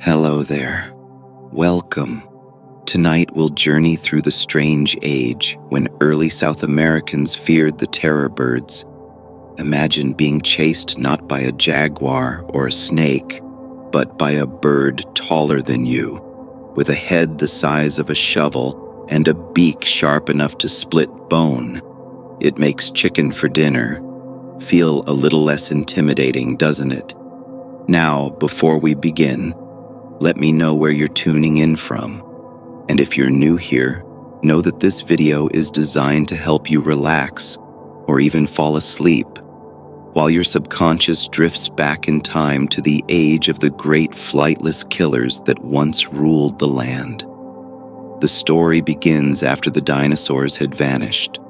Hello there. Welcome. Tonight we'll journey through the strange age when early South Americans feared the terror birds. Imagine being chased not by a jaguar or a snake, but by a bird taller than you, with a head the size of a shovel and a beak sharp enough to split bone. It makes chicken for dinner feel a little less intimidating, doesn't it? Now, before we begin, let me know where you're tuning in from. And if you're new here, know that this video is designed to help you relax or even fall asleep while your subconscious drifts back in time to the age of the great flightless killers that once ruled the land. The story begins after the dinosaurs had vanished.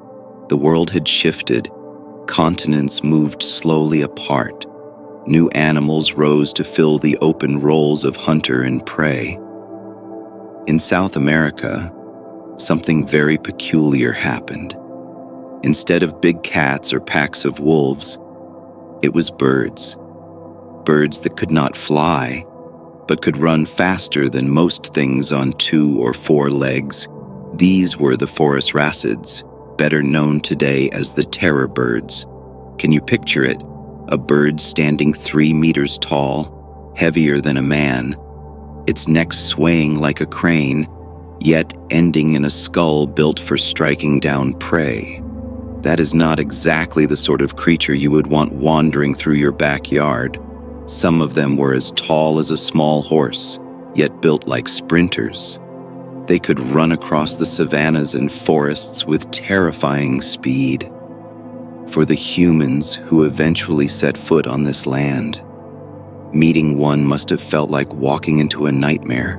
The world had shifted, continents moved slowly apart. New animals rose to fill the open roles of hunter and prey. In South America, something very peculiar happened. Instead of big cats or packs of wolves, it was birds. Birds that could not fly, but could run faster than most things on 2 or 4 legs. These were the Phorusrhacidae, better known today as the terror birds. Can you picture it? A bird standing 3 meters tall, heavier than a man, its neck swaying like a crane, yet ending in a skull built for striking down prey. That is not exactly the sort of creature you would want wandering through your backyard. Some of them were as tall as a small horse, yet built like sprinters. They could run across the savannas and forests with terrifying speed. For the humans who eventually set foot on this land, meeting one must have felt like walking into a nightmare.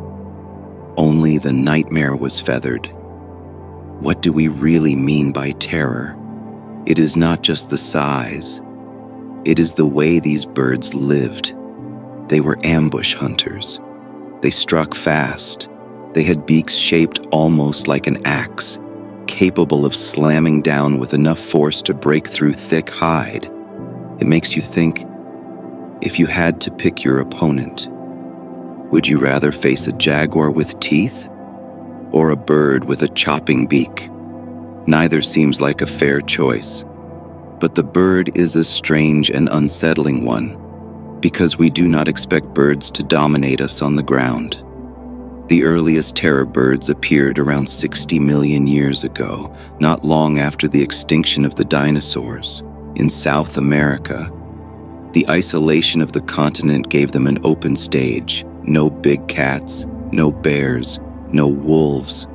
Only the nightmare was feathered. What do we really mean by terror? It is not just the size. It is the way these birds lived. They were ambush hunters. They struck fast. They had beaks shaped almost like an axe, capable of slamming down with enough force to break through thick hide. It makes you think, if you had to pick your opponent, would you rather face a jaguar with teeth or a bird with a chopping beak? Neither seems like a fair choice, but the bird is a strange and unsettling one, because we do not expect birds to dominate us on the ground. The earliest terror birds appeared around 60 million years ago, not long after the extinction of the dinosaurs, in South America. The isolation of the continent gave them an open stage. No big cats, no bears, no wolves.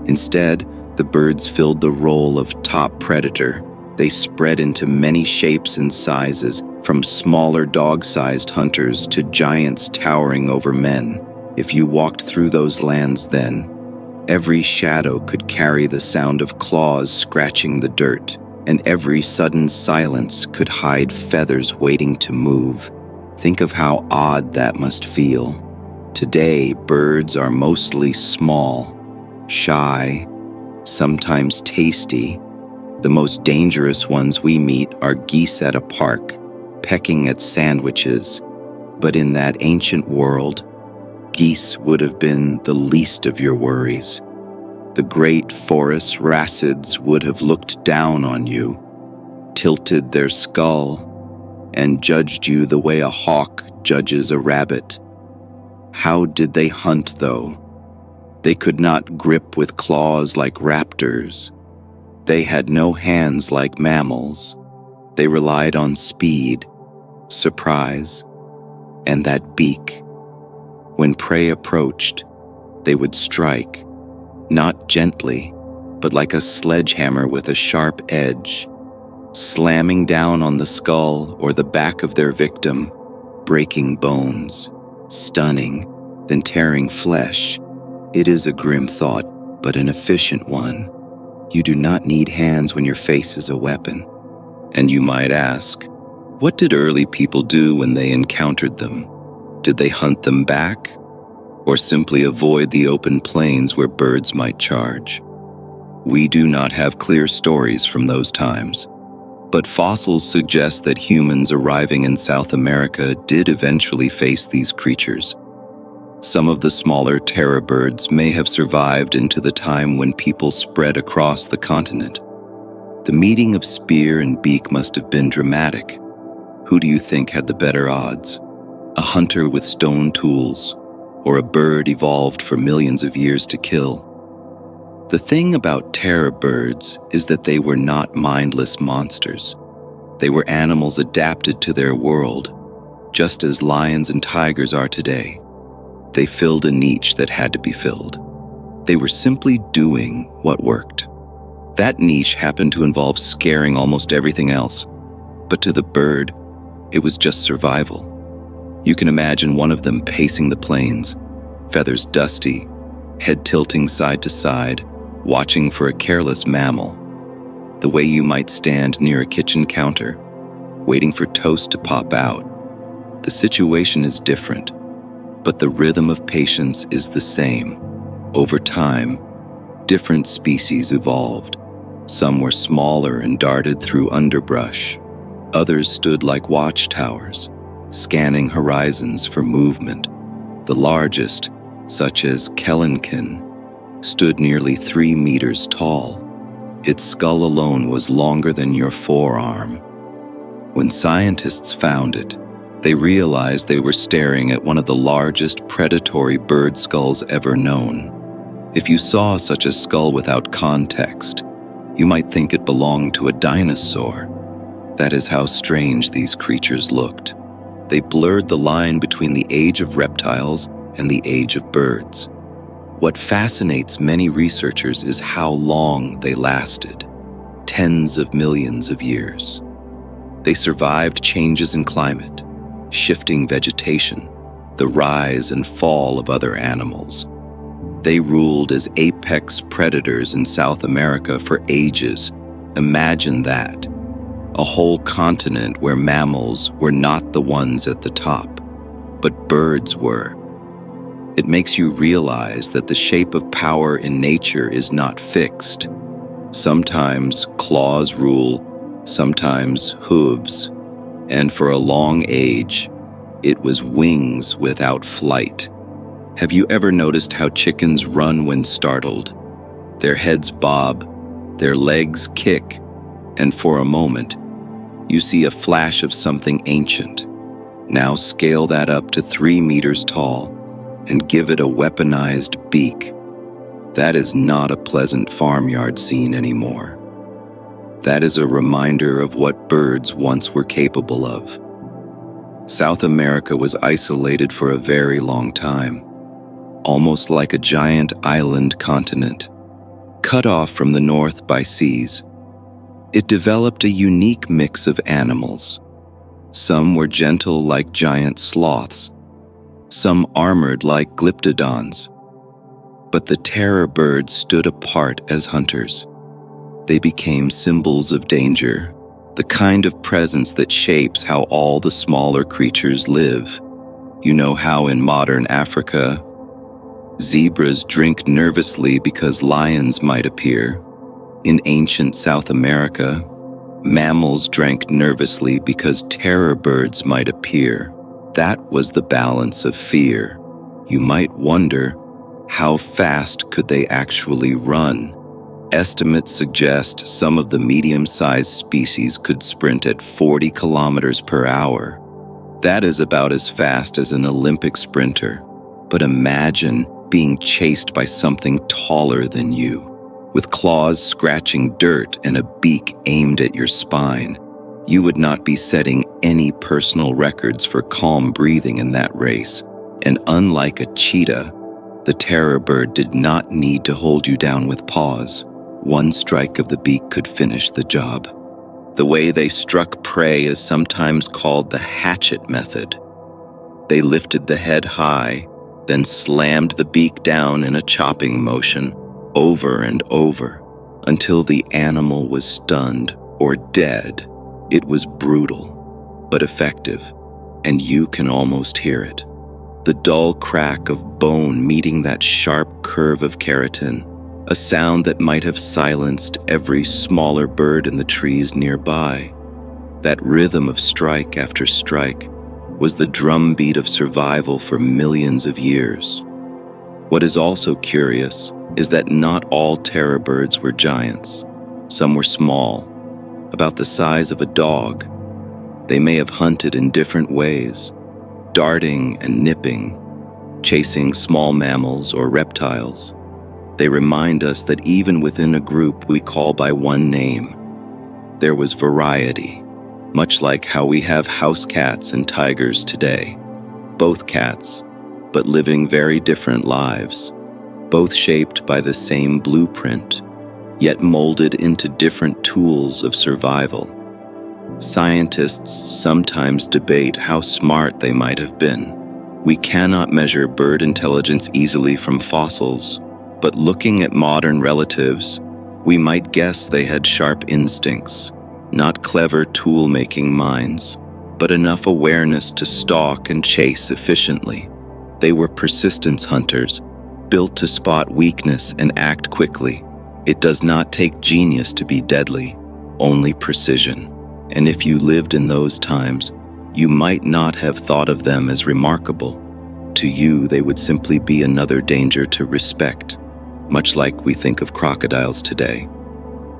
Instead, the birds filled the role of top predator. They spread into many shapes and sizes, from smaller dog-sized hunters to giants towering over men. If you walked through those lands then, every shadow could carry the sound of claws scratching the dirt, and every sudden silence could hide feathers waiting to move. Think of how odd that must feel. Today, birds are mostly small, shy, sometimes tasty. The most dangerous ones we meet are geese at a park, pecking at sandwiches. But in that ancient world, geese would have been the least of your worries. The great Phorusrhacidae would have looked down on you, tilted their skull, and judged you the way a hawk judges a rabbit. How did they hunt, though? They could not grip with claws like raptors. They had no hands like mammals. They relied on speed, surprise, and that beak. When prey approached, they would strike, not gently, but like a sledgehammer with a sharp edge, slamming down on the skull or the back of their victim, breaking bones, stunning, then tearing flesh. It is a grim thought, but an efficient one. You do not need hands when your face is a weapon. And you might ask, what did early people do when they encountered them? Did they hunt them back, or simply avoid the open plains where birds might charge? We do not have clear stories from those times, but fossils suggest that humans arriving in South America did eventually face these creatures. Some of the smaller terror birds may have survived into the time when people spread across the continent. The meeting of spear and beak must have been dramatic. Who do you think had the better odds? A hunter with stone tools, or a bird evolved for millions of years to kill? The thing about terror birds is that they were not mindless monsters. They were animals adapted to their world, just as lions and tigers are today. They filled a niche that had to be filled. They were simply doing what worked. That niche happened to involve scaring almost everything else. But to the bird, it was just survival. You can imagine one of them pacing the plains, feathers dusty, head tilting side to side, watching for a careless mammal. The way you might stand near a kitchen counter, waiting for toast to pop out. The situation is different, but the rhythm of patience is the same. Over time, different species evolved. Some were smaller and darted through underbrush. Others stood like watchtowers, scanning horizons for movement. The largest, such as Kelenkin, stood nearly 3 meters tall. Its skull alone was longer than your forearm. When scientists found it, they realized they were staring at one of the largest predatory bird skulls ever known. If you saw such a skull without context, you might think it belonged to a dinosaur. That is how strange these creatures looked. They blurred the line between the age of reptiles and the age of birds. What fascinates many researchers is how long they lasted. Tens of millions of years. They survived changes in climate, shifting vegetation, the rise and fall of other animals. They ruled as apex predators in South America for ages. Imagine that. A whole continent where mammals were not the ones at the top, but birds were. It makes you realize that the shape of power in nature is not fixed. Sometimes claws rule, sometimes hooves, and for a long age, it was wings without flight. Have you ever noticed how chickens run when startled? Their heads bob, their legs kick, and for a moment, you see a flash of something ancient. Now scale that up to 3 meters tall and give it a weaponized beak. That is not a pleasant farmyard scene anymore. That is a reminder of what birds once were capable of. South America was isolated for a very long time, almost like a giant island continent, cut off from the north by seas. It developed a unique mix of animals. Some were gentle like giant sloths, some armored like glyptodons. But the terror birds stood apart as hunters. They became symbols of danger, the kind of presence that shapes how all the smaller creatures live. You know how in modern Africa, zebras drink nervously because lions might appear. In ancient South America, mammals drank nervously because terror birds might appear. That was the balance of fear. You might wonder, how fast could they actually run? Estimates suggest some of the medium-sized species could sprint at 40 kilometers per hour. That is about as fast as an Olympic sprinter. But imagine being chased by something taller than you, with claws scratching dirt and a beak aimed at your spine. You would not be setting any personal records for calm breathing in that race. And unlike a cheetah, the terror bird did not need to hold you down with paws. One strike of the beak could finish the job. The way they struck prey is sometimes called the hatchet method. They lifted the head high, then slammed the beak down in a chopping motion, over and over, until the animal was stunned or dead. It was brutal, but effective, and you can almost hear it. The dull crack of bone meeting that sharp curve of keratin, a sound that might have silenced every smaller bird in the trees nearby. That rhythm of strike after strike, was the drumbeat of survival for millions of years. What is also curious is that not all terror birds were giants. Some were small, about the size of a dog. They may have hunted in different ways, darting and nipping, chasing small mammals or reptiles. They remind us that even within a group we call by one name, there was variety, much like how we have house cats and tigers today. Both cats, but living very different lives, both shaped by the same blueprint, yet molded into different tools of survival. Scientists sometimes debate how smart they might have been. We cannot measure bird intelligence easily from fossils, but looking at modern relatives, we might guess they had sharp instincts, not clever tool-making minds, but enough awareness to stalk and chase efficiently. They were persistence hunters, built to spot weakness and act quickly. It does not take genius to be deadly, only precision. And if you lived in those times, you might not have thought of them as remarkable. To you, they would simply be another danger to respect, much like we think of crocodiles today.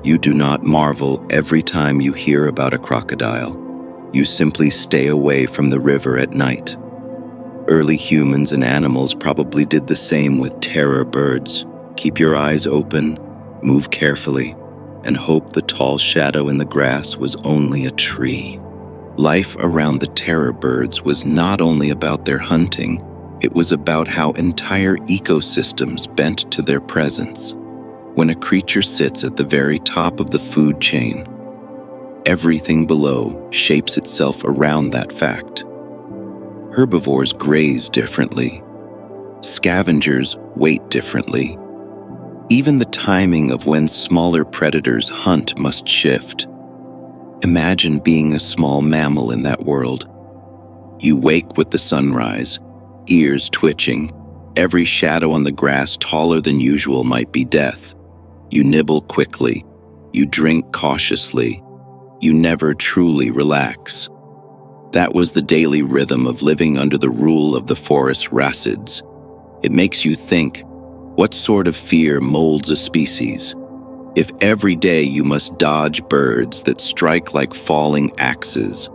You do not marvel every time you hear about a crocodile. You simply stay away from the river at night. Early humans and animals probably did the same with terror birds. Keep your eyes open, move carefully, and hope the tall shadow in the grass was only a tree. Life around the terror birds was not only about their hunting, it was about how entire ecosystems bent to their presence. When a creature sits at the very top of the food chain, everything below shapes itself around that fact. Herbivores graze differently. Scavengers wait differently. Even the timing of when smaller predators hunt must shift. Imagine being a small mammal in that world. You wake with the sunrise, ears twitching. Every shadow on the grass taller than usual might be death. You nibble quickly. You drink cautiously. You never truly relax. That was the daily rhythm of living under the rule of the Phorusrhacidae. It makes you think, what sort of fear molds a species? If every day you must dodge birds that strike like falling axes,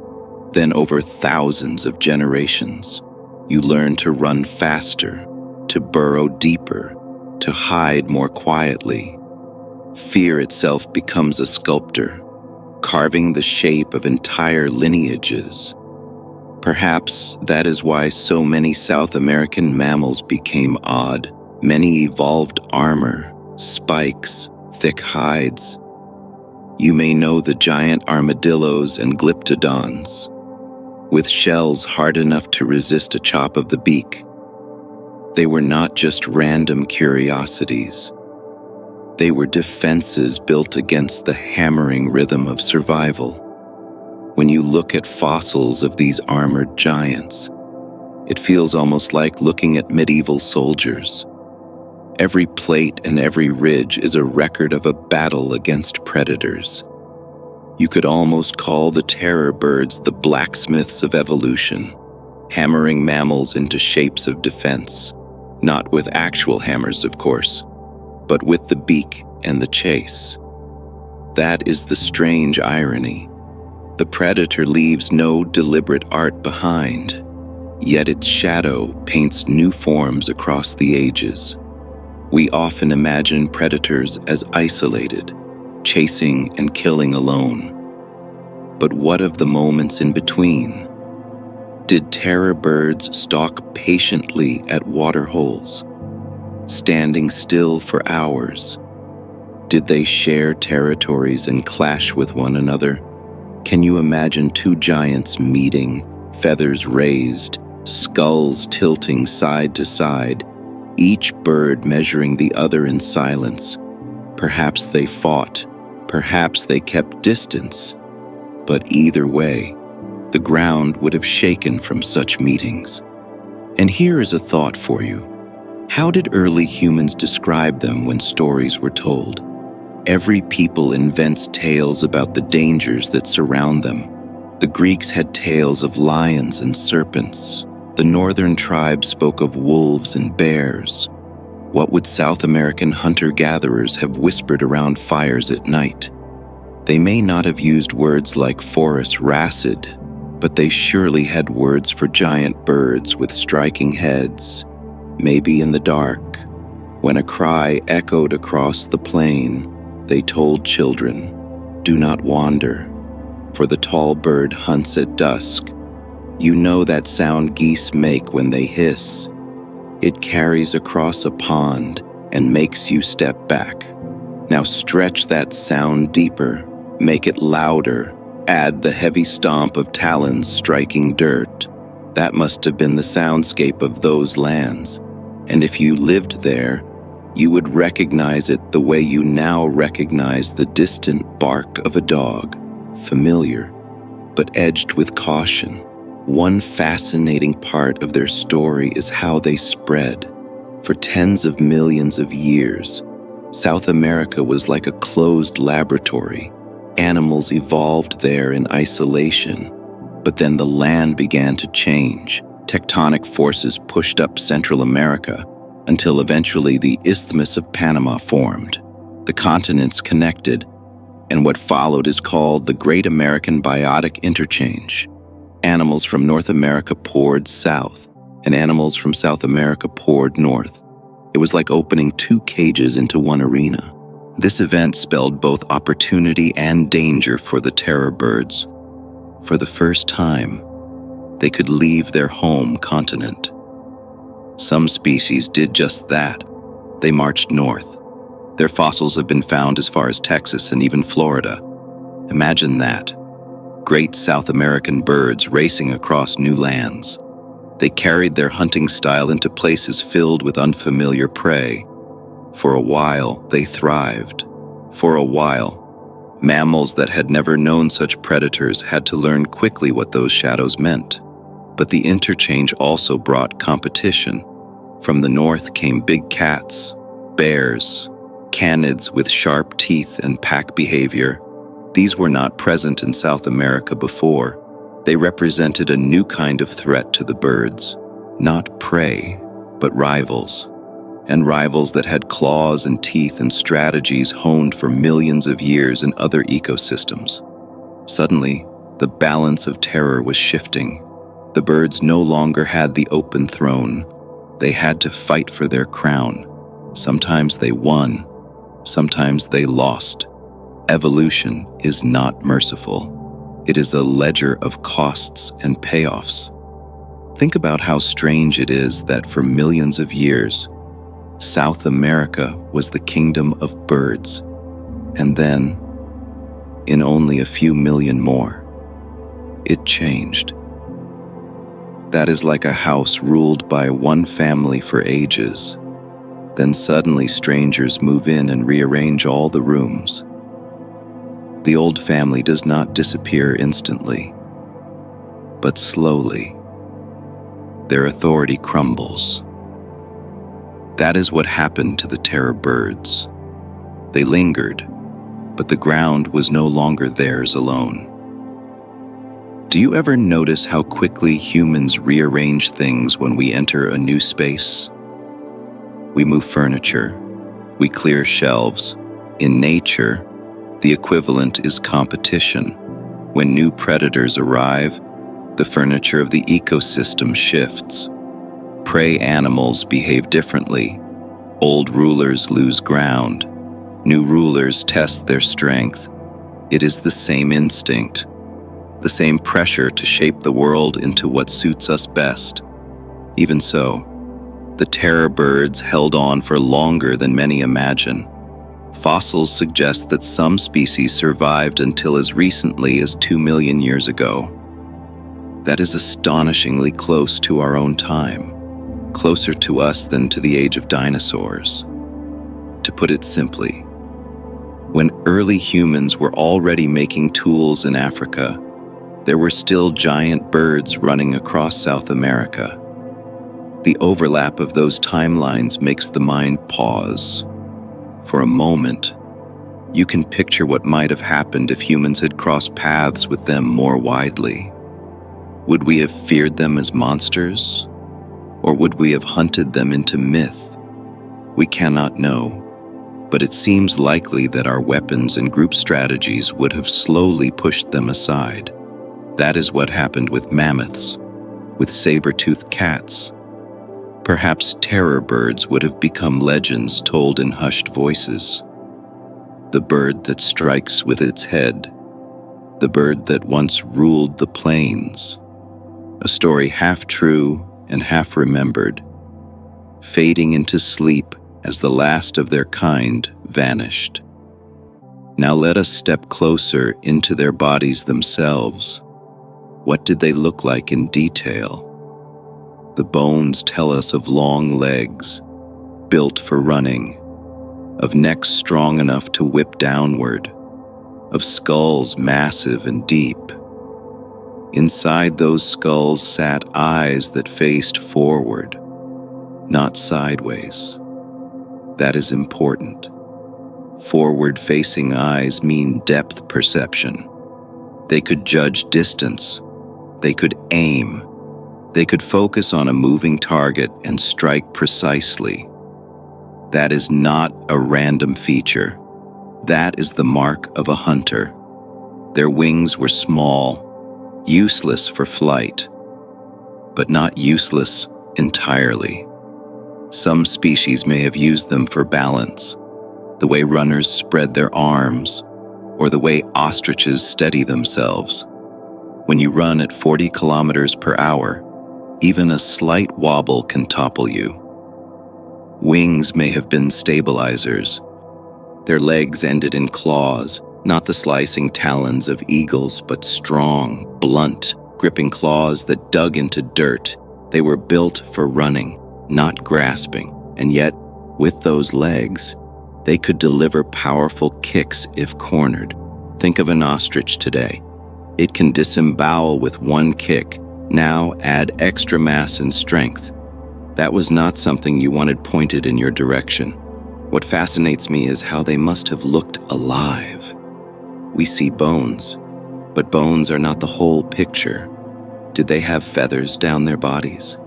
then over thousands of generations, you learn to run faster, to burrow deeper, to hide more quietly. Fear itself becomes a sculptor, carving the shape of entire lineages. Perhaps that is why so many South American mammals became odd. Many evolved armor, spikes, thick hides. You may know the giant armadillos and glyptodons, with shells hard enough to resist a chop of the beak. They were not just random curiosities. They were defenses built against the hammering rhythm of survival. When you look at fossils of these armored giants, it feels almost like looking at medieval soldiers. Every plate and every ridge is a record of a battle against predators. You could almost call the terror birds the blacksmiths of evolution, hammering mammals into shapes of defense, not with actual hammers, of course, but with the beak and the chase. That is the strange irony. The predator leaves no deliberate art behind, yet its shadow paints new forms across the ages. We often imagine predators as isolated, chasing and killing alone. But what of the moments in between? Did terror birds stalk patiently at water holes, standing still for hours? Did they share territories and clash with one another? Can you imagine two giants meeting, feathers raised, skulls tilting side to side, each bird measuring the other in silence? Perhaps they fought, perhaps they kept distance, but either way, the ground would have shaken from such meetings. And here is a thought for you. How did early humans describe them when stories were told? Every people invents tales about the dangers that surround them. The Greeks had tales of lions and serpents. The northern tribes spoke of wolves and bears. What would South American hunter-gatherers have whispered around fires at night? They may not have used words like Phorusrhacidae, but they surely had words for giant birds with striking heads. Maybe in the dark, when a cry echoed across the plain, they told children, "Do not wander, for the tall bird hunts at dusk. You know that sound geese make when they hiss. It carries across a pond and makes you step back. Now stretch that sound deeper, make it louder, add the heavy stomp of talons striking dirt." That must have been the soundscape of those lands. And if you lived there, you would recognize it the way you now recognize the distant bark of a dog, familiar, but edged with caution. One fascinating part of their story is how they spread. For tens of millions of years, South America was like a closed laboratory. Animals evolved there in isolation, but then the land began to change. Tectonic forces pushed up Central America until eventually the Isthmus of Panama formed. The continents connected, and what followed is called the Great American Biotic Interchange. Animals from North America poured south, and animals from South America poured north. It was like opening two cages into one arena. This event spelled both opportunity and danger for the terror birds. For the first time, they could leave their home continent. Some species did just that. They marched north. Their fossils have been found as far as Texas and even Florida. Imagine that. Great South American birds racing across new lands. They carried their hunting style into places filled with unfamiliar prey. For a while, they thrived. For a while, mammals that had never known such predators had to learn quickly what those shadows meant. But the interchange also brought competition. From the north came big cats, bears, canids with sharp teeth and pack behavior. These were not present in South America before. They represented a new kind of threat to the birds, not prey, but rivals. And rivals that had claws and teeth and strategies honed for millions of years in other ecosystems. Suddenly, the balance of terror was shifting. The birds no longer had the open throne. They had to fight for their crown. Sometimes they won, sometimes they lost. Evolution is not merciful. It is a ledger of costs and payoffs. Think about how strange it is that for millions of years, South America was the kingdom of birds, and then, in only a few million more, it changed. That is like a house ruled by one family for ages. Then suddenly strangers move in and rearrange all the rooms. The old family does not disappear instantly, but slowly. Their authority crumbles. That is what happened to the terror birds. They lingered, but the ground was no longer theirs alone. Do you ever notice how quickly humans rearrange things when we enter a new space? We move furniture, we clear shelves. In nature, the equivalent is competition. When new predators arrive, the furniture of the ecosystem shifts. Prey animals behave differently. Old rulers lose ground. New rulers test their strength. It is the same instinct, the same pressure to shape the world into what suits us best. Even so, the terror birds held on for longer than many imagine. Fossils suggest that some species survived until as recently as 2 million years ago. That is astonishingly close to our own time, closer to us than to the age of dinosaurs. To put it simply, when early humans were already making tools in Africa, there were still giant birds running across South America. The overlap of those timelines makes the mind pause. For a moment, You can picture what might have happened if humans had crossed paths with them more widely. Would we have feared them as monsters? Or would we have hunted them into myth? We cannot know, but it seems likely that our weapons and group strategies would have slowly pushed them aside. That is what happened with mammoths, with saber-toothed cats. Perhaps terror birds would have become legends told in hushed voices. The bird that strikes with its head, the bird that once ruled the plains, a story half true and half remembered, fading into sleep as the last of their kind vanished. Now let us step closer into their bodies themselves. What did they look like in detail? The bones tell us of long legs, built for running, of necks strong enough to whip downward, of skulls massive and deep. Inside those skulls sat eyes that faced forward, not sideways. That is important. Forward-facing eyes mean depth perception. They could judge distance. They could aim. They could focus on a moving target and strike precisely. That is not a random feature. That is the mark of a hunter. Their wings were small, useless for flight, but not useless entirely. Some species may have used them for balance, the way runners spread their arms, or the way ostriches steady themselves. When you run at 40 kilometers per hour, even a slight wobble can topple you. Wings may have been stabilizers. Their legs ended in claws, not the slicing talons of eagles, but strong, blunt, gripping claws that dug into dirt. They were built for running, not grasping, and yet, with those legs, they could deliver powerful kicks if cornered. Think of an ostrich today. It can disembowel with one kick. Now add extra mass and strength. That was not something you wanted pointed in your direction. What fascinates me is how they must have looked alive. We see bones, but bones are not the whole picture. Did they have feathers down their bodies?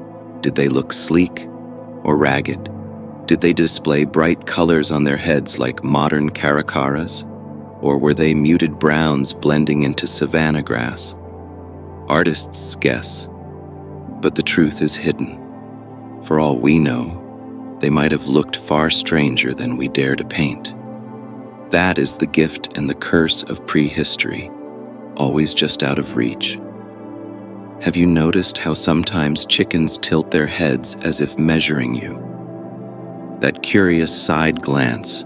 Did they look sleek or ragged? Did they display bright colors on their heads like modern caracaras? Or were they muted browns blending into savanna grass? Artists guess, but the truth is hidden. For all we know, they might have looked far stranger than we dare to paint. That is the gift and the curse of prehistory, always just out of reach. Have you noticed how sometimes chickens tilt their heads as if measuring you? That curious side glance.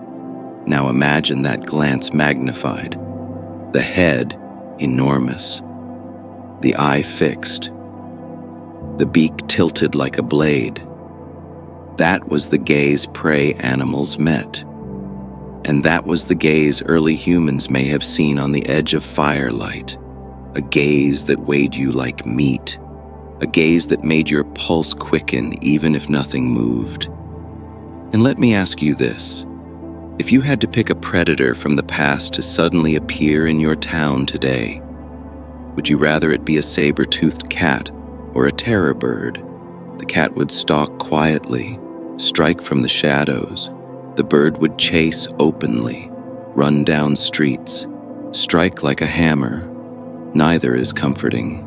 Now imagine that glance magnified. The head enormous. The eye fixed. The beak tilted like a blade. That was the gaze prey animals met. And that was the gaze early humans may have seen on the edge of firelight. A gaze that weighed you like meat. A gaze that made your pulse quicken even if nothing moved. And let me ask you this. If you had to pick a predator from the past to suddenly appear in your town today, would you rather it be a saber-toothed cat or a terror bird? The cat would stalk quietly, strike from the shadows. The bird would chase openly, run down streets, strike like a hammer. Neither is comforting.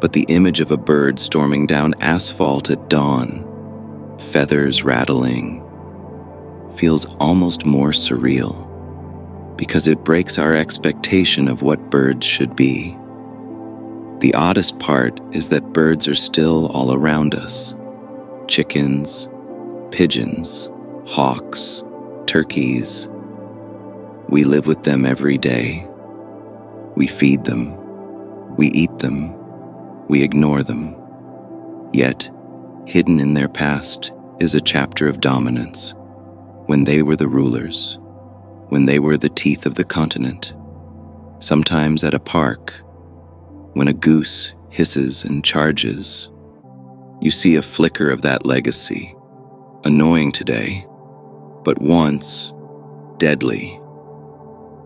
But the image of a bird storming down asphalt at dawn, feathers rattling, feels almost more surreal, because it breaks our expectation of what birds should be. The oddest part is that birds are still all around us. Chickens, pigeons, hawks, turkeys. We live with them every day. We feed them. We eat them. We ignore them. Yet, hidden in their past is a chapter of dominance. When they were the rulers, when they were the teeth of the continent, sometimes at a park, when a goose hisses and charges, you see a flicker of that legacy, annoying today, but once deadly.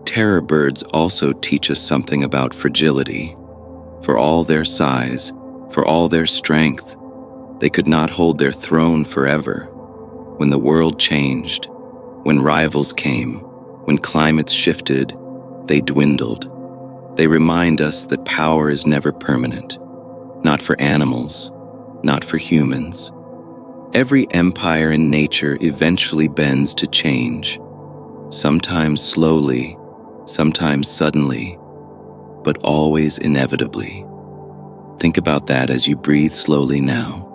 Terror birds also teach us something about fragility. For all their size, for all their strength, they could not hold their throne forever. When the world changed, when rivals came, when climates shifted, they dwindled. They remind us that power is never permanent, not for animals, not for humans. Every empire in nature eventually bends to change, sometimes slowly, sometimes suddenly, but always inevitably. Think about that as you breathe slowly now.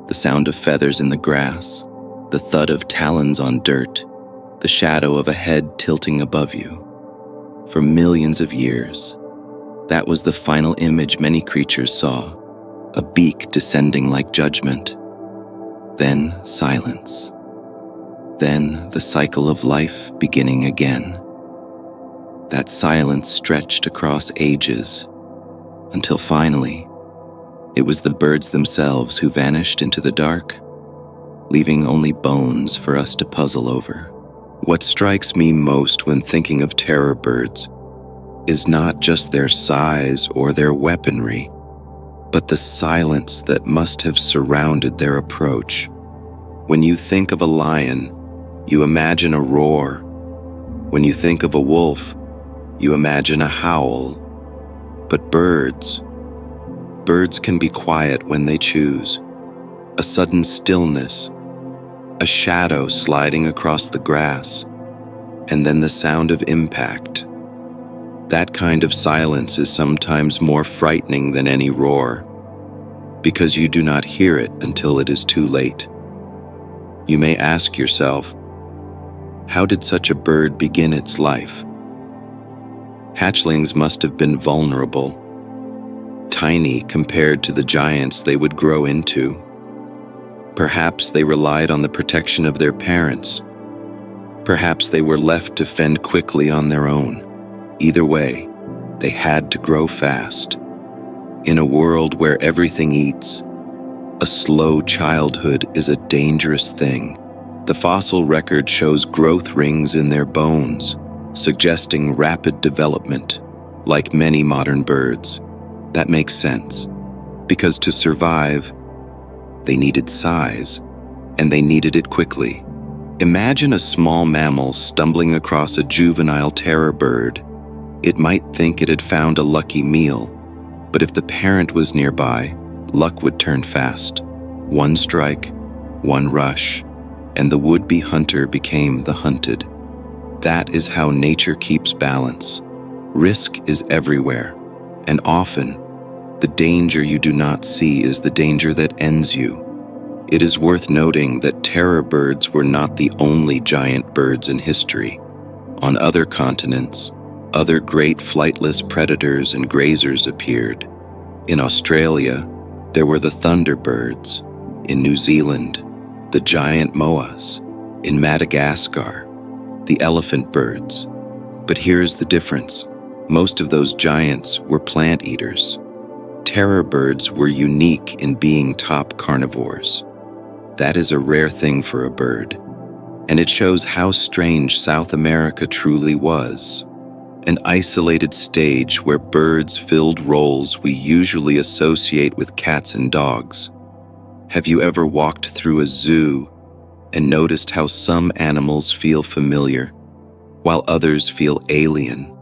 The sound of feathers in the grass, the thud of talons on dirt, the shadow of a head tilting above you. For millions of years, that was the final image many creatures saw, a beak descending like judgment. Then silence. Then the cycle of life beginning again. That silence stretched across ages, until finally, it was the birds themselves who vanished into the dark, leaving only bones for us to puzzle over. What strikes me most when thinking of terror birds is not just their size or their weaponry, but the silence that must have surrounded their approach. When you think of a lion, you imagine a roar. When you think of a wolf, you imagine a howl. But birds can be quiet when they choose. A sudden stillness, a shadow sliding across the grass, and then the sound of impact. That kind of silence is sometimes more frightening than any roar, because you do not hear it until it is too late. You may ask yourself, how did such a bird begin its life? Hatchlings must have been vulnerable, tiny compared to the giants they would grow into. Perhaps they relied on the protection of their parents. Perhaps they were left to fend quickly on their own. Either way, they had to grow fast. In a world where everything eats, a slow childhood is a dangerous thing. The fossil record shows growth rings in their bones, suggesting rapid development, like many modern birds. That makes sense, because to survive, they needed size, and they needed it quickly. Imagine a small mammal stumbling across a juvenile terror bird. It might think it had found a lucky meal, but if the parent was nearby, luck would turn fast. One strike, one rush, and the would-be hunter became the hunted. That is how nature keeps balance. Risk is everywhere, and often, the danger you do not see is the danger that ends you. It is worth noting that terror birds were not the only giant birds in history. On other continents, other great flightless predators and grazers appeared. In Australia, there were the thunderbirds. In New Zealand, the giant moas. In Madagascar, the elephant birds. But here's the difference. Most of those giants were plant eaters. Terror birds were unique in being top carnivores. That is a rare thing for a bird, and it shows how strange South America truly was. An isolated stage where birds filled roles we usually associate with cats and dogs. Have you ever walked through a zoo and noticed how some animals feel familiar, while others feel alien?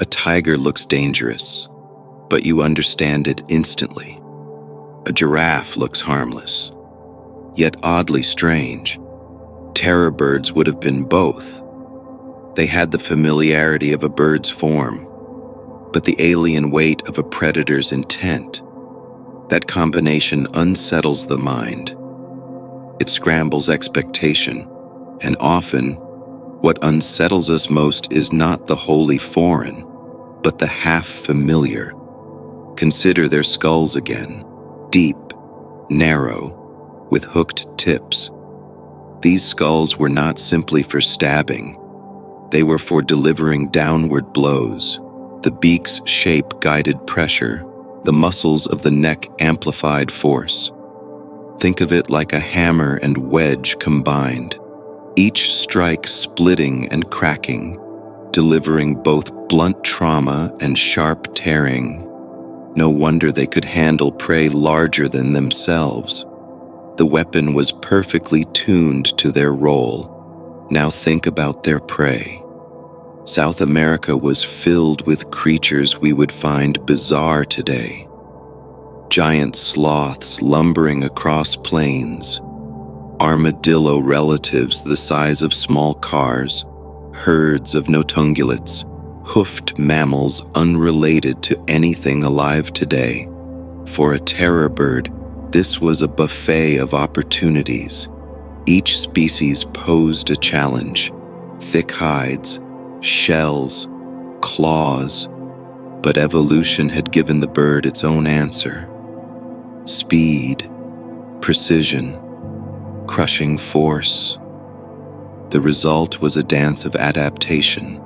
A tiger looks dangerous, but you understand it instantly. A giraffe looks harmless, yet oddly strange. Terror birds would have been both. They had the familiarity of a bird's form, but the alien weight of a predator's intent. That combination unsettles the mind. It scrambles expectation, and often, what unsettles us most is not the wholly foreign, but the half-familiar. Consider their skulls again, deep, narrow, with hooked tips. These skulls were not simply for stabbing. They were for delivering downward blows. The beak's shape guided pressure. The muscles of the neck amplified force. Think of it like a hammer and wedge combined, each strike splitting and cracking, delivering both blunt trauma and sharp tearing. No wonder they could handle prey larger than themselves. The weapon was perfectly tuned to their role. Now think about their prey. South America was filled with creatures we would find bizarre today. Giant sloths lumbering across plains, armadillo relatives the size of small cars, herds of notungulates, hoofed mammals unrelated to anything alive today. For a terror bird, this was a buffet of opportunities. Each species posed a challenge: thick hides, shells, claws, but evolution had given the bird its own answer. Speed, precision, crushing force. The result was a dance of adaptation.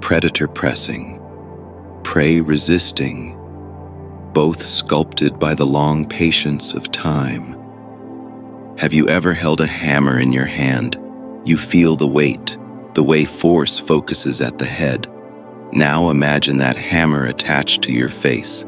Predator pressing, prey resisting, both sculpted by the long patience of time. Have you ever held a hammer in your hand? You feel the weight, the way force focuses at the head. Now imagine that hammer attached to your face.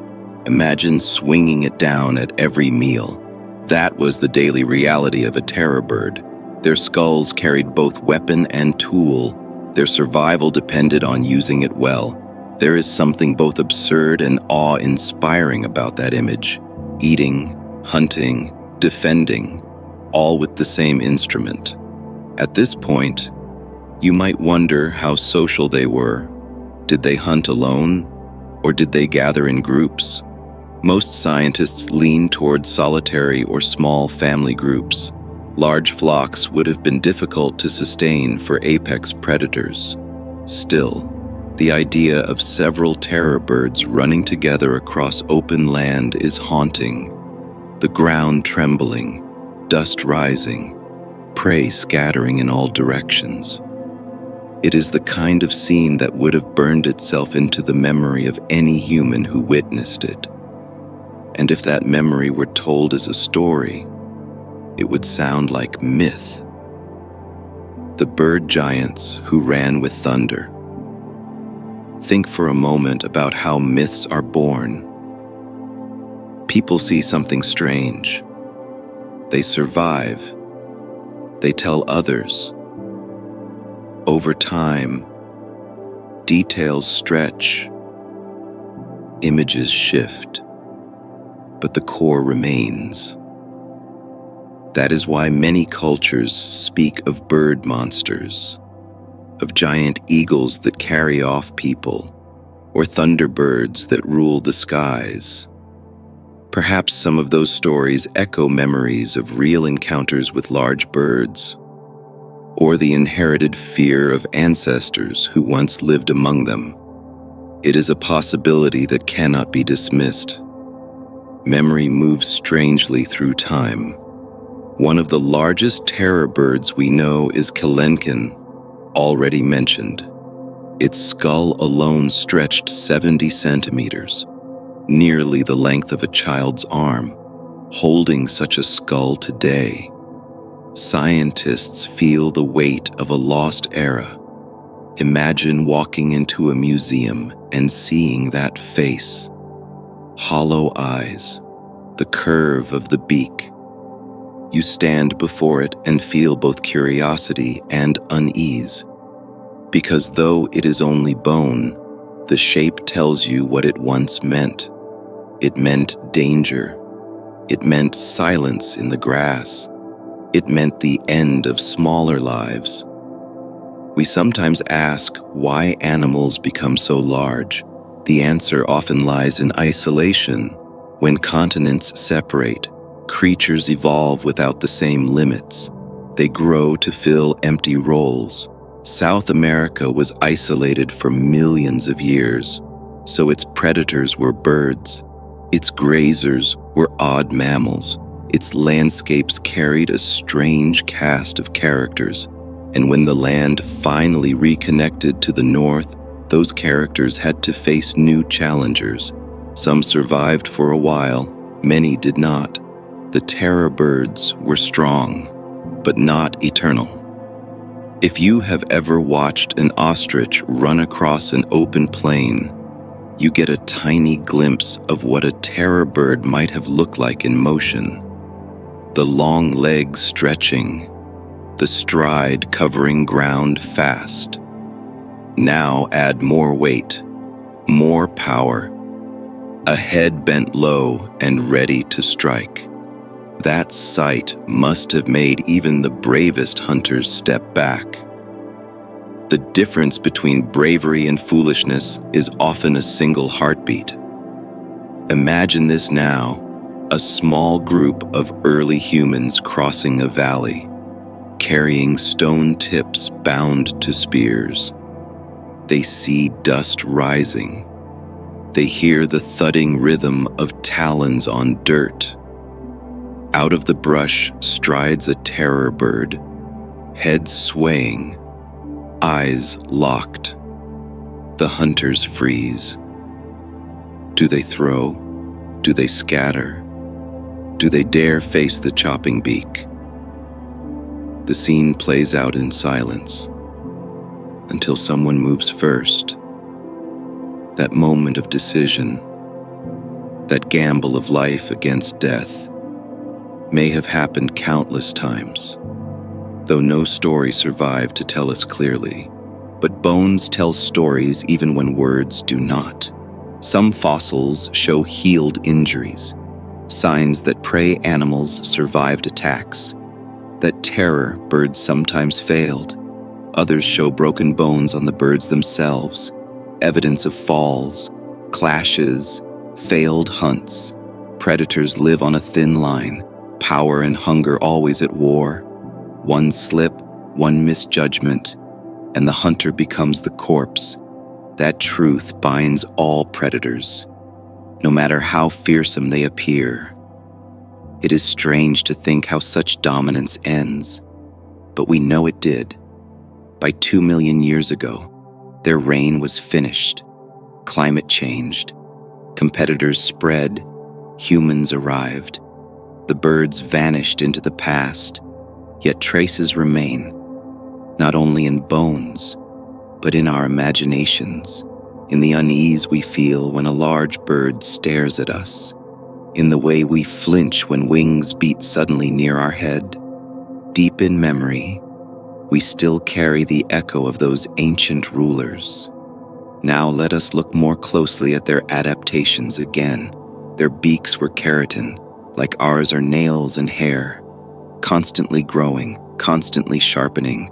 Imagine swinging it down at every meal. That was the daily reality of a terror bird. Their skulls carried both weapon and tool. Their survival depended on using it well. There is something both absurd and awe-inspiring about that image. Eating, hunting, defending, all with the same instrument. At this point, you might wonder how social they were. Did they hunt alone, or did they gather in groups? Most scientists lean towards solitary or small family groups. Large flocks would have been difficult to sustain for apex predators. Still, the idea of several terror birds running together across open land is haunting. The ground trembling, dust rising, prey scattering in all directions. It is the kind of scene that would have burned itself into the memory of any human who witnessed it. And if that memory were told as a story, it would sound like myth. The bird giants who ran with thunder. Think for a moment about how myths are born. People see something strange. They survive. They tell others. Over time, details stretch, images shift, but the core remains. That is why many cultures speak of bird monsters, of giant eagles that carry off people, or thunderbirds that rule the skies. Perhaps some of those stories echo memories of real encounters with large birds, or the inherited fear of ancestors who once lived among them. It is a possibility that cannot be dismissed. Memory moves strangely through time. One of the largest terror birds we know is Kelenken, already mentioned. Its skull alone stretched 70 centimeters, nearly the length of a child's arm. Holding such a skull today, scientists feel the weight of a lost era. Imagine walking into a museum and seeing that face. Hollow eyes, the curve of the beak. You stand before it and feel both curiosity and unease, because though it is only bone, the shape tells you what it once meant. It meant danger. It meant silence in the grass. It meant the end of smaller lives. We sometimes ask why animals become so large. The answer often lies in isolation. When continents separate, creatures evolve without the same limits. They grow to fill empty roles. South America was isolated for millions of years, so its predators were birds. Its grazers were odd mammals. Its landscapes carried a strange cast of characters, and when the land finally reconnected to the north, those characters had to face new challengers. Some survived for a while, many did not. The terror birds were strong, but not eternal. If you have ever watched an ostrich run across an open plain, you get a tiny glimpse of what a terror bird might have looked like in motion. The long legs stretching, the stride covering ground fast. Now add more weight, more power, a head bent low and ready to strike. That sight must have made even the bravest hunters step back. The difference between bravery and foolishness is often a single heartbeat. Imagine this now, a small group of early humans crossing a valley, carrying stone tips bound to spears. They see dust rising. They hear the thudding rhythm of talons on dirt. Out of the brush strides a terror bird, head swaying, eyes locked. The hunters freeze. Do they throw? Do they scatter? Do they dare face the chopping beak? The scene plays out in silence until someone moves first. That moment of decision, that gamble of life against death, may have happened countless times, though no story survived to tell us clearly. But bones tell stories even when words do not. Some fossils show healed injuries, signs that prey animals survived attacks, that terror birds sometimes failed. Others show broken bones on the birds themselves, evidence of falls, clashes, failed hunts. Predators live on a thin line, power and hunger always at war. One slip, one misjudgment, and the hunter becomes the corpse. That truth binds all predators, no matter how fearsome they appear. It is strange to think how such dominance ends, but we know it did. By 2 million years ago, their reign was finished. Climate changed. Competitors spread. Humans arrived. The birds vanished into the past, yet traces remain, not only in bones, but in our imaginations, in the unease we feel when a large bird stares at us, in the way we flinch when wings beat suddenly near our head. Deep in memory, we still carry the echo of those ancient rulers. Now let us look more closely at their adaptations again. Their beaks were keratin, like ours are nails and hair, constantly growing, constantly sharpening.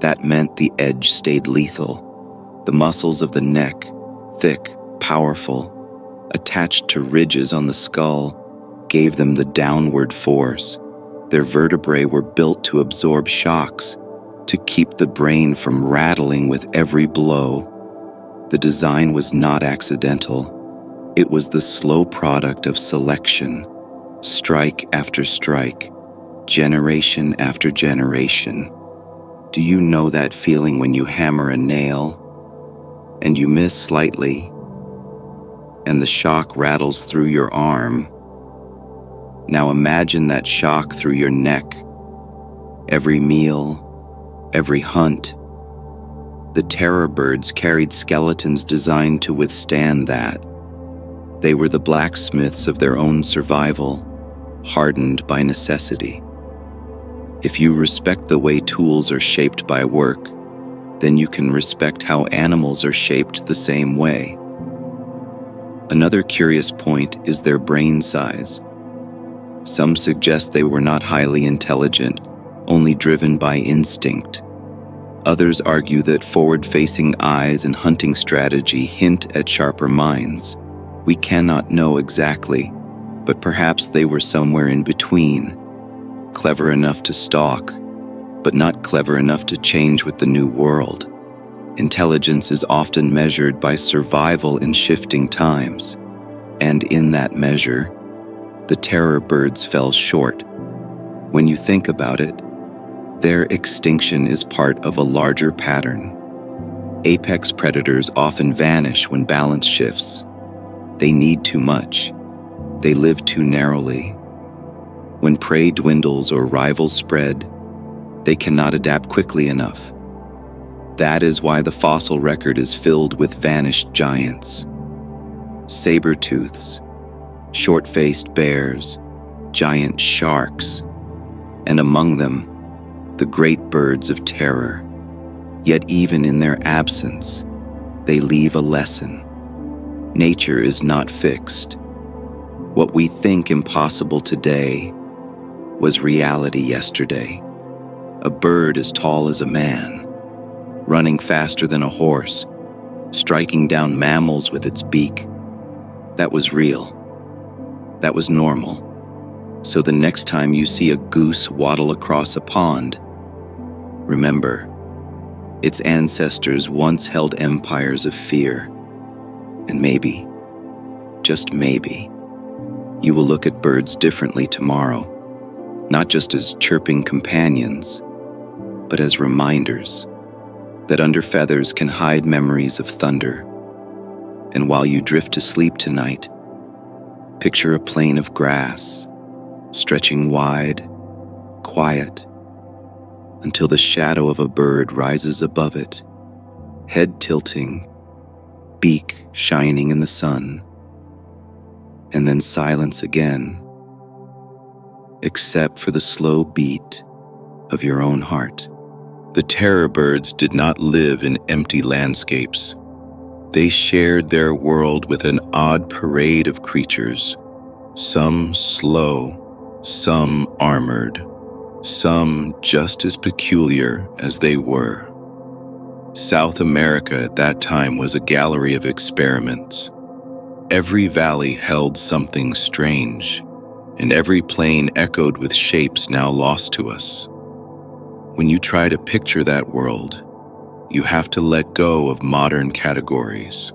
That meant the edge stayed lethal. The muscles of the neck, thick, powerful, attached to ridges on the skull, gave them the downward force. Their vertebrae were built to absorb shocks, to keep the brain from rattling with every blow. The design was not accidental. It was the slow product of selection, strike after strike, generation after generation. Do you know that feeling when you hammer a nail and you miss slightly and the shock rattles through your arm? Now imagine that shock through your neck. Every meal, every hunt. The terror birds carried skeletons designed to withstand that. They were the blacksmiths of their own survival, hardened by necessity. If you respect the way tools are shaped by work, then you can respect how animals are shaped the same way. Another curious point is their brain size. Some suggest they were not highly intelligent, only driven by instinct. Others argue that forward-facing eyes and hunting strategy hint at sharper minds. We cannot know exactly, but perhaps they were somewhere in between. Clever enough to stalk, but not clever enough to change with the new world. Intelligence is often measured by survival in shifting times, and in that measure, the terror birds fell short. When you think about it, their extinction is part of a larger pattern. Apex predators often vanish when balance shifts. They need too much. They live too narrowly. When prey dwindles or rivals spread, they cannot adapt quickly enough. That is why the fossil record is filled with vanished giants. Saber-tooths, short-faced bears, giant sharks, and among them, the great birds of terror. Yet even in their absence, they leave a lesson. Nature is not fixed. What we think impossible today was reality yesterday. A bird as tall as a man, running faster than a horse, striking down mammals with its beak. That was real. That was normal. So the next time you see a goose waddle across a pond, remember, its ancestors once held empires of fear. And maybe, just maybe, you will look at birds differently tomorrow, not just as chirping companions, but as reminders that under feathers can hide memories of thunder. And while you drift to sleep tonight, picture a plain of grass, stretching wide, quiet, until the shadow of a bird rises above it, head tilting, beak shining in the sun, and then silence again, except for the slow beat of your own heart. The terror birds did not live in empty landscapes. They shared their world with an odd parade of creatures, some slow, some armored, some just as peculiar as they were. South America at that time was a gallery of experiments. Every valley held something strange, and every plain echoed with shapes now lost to us. When you try to picture that world, you have to let go of modern categories.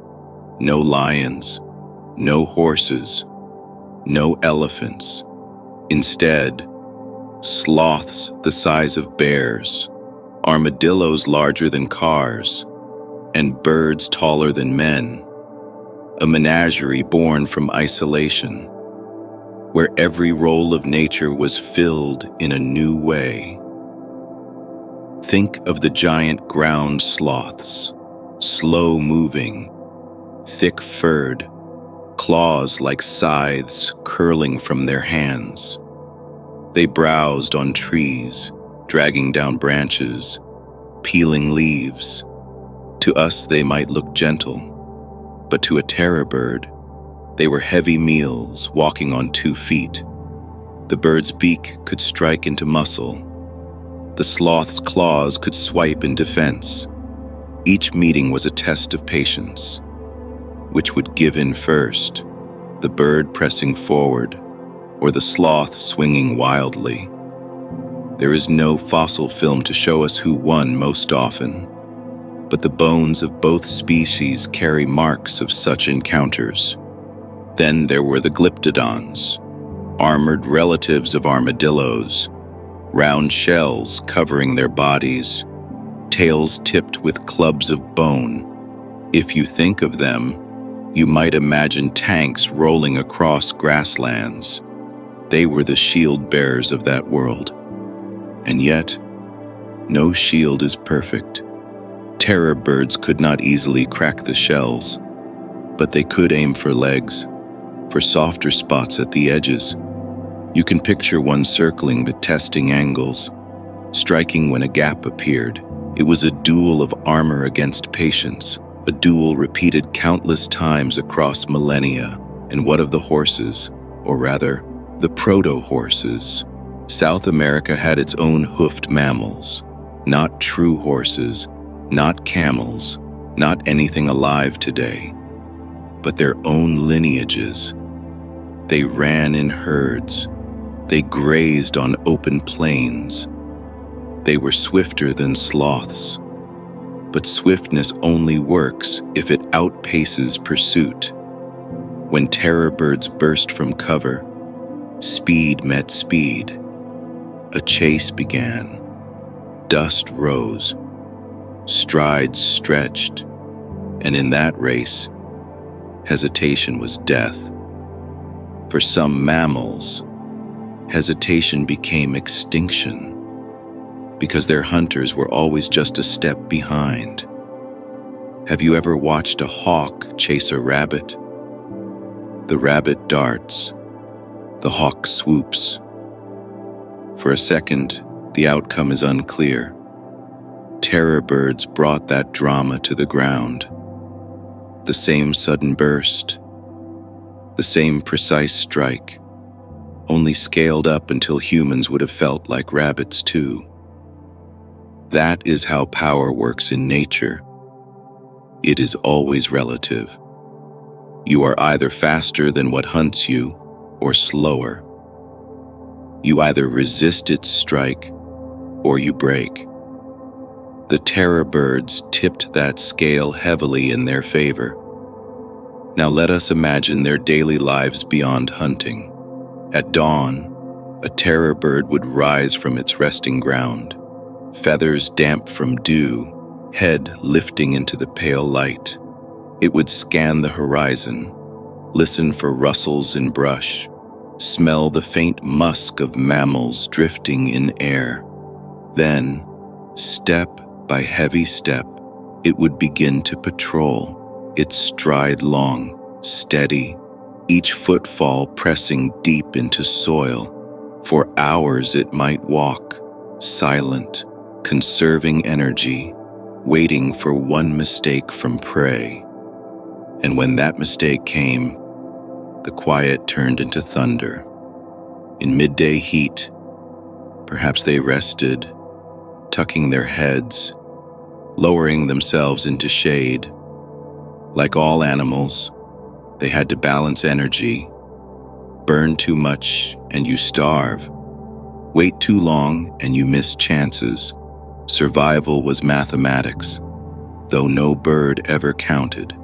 No lions, no horses, no elephants. Instead, sloths the size of bears, armadillos larger than cars, and birds taller than men. A menagerie born from isolation, where every role of nature was filled in a new way. Think of the giant ground sloths, slow-moving, thick-furred, claws like scythes curling from their hands. They browsed on trees, dragging down branches, peeling leaves. To us, they might look gentle, but to a terror bird, they were heavy meals walking on 2 feet. The bird's beak could strike into muscle. The sloth's claws could swipe in defense. Each meeting was a test of patience. Which would give in first, the bird pressing forward, or the sloth swinging wildly? There is no fossil film to show us who won most often, but the bones of both species carry marks of such encounters. Then there were the glyptodons, armored relatives of armadillos, round shells covering their bodies, tails tipped with clubs of bone. If you think of them, you might imagine tanks rolling across grasslands. They were the shield bearers of that world. And yet, no shield is perfect. Terror birds could not easily crack the shells, but they could aim for legs, for softer spots at the edges. You can picture one circling but testing angles, striking when a gap appeared. It was a duel of armor against patience, a duel repeated countless times across millennia. And what of the horses, or rather, the proto-horses? South America had its own hoofed mammals, not true horses, not camels, not anything alive today, but their own lineages. They ran in herds. They grazed on open plains. They were swifter than sloths. But swiftness only works if it outpaces pursuit. When terror birds burst from cover, speed met speed. A chase began. Dust rose. Strides stretched. And in that race, hesitation was death. For some mammals, hesitation became extinction. because their hunters were always just a step behind. Have you ever watched a hawk chase a rabbit? The rabbit darts, the hawk swoops. For a second, the outcome is unclear. Terror birds brought that drama to the ground. The same sudden burst, the same precise strike, only scaled up until humans would have felt like rabbits too. That is how power works in nature. It is always relative. You are either faster than what hunts you, or slower. You either resist its strike, or you break. The terror birds tipped that scale heavily in their favor. Now let us imagine their daily lives beyond hunting. At dawn, a terror bird would rise from its resting ground, feathers damp from dew, head lifting into the pale light. It would scan the horizon, listen for rustles in brush, smell the faint musk of mammals drifting in air. Then, step by heavy step, it would begin to patrol, its stride long, steady, each footfall pressing deep into soil. For hours it might walk, silent, conserving energy, waiting for one mistake from prey. And when that mistake came, the quiet turned into thunder. In midday heat, perhaps they rested, tucking their heads, lowering themselves into shade. Like all animals, they had to balance energy. Burn too much and you starve. Wait too long and you miss chances. Survival was mathematics, though no bird ever counted.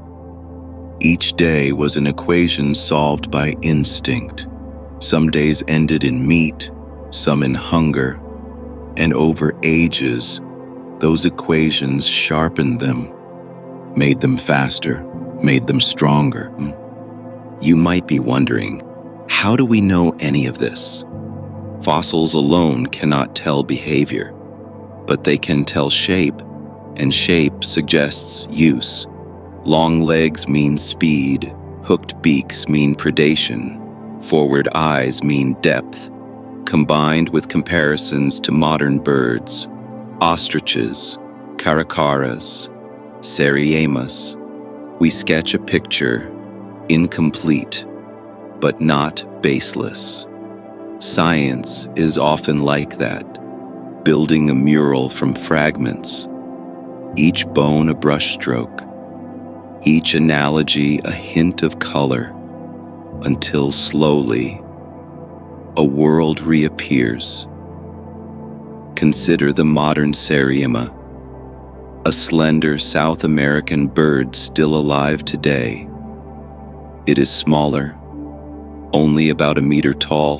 Each day was an equation solved by instinct. Some days ended in meat, some in hunger, and over ages, those equations sharpened them, made them faster, made them stronger. You might be wondering, how do we know any of this? Fossils alone cannot tell behavior, but they can tell shape, and shape suggests use. Long legs mean speed, hooked beaks mean predation, forward eyes mean depth. Combined with comparisons to modern birds, ostriches, caracaras, seriemas, we sketch a picture, incomplete, but not baseless. Science is often like that, building a mural from fragments, each bone a brushstroke, each analogy a hint of color, until slowly, a world reappears. Consider the modern Seriema, a slender South American bird still alive today. It is smaller, only about a meter tall,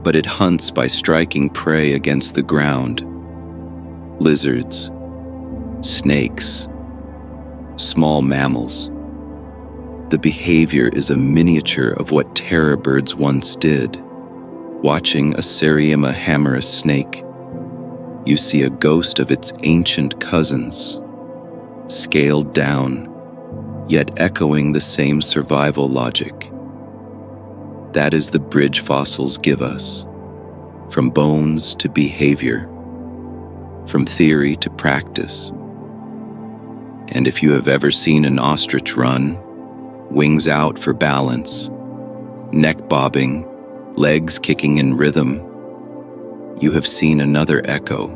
but it hunts by striking prey against the ground. Lizards, snakes, small mammals. The behavior is a miniature of what terror birds once did. Watching a Seriema hammer a snake, you see a ghost of its ancient cousins, scaled down, yet echoing the same survival logic. That is the bridge fossils give us, from bones to behavior, from theory to practice. And if you have ever seen an ostrich run, wings out for balance, neck bobbing, legs kicking in rhythm, you have seen another echo.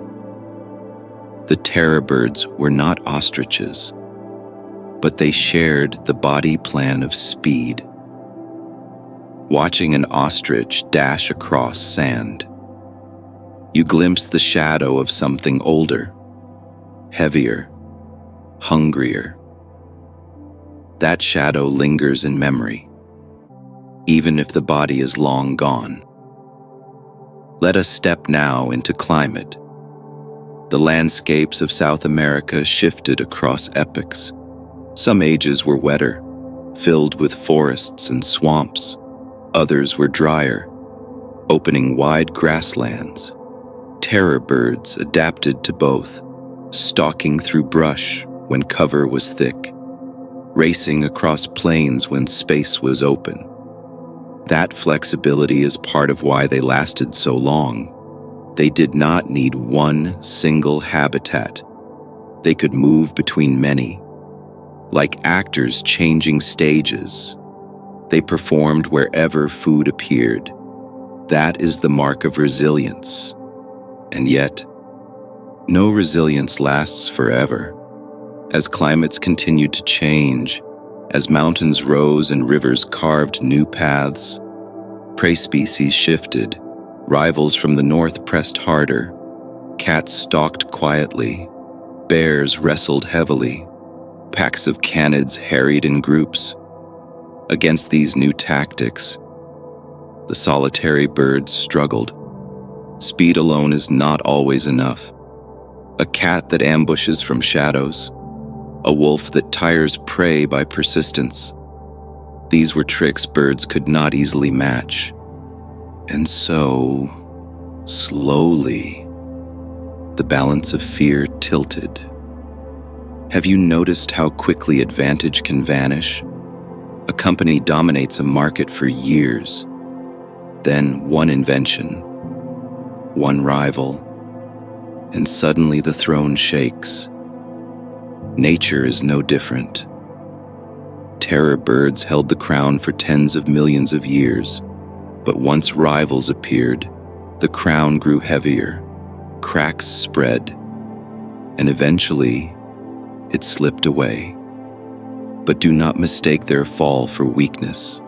The terror birds were not ostriches, but they shared the body plan of speed. Watching an ostrich dash across sand, you glimpse the shadow of something older, heavier, hungrier. That shadow lingers in memory, even if the body is long gone. Let us step now into climate. The landscapes of South America shifted across epochs. Some ages were wetter, filled with forests and swamps. Others were drier, opening wide grasslands. terror birds adapted to both, stalking through brush when cover was thick, racing across plains when space was open. That flexibility is part of why they lasted so long. They did not need one single habitat. They could move between many. Like actors changing stages, they performed wherever food appeared. That is the mark of resilience. And yet, no resilience lasts forever. As climates continued to change, as mountains rose and rivers carved new paths, prey species shifted. Rivals from the north pressed harder. Cats stalked quietly. Bears wrestled heavily. Packs of canids harried in groups. Against these new tactics, the solitary birds struggled. Speed alone is not always enough. A cat that ambushes from shadows, a wolf that tires prey by persistence. These were tricks birds could not easily match. And so, slowly, the balance of fear tilted. Have you noticed how quickly advantage can vanish? A company dominates a market for years. Then one invention, one rival, and suddenly the throne shakes. Nature is no different. Terror birds held the crown for tens of millions of years. But once rivals appeared, the crown grew heavier, cracks spread, and eventually it slipped away. But do not mistake their fall for weakness.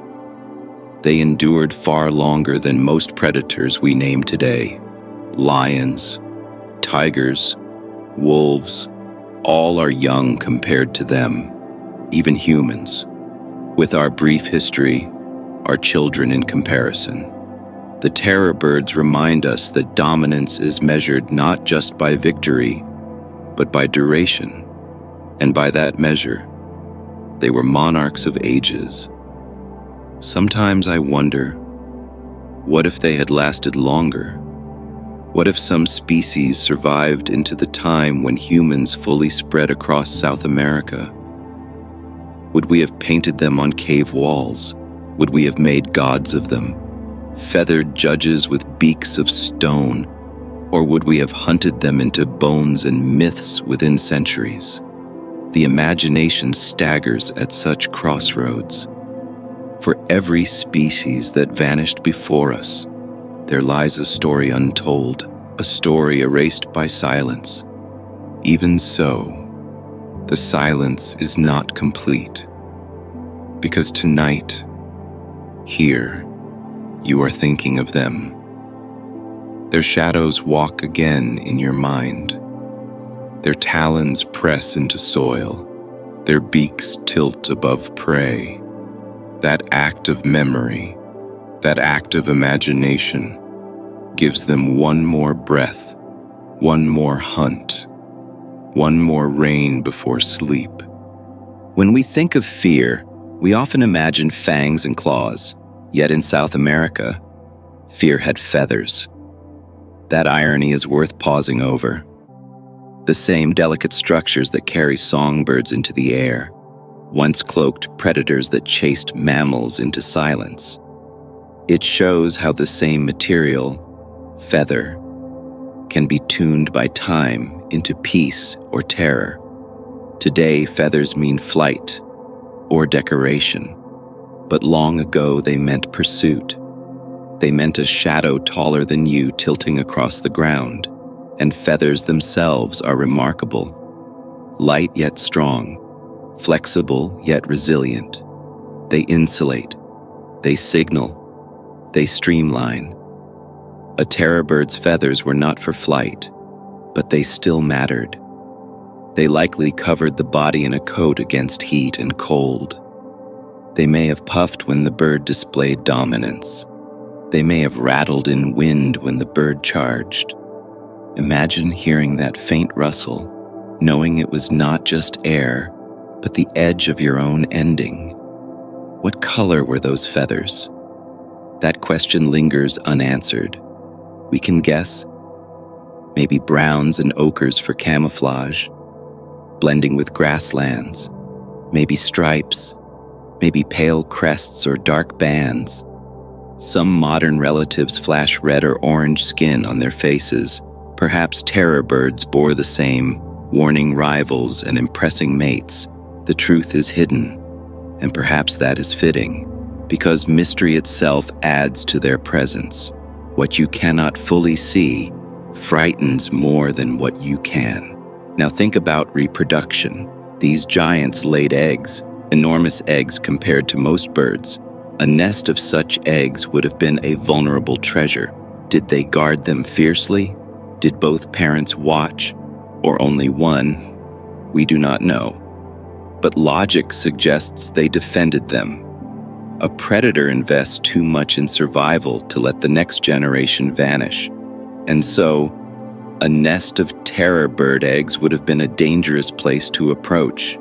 They endured far longer than most predators we name today. Lions, tigers, wolves, all are young compared to them, even humans. With our brief history, are children in comparison. The terror birds remind us that dominance is measured not just by victory, but by duration. And by that measure, they were monarchs of ages. Sometimes I wonder, what if they had lasted longer? What if some species survived into the time when humans fully spread across South America? Would we have painted them on cave walls? Would we have made gods of them, feathered judges with beaks of stone? Or would we have hunted them into bones and myths within centuries? The imagination staggers at such crossroads. For every species that vanished before us, there lies a story untold, a story erased by silence. Even so, the silence is not complete. Because tonight, here, you are thinking of them. Their shadows walk again in your mind. Their talons press into soil. Their beaks tilt above prey. That act of memory, that act of imagination, gives them one more breath, one more hunt, one more reign before sleep. When we think of fear, we often imagine fangs and claws. Yet in South America, fear had feathers. That irony is worth pausing over. The same delicate structures that carry songbirds into the air once cloaked predators that chased mammals into silence. It shows how the same material, feather, can be tuned by time into peace or terror. Today, feathers mean flight or decoration. But long ago they meant pursuit. They meant a shadow taller than you tilting across the ground, and feathers themselves are remarkable. Light yet strong, flexible yet resilient. They insulate, they signal, they streamline. A terror bird's feathers were not for flight, but they still mattered. They likely covered the body in a coat against heat and cold. They may have puffed when the bird displayed dominance. They may have rattled in wind when the bird charged. Imagine hearing that faint rustle, knowing it was not just air, but the edge of your own ending. What color were those feathers? That question lingers unanswered. We can guess, maybe browns and ochres for camouflage, blending with grasslands, maybe stripes, maybe pale crests or dark bands. Some modern relatives flash red or orange skin on their faces. Perhaps terror birds bore the same, warning rivals and impressing mates. The truth is hidden, and perhaps that is fitting, because mystery itself adds to their presence. What you cannot fully see frightens more than what you can. Now think about reproduction. These giants laid eggs, enormous eggs compared to most birds. A nest of such eggs would have been a vulnerable treasure. Did they guard them fiercely? Did both parents watch, or only one? We do not know. But logic suggests they defended them. A predator invests too much in survival to let the next generation vanish. And so, a nest of terror bird eggs would have been a dangerous place to approach.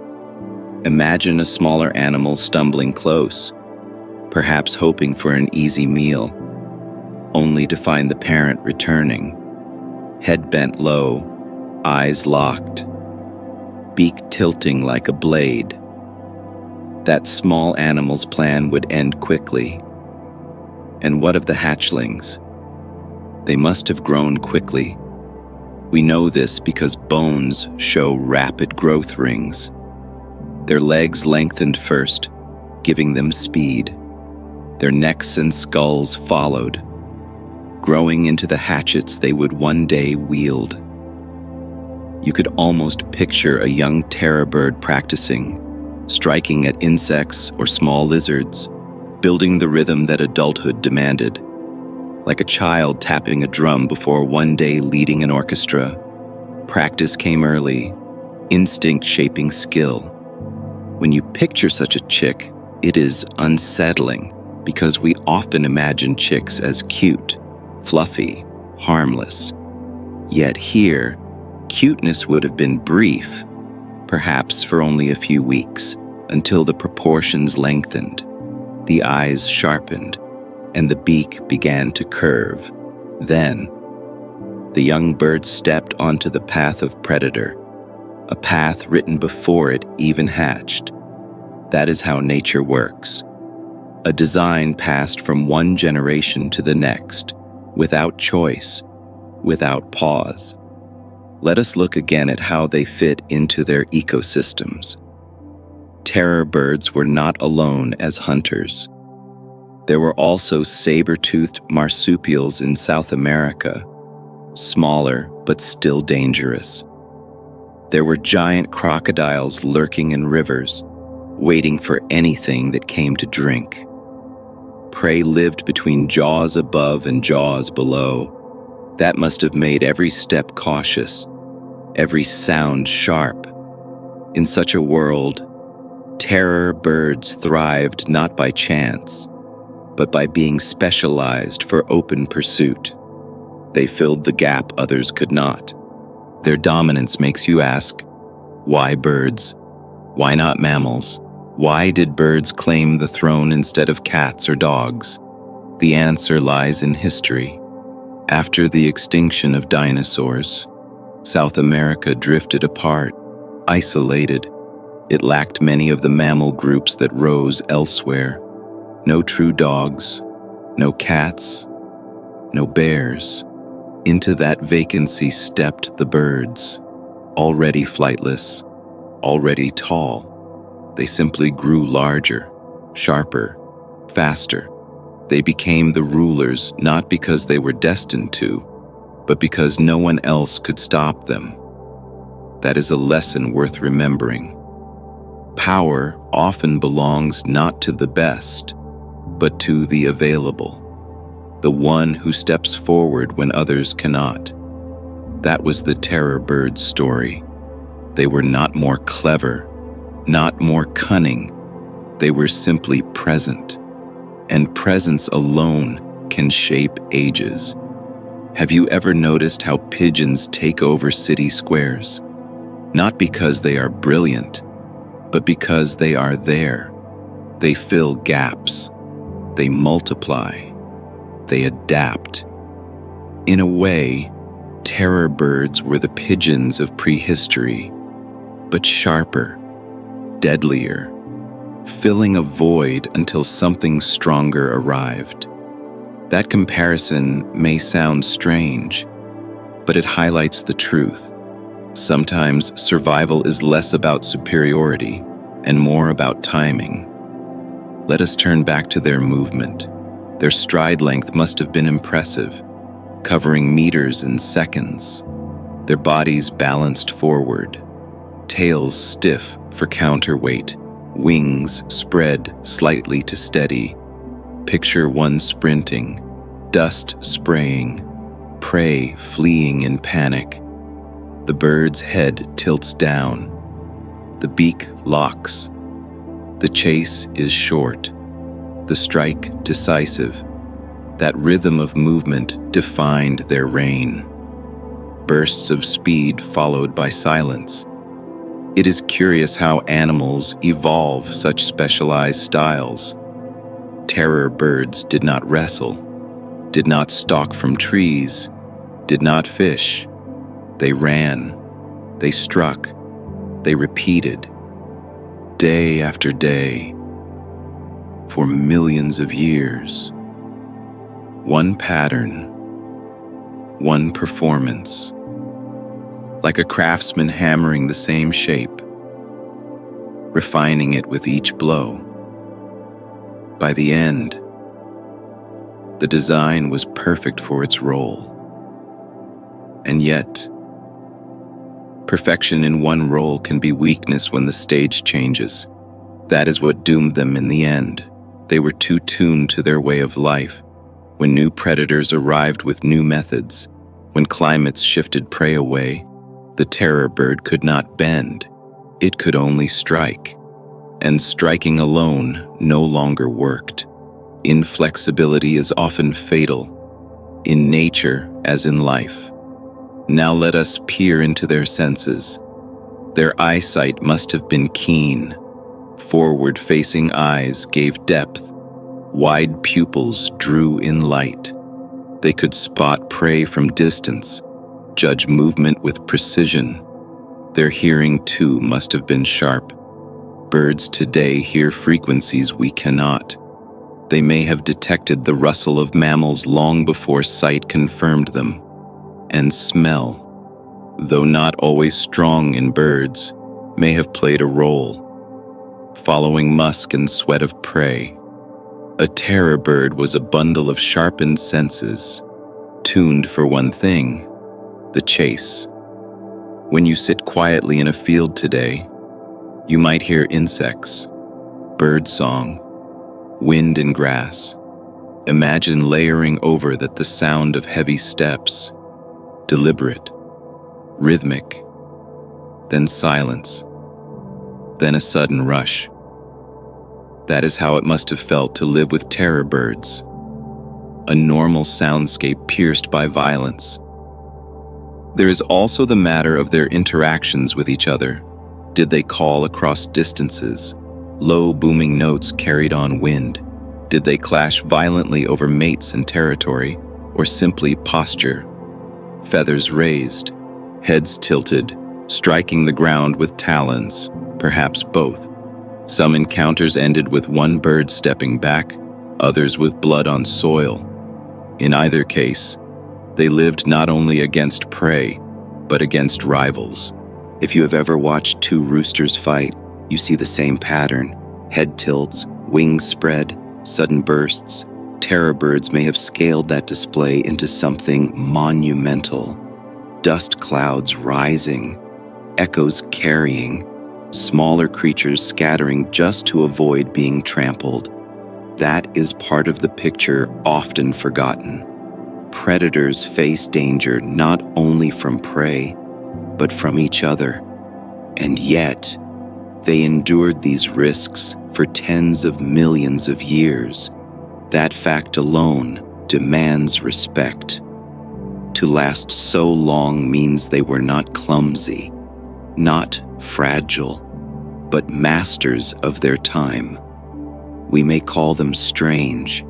Imagine a smaller animal stumbling close, perhaps hoping for an easy meal, only to find the parent returning, head bent low, eyes locked, beak tilting like a blade. That small animal's plan would end quickly. And what of the hatchlings? They must have grown quickly. We know this because bones show rapid growth rings. Their legs lengthened first, giving them speed. Their necks and skulls followed, growing into the hatchets they would one day wield. You could almost picture a young terror bird practicing, striking at insects or small lizards, building the rhythm that adulthood demanded, like a child tapping a drum before one day leading an orchestra. Practice came early, instinct shaping skill. When you picture such a chick, it is unsettling because we often imagine chicks as cute, fluffy, harmless. Yet here, cuteness would have been brief, perhaps for only a few weeks, until the proportions lengthened, the eyes sharpened, and the beak began to curve. Then, the young bird stepped onto the path of predator, a path written before it even hatched. That is how nature works. A design passed from one generation to the next, without choice, without pause. Let us look again at how they fit into their ecosystems. Terror birds were not alone as hunters. There were also saber-toothed marsupials in South America, smaller but still dangerous. There were giant crocodiles lurking in rivers, waiting for anything that came to drink. Prey lived between jaws above and jaws below. That must have made every step cautious, every sound sharp. In such a world, terror birds thrived not by chance, but by being specialized for open pursuit. They filled the gap others could not. Their dominance makes you ask, why birds? Why not mammals? Why did birds claim the throne instead of cats or dogs? The answer lies in history. After the extinction of dinosaurs, South America drifted apart, isolated. It lacked many of the mammal groups that rose elsewhere. No true dogs, no cats, no bears. Into that vacancy stepped the birds, already flightless, already tall. They simply grew larger, sharper, faster. They became the rulers not because they were destined to, but because no one else could stop them. That is a lesson worth remembering. Power often belongs not to the best, but to the available, the one who steps forward when others cannot. That was the terror bird's story. They were not more clever, not more cunning. They were simply present, and presence alone can shape ages. Have you ever noticed how pigeons take over city squares? Not because they are brilliant, but because they are there. They fill gaps. They multiply. They adapt. In a way, terror birds were the pigeons of prehistory, but sharper, deadlier, filling a void until something stronger arrived. That comparison may sound strange, but it highlights the truth. Sometimes survival is less about superiority and more about timing. Let us turn back to their movement. Their stride length must have been impressive, covering meters in seconds. Their bodies balanced forward, tails stiff for counterweight, wings spread slightly to steady. Picture one sprinting, dust spraying, prey fleeing in panic. The bird's head tilts down. The beak locks. The chase is short. The strike decisive. That rhythm of movement defined their reign. Bursts of speed followed by silence. It is curious how animals evolve such specialized styles. Terror birds did not wrestle, did not stalk from trees, did not fish. They ran, they struck, they repeated, day after day, for millions of years. One pattern, one performance, like a craftsman hammering the same shape, refining it with each blow. By the end, the design was perfect for its role. And yet, perfection in one role can be weakness when the stage changes. That is what doomed them in the end. They were too tuned to their way of life. When new predators arrived with new methods, when climates shifted prey away, the terror bird could not bend. It could only strike. And striking alone no longer worked. Inflexibility is often fatal, in nature as in life. Now let us peer into their senses. Their eyesight must have been keen. Forward-facing eyes gave depth. Wide pupils drew in light. They could spot prey from distance, judge movement with precision. Their hearing, too, must have been sharp. Birds today hear frequencies we cannot. They may have detected the rustle of mammals long before sight confirmed them. And smell, though not always strong in birds, may have played a role, following musk and sweat of prey. A terror bird was a bundle of sharpened senses, tuned for one thing, the chase. When you sit quietly in a field today, you might hear insects, bird song, wind and grass. Imagine layering over that the sound of heavy steps, deliberate, rhythmic, then silence, then a sudden rush. That is how it must have felt to live with terror birds, a normal soundscape pierced by violence. There is also the matter of their interactions with each other. Did they call across distances? Low booming notes carried on wind. Did they clash violently over mates and territory, or simply posture? Feathers raised, heads tilted, striking the ground with talons, perhaps both. Some encounters ended with one bird stepping back, others with blood on soil. In either case, they lived not only against prey, but against rivals. If you have ever watched two roosters fight, you see the same pattern. Head tilts, wings spread, sudden bursts. Terror birds may have scaled that display into something monumental. Dust clouds rising, echoes carrying, smaller creatures scattering just to avoid being trampled. That is part of the picture often forgotten. Predators face danger not only from prey, but from each other. And yet, they endured these risks for tens of millions of years. That fact alone demands respect. To last so long means they were not clumsy, not fragile, but masters of their time. We may call them strange,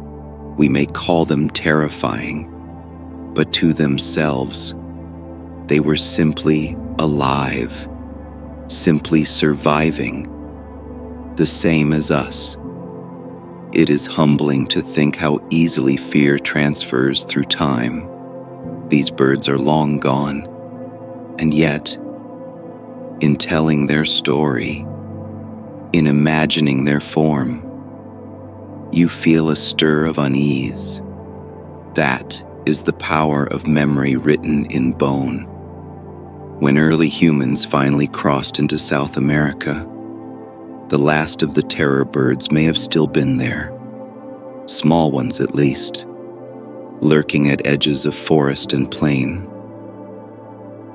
we may call them terrifying, but to themselves, They were simply alive, simply surviving, the same as us. It is humbling to think how easily fear transfers through time. These birds are long gone, and yet, in telling their story, in imagining their form, you feel a stir of unease. That is the power of memory written in bone. When early humans finally crossed into South America, the last of the terror birds may have still been there, small ones at least, lurking at edges of forest and plain.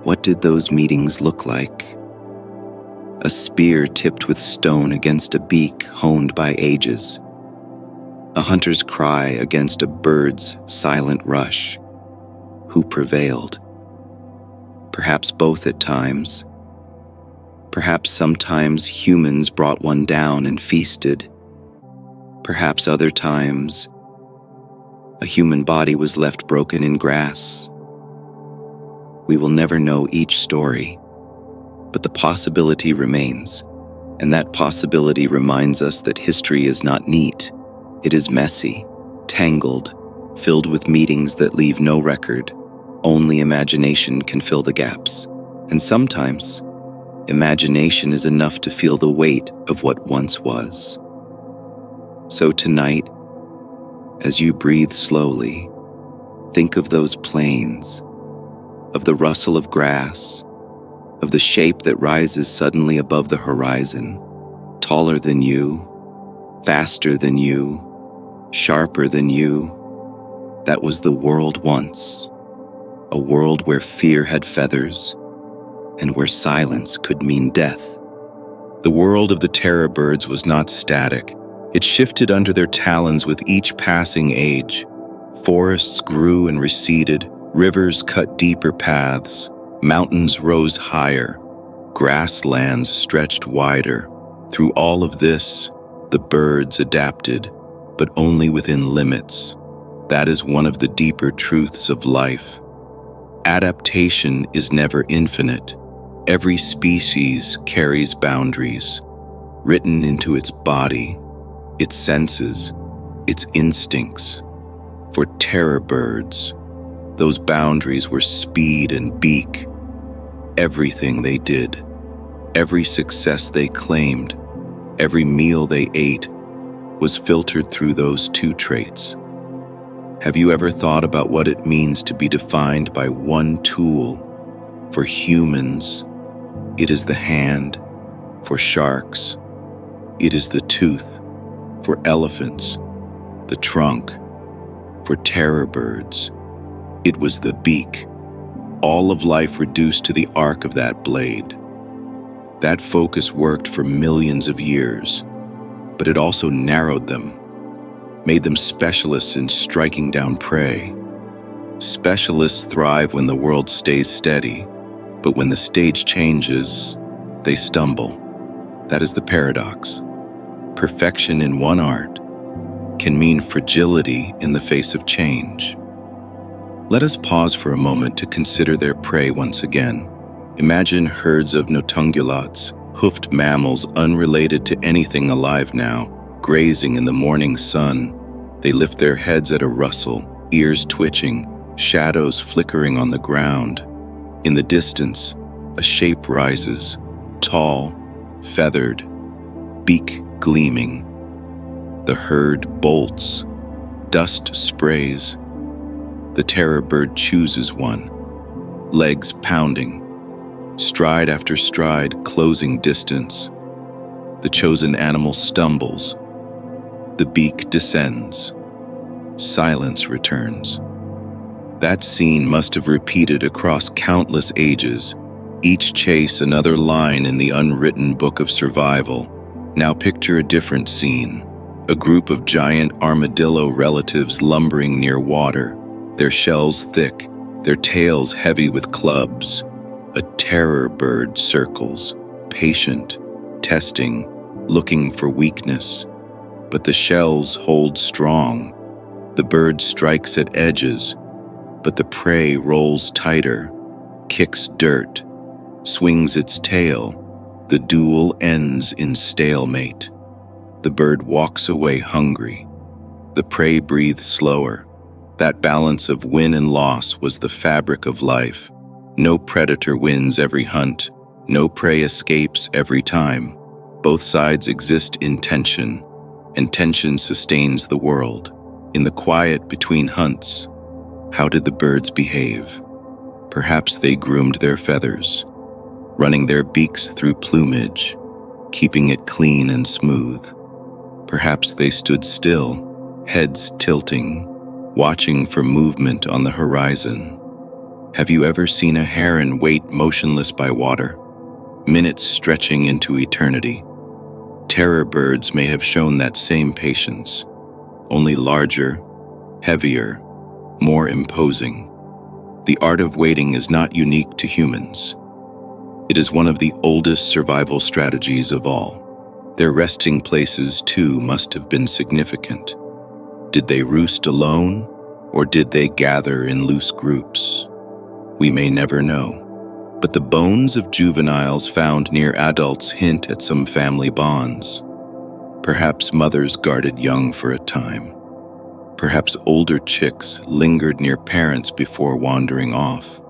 What did those meetings look like? A spear tipped with stone against a beak honed by ages. A hunter's cry against a bird's silent rush. Who prevailed? Perhaps both at times. Perhaps sometimes humans brought one down and feasted. Perhaps other times, a human body was left broken in grass. We will never know each story, but the possibility remains, and that possibility reminds us that history is not neat. It is messy, tangled, filled with meetings that leave no record. Only imagination can fill the gaps, and sometimes, imagination is enough to feel the weight of what once was. So tonight, as you breathe slowly, think of those plains, of the rustle of grass, of the shape that rises suddenly above the horizon, taller than you, faster than you, sharper than you. That was the world once, a world where fear had feathers, and where silence could mean death. The world of the terror birds was not static. It shifted under their talons with each passing age. Forests grew and receded, rivers cut deeper paths, mountains rose higher, grasslands stretched wider. Through all of this, the birds adapted, but only within limits. That is one of the deeper truths of life. Adaptation is never infinite. Every species carries boundaries, written into its body, its senses, its instincts. For terror birds, those boundaries were speed and beak. Everything they did, every success they claimed, every meal they ate, was filtered through those two traits. Have you ever thought about what it means to be defined by one tool? For humans, it is the hand. For sharks, it is the tooth. For elephants, the trunk. For terror birds, it was the beak. All of life reduced to the arc of that blade. That focus worked for millions of years, but it also narrowed them, made them specialists in striking down prey. Specialists thrive when the world stays steady, but when the stage changes, they stumble. That is the paradox. Perfection in one art can mean fragility in the face of change. Let us pause for a moment to consider their prey once again. Imagine herds of notungulates, hoofed mammals unrelated to anything alive now, grazing in the morning sun. They lift their heads at a rustle, ears twitching, shadows flickering on the ground. In the distance, a shape rises, tall, feathered, beak gleaming. The herd bolts, dust sprays. The terror bird chooses one, legs pounding, stride after stride closing distance. The chosen animal stumbles. The beak descends. Silence returns. That scene must have repeated across countless ages, each chase another line in the unwritten book of survival. Now picture a different scene, a group of giant armadillo relatives lumbering near water, their shells thick, their tails heavy with clubs. A terror bird circles, patient, testing, looking for weakness. But the shells hold strong. The bird strikes at edges, but the prey rolls tighter. kicks dirt, swings its tail. The duel ends in stalemate. The bird walks away hungry. The prey breathes slower. That balance of win and loss was the fabric of life. No predator wins every hunt. No prey escapes every time. Both sides exist in tension, and tension sustains the world. In the quiet between hunts, how did the birds behave? Perhaps they groomed their feathers, running their beaks through plumage, keeping it clean and smooth. Perhaps they stood still, heads tilting, watching for movement on the horizon. Have you ever seen a heron wait motionless by water, minutes stretching into eternity? Terror birds may have shown that same patience, only larger, heavier, more imposing. The art of waiting is not unique to humans. It is one of the oldest survival strategies of all. Their resting places, too, must have been significant. Did they roost alone, or did they gather in loose groups? We may never know. But the bones of juveniles found near adults hint at some family bonds. Perhaps mothers guarded young for a time. Perhaps older chicks lingered near parents before wandering off.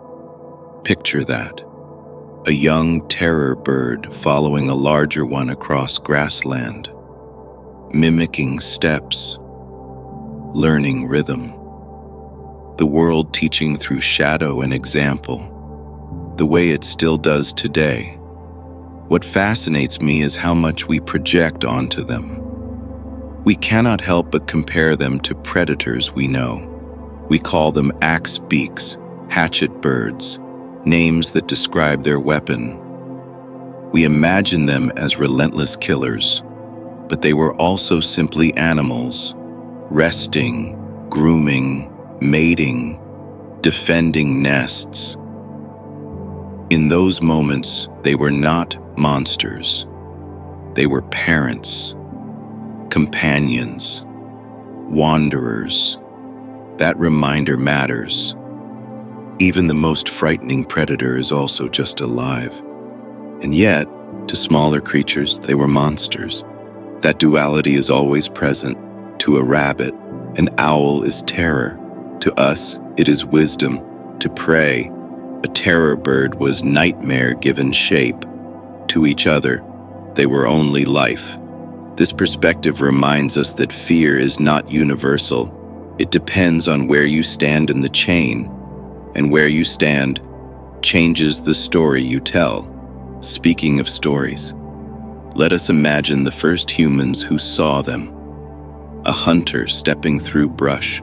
Picture that. A young terror bird following a larger one across grassland, mimicking steps, learning rhythm. The world teaching through shadow and example, the way it still does today. What fascinates me is how much we project onto them. We cannot help but compare them to predators we know. We call them axe-beaks, hatchet birds, names that describe their weapon. We imagine them as relentless killers, but they were also simply animals, resting, grooming, mating, defending nests. In those moments, they were not monsters. They were parents, companions, wanderers. That reminder matters. Even the most frightening predator is also just alive. And yet, to smaller creatures, they were monsters. That duality is always present. To a rabbit, an owl is terror. To us, it is wisdom. To prey, a terror bird was nightmare given shape. To each other, they were only life. This perspective reminds us that fear is not universal. It depends on where you stand in the chain, and where you stand changes the story you tell. Speaking of stories, let us imagine the first humans who saw them. A hunter stepping through brush,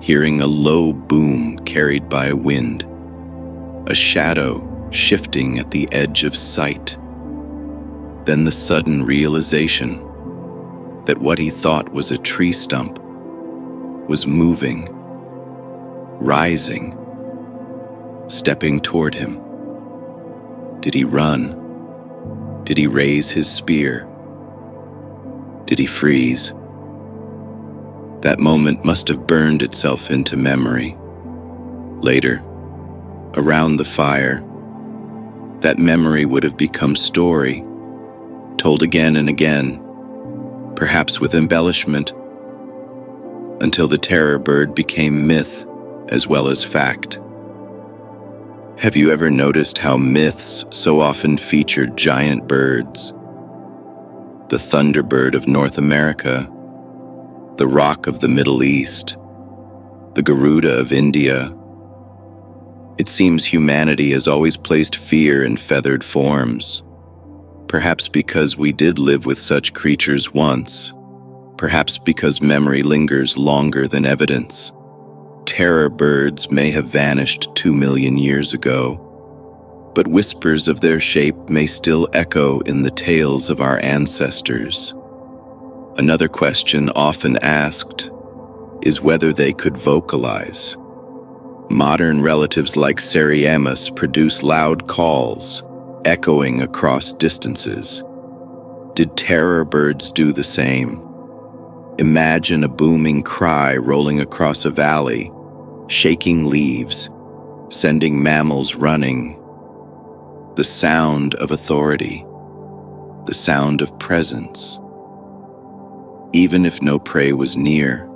hearing a low boom carried by a wind, a shadow shifting at the edge of sight. Then the sudden realization that what he thought was a tree stump was moving, rising, stepping toward him. Did he run? Did he raise his spear? Did he freeze? That moment must have burned itself into memory. Later, around the fire, that memory would have become story, told again and again, perhaps with embellishment, until the terror bird became myth as well as fact. Have you ever noticed how myths so often featured giant birds? The thunderbird of North America, the roc of the Middle East, the Garuda of India. It seems humanity has always placed fear in feathered forms. Perhaps because we did live with such creatures once. Perhaps because memory lingers longer than evidence. Terror birds may have vanished 2 million years ago, but whispers of their shape may still echo in the tales of our ancestors. Another question often asked is whether they could vocalize. Modern relatives like Seriamus produce loud calls, echoing across distances. Did terror birds do the same? Imagine a booming cry rolling across a valley, shaking leaves, sending mammals running. The sound of authority, the sound of presence. Even if no prey was near,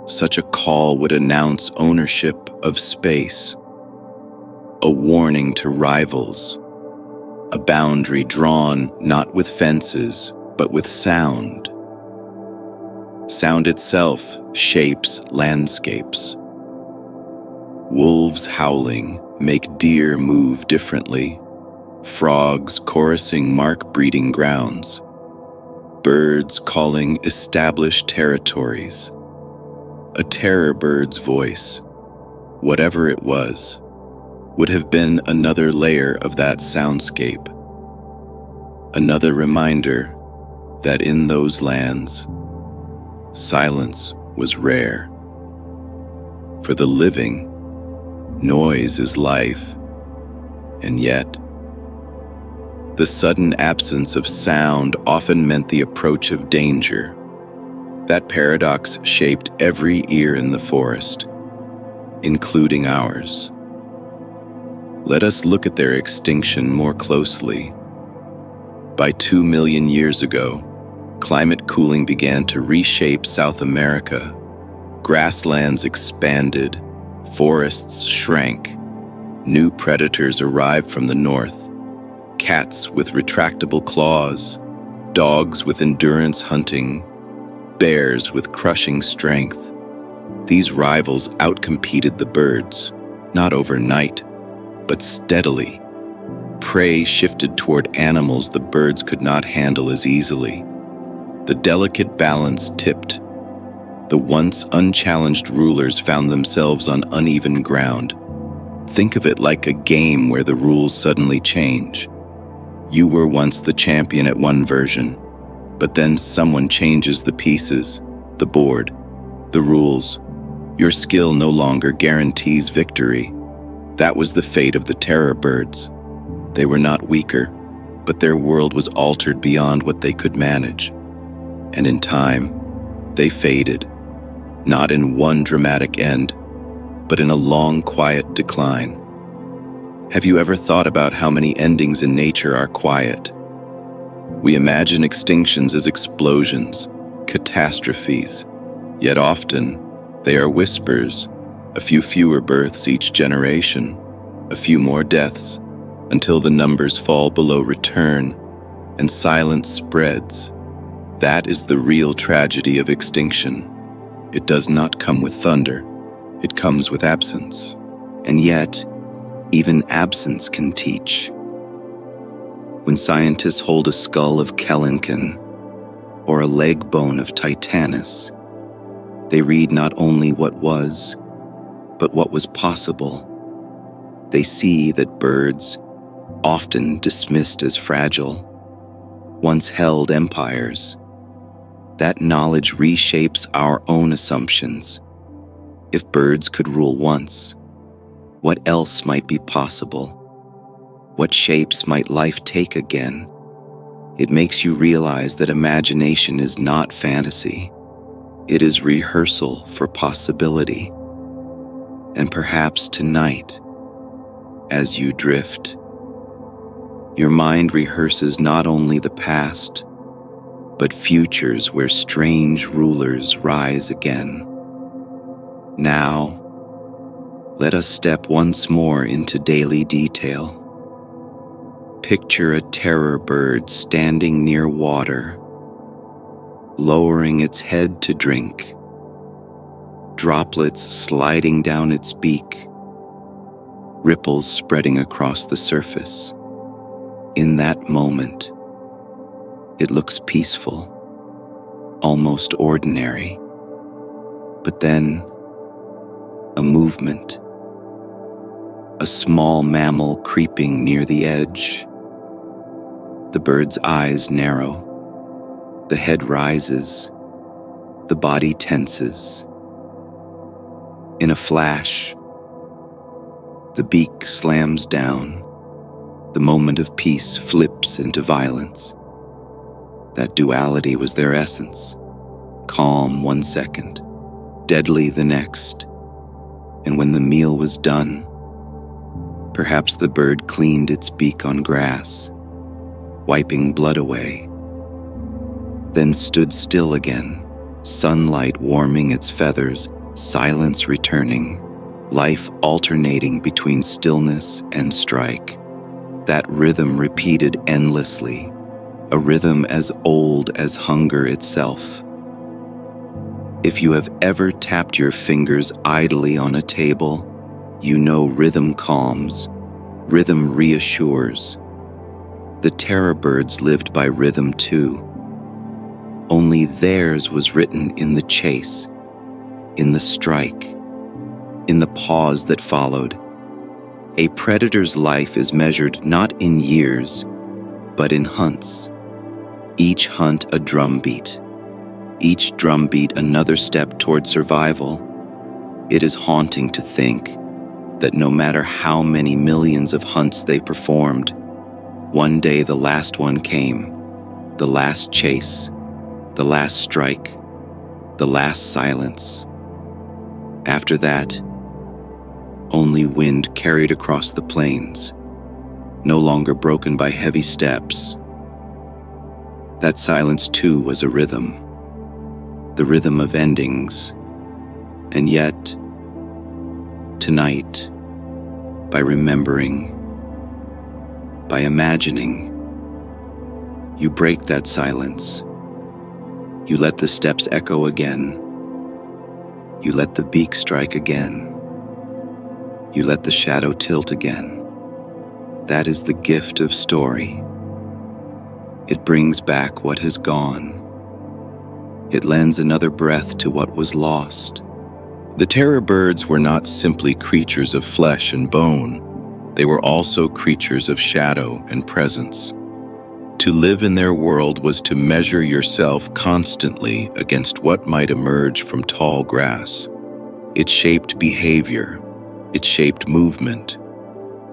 such a call would announce ownership of space, a warning to rivals, a boundary drawn not with fences, but with sound. Sound itself shapes landscapes. Wolves howling make deer move differently. Frogs chorusing mark breeding grounds. Birds calling established territories. A terror bird's voice, whatever it was, would have been another layer of that soundscape. Another reminder that in those lands, silence was rare. For the living, noise is life, and yet, the sudden absence of sound often meant the approach of danger. That paradox shaped every ear in the forest, including ours. Let us look at their extinction more closely. By 2 million years ago, climate cooling began to reshape South America. Grasslands expanded, forests shrank, new predators arrived from the north. Cats with retractable claws, dogs with endurance hunting, bears with crushing strength. These rivals outcompeted the birds, not overnight, but steadily. Prey shifted toward animals the birds could not handle as easily. The delicate balance tipped. The once unchallenged rulers found themselves on uneven ground. Think of it like a game where the rules suddenly change. You were once the champion at one version, but then someone changes the pieces, the board, the rules. Your skill no longer guarantees victory. That was the fate of the terror birds. They were not weaker, but their world was altered beyond what they could manage. And in time, they faded, not in one dramatic end, but in a long, quiet decline. Have you ever thought about how many endings in nature are quiet? We imagine extinctions as explosions, catastrophes, yet often they are whispers, a few fewer births each generation, a few more deaths, until the numbers fall below return and silence spreads. That is the real tragedy of extinction. It does not come with thunder, it comes with absence. And yet, even absence can teach. When scientists hold a skull of Kelenken or a leg bone of Titanus, they read not only what was, but what was possible. They see that birds, often dismissed as fragile, once held empires. That knowledge reshapes our own assumptions. If birds could rule once, what else might be possible? What shapes might life take again? It makes you realize that imagination is not fantasy. It is rehearsal for possibility. And perhaps tonight, as you drift, your mind rehearses not only the past, but futures where strange rulers rise again. Now, let us step once more into daily detail. Picture a terror bird standing near water, lowering its head to drink, droplets sliding down its beak, ripples spreading across the surface. In that moment, it looks peaceful, almost ordinary. But then, a movement, a small mammal creeping near the edge. The bird's eyes narrow, the head rises, the body tenses. In a flash, the beak slams down. The moment of peace flips into violence. That duality was their essence. Calm 1 second, deadly the next. And when the meal was done, Perhaps the bird cleaned its beak on grass, wiping blood away, then stood still again, sunlight warming its feathers, silence returning, life alternating between stillness and strike. That rhythm repeated endlessly, a rhythm as old as hunger itself. If you have ever tapped your fingers idly on a table, you know rhythm calms, rhythm reassures. The terror birds lived by rhythm too. Only theirs was written in the chase, in the strike, in the pause that followed. A predator's life is measured not in years, but in hunts. Each hunt a drumbeat, each drumbeat another step toward survival. It is haunting to think that no matter how many millions of hunts they performed, one day the last one came, the last chase, the last strike, the last silence. After that, only wind carried across the plains, no longer broken by heavy steps. That silence too was a rhythm, the rhythm of endings. And yet, tonight, by remembering, by imagining, you break that silence. You let the steps echo again. You let the beak strike again. You let the shadow tilt again. That is the gift of story. It brings back what has gone. It lends another breath to what was lost. The terror birds were not simply creatures of flesh and bone. They were also creatures of shadow and presence. To live in their world was to measure yourself constantly against what might emerge from tall grass. It shaped behavior. It shaped movement.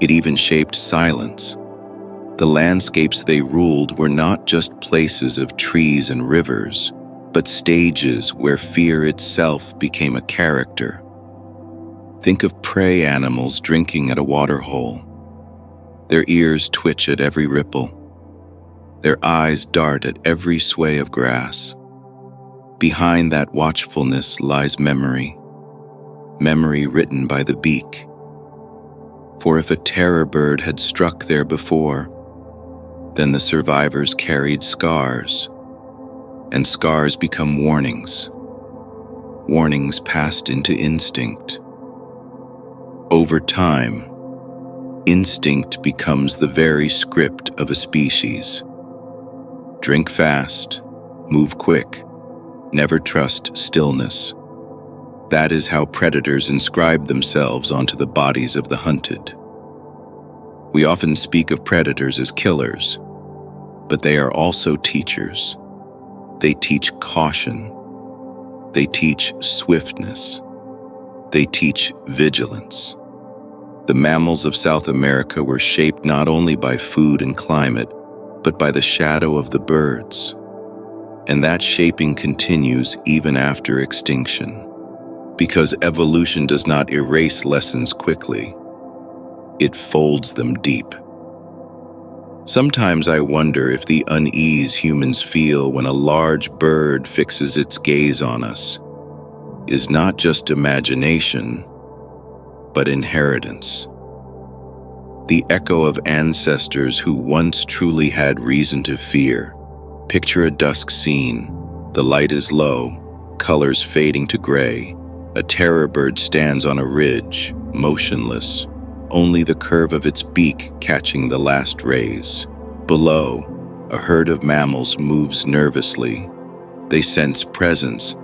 It even shaped silence. The landscapes they ruled were not just places of trees and rivers, but stages where fear itself became a character. Think of prey animals drinking at a waterhole. Their ears twitch at every ripple. Their eyes dart at every sway of grass. Behind that watchfulness lies memory, memory written by the beak. For if a terror bird had struck there before, then the survivors carried scars, and scars become warnings, warnings passed into instinct. Over time, instinct becomes the very script of a species. Drink fast, move quick, never trust stillness. That is how predators inscribe themselves onto the bodies of the hunted. We often speak of predators as killers, but they are also teachers. They teach caution. They teach swiftness. They teach vigilance. The mammals of South America were shaped not only by food and climate, but by the shadow of the birds. And that shaping continues even after extinction. Because evolution does not erase lessons quickly. It folds them deep. Sometimes I wonder if the unease humans feel when a large bird fixes its gaze on us is not just imagination, but inheritance. The echo of ancestors who once truly had reason to fear. Picture a dusk scene. The light is low, colors fading to gray. A terror bird stands on a ridge, motionless, only the curve of its beak catching the last rays. Below, a herd of mammals moves nervously. They sense presence,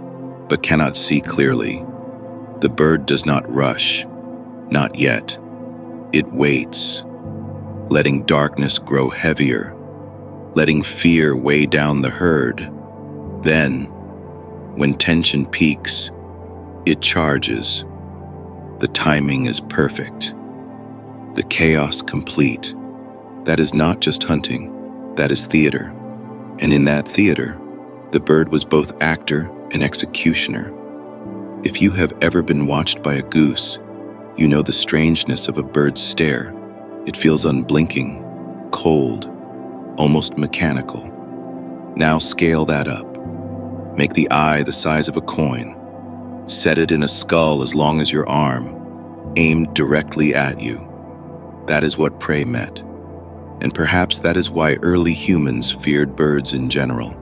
but cannot see clearly. The bird does not rush, not yet. It waits, letting darkness grow heavier, letting fear weigh down the herd. Then, when tension peaks, it charges. The timing is perfect. The chaos complete. That is not just hunting, that is theater. And in that theater, the bird was both actor and executioner. If you have ever been watched by a goose, you know the strangeness of a bird's stare. It feels unblinking, cold, almost mechanical. Now scale that up. Make the eye the size of a coin. Set it in a skull as long as your arm, aimed directly at you. That is what prey met. And perhaps that is why early humans feared birds in general.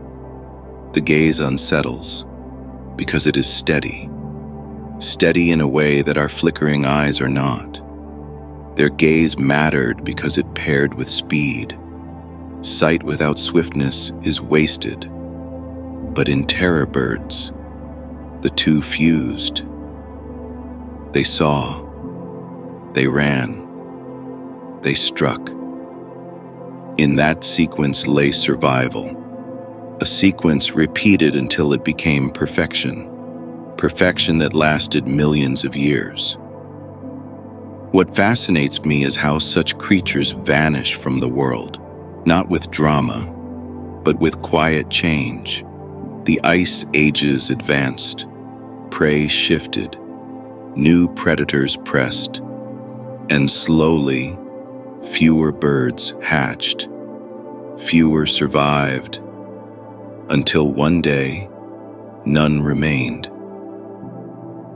The gaze unsettles, because it is steady. Steady in a way that our flickering eyes are not. Their gaze mattered because it paired with speed. Sight without swiftness is wasted. But in terror birds, the two fused. They saw. They ran. They struck. In that sequence lay survival. A sequence repeated until it became perfection. Perfection that lasted millions of years. What fascinates me is how such creatures vanish from the world, not with drama, but with quiet change. The ice ages advanced, prey shifted, new predators pressed, and slowly, fewer birds hatched, fewer survived, until one day, none remained.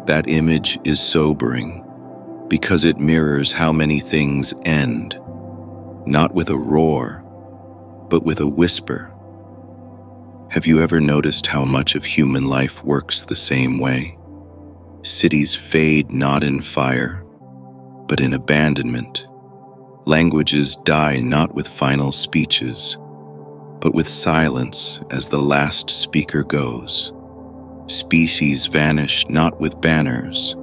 That image is sobering, because it mirrors how many things end, not with a roar, but with a whisper. Have you ever noticed how much of human life works the same way? Cities fade not in fire, but in abandonment. Languages die not with final speeches, but with silence as the last speaker goes. Species vanish not with banners,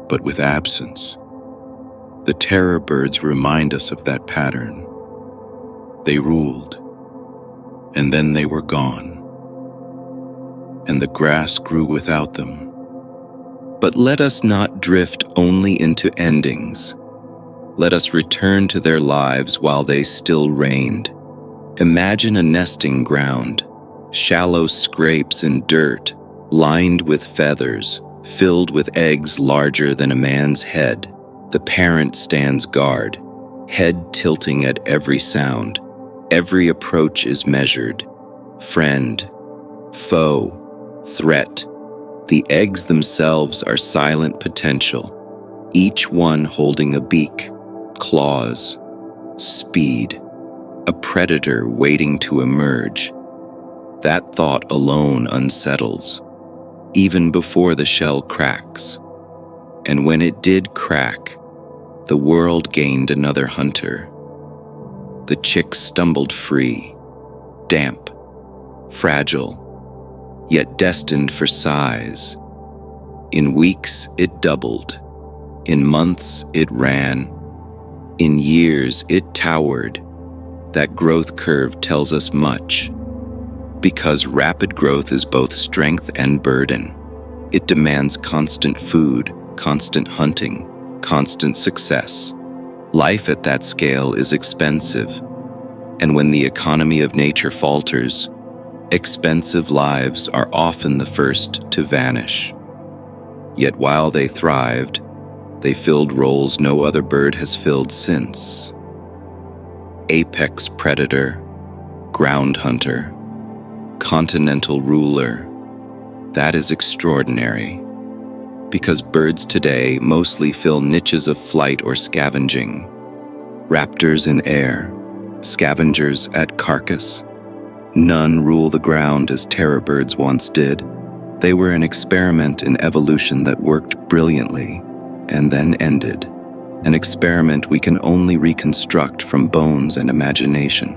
but with absence. The terror birds remind us of that pattern. They ruled, and then they were gone, and the grass grew without them. But let us not drift only into endings. Let us return to their lives while they still reigned. Imagine a nesting ground, shallow scrapes in dirt, lined with feathers, filled with eggs larger than a man's head. The parent stands guard, head tilting at every sound. Every approach is measured. Friend, foe, threat. The eggs themselves are silent potential, each one holding a beak, claws, speed, a predator waiting to emerge. That thought alone unsettles, even before the shell cracks. And when it did crack, the world gained another hunter. The chicks stumbled free, damp, fragile, yet destined for size. In weeks it doubled, in months it ran, in years it towered. That growth curve tells us much, because rapid growth is both strength and burden. It demands constant food, constant hunting, constant success. Life at that scale is expensive, and when the economy of nature falters, expensive lives are often the first to vanish. Yet while they thrived, they filled roles no other bird has filled since. Apex predator, ground hunter, continental ruler. That is extraordinary, because birds today mostly fill niches of flight or scavenging. Raptors in air, scavengers at carcass. None rule the ground as terror birds once did. They were an experiment in evolution that worked brilliantly, and then ended. An experiment we can only reconstruct from bones and imagination.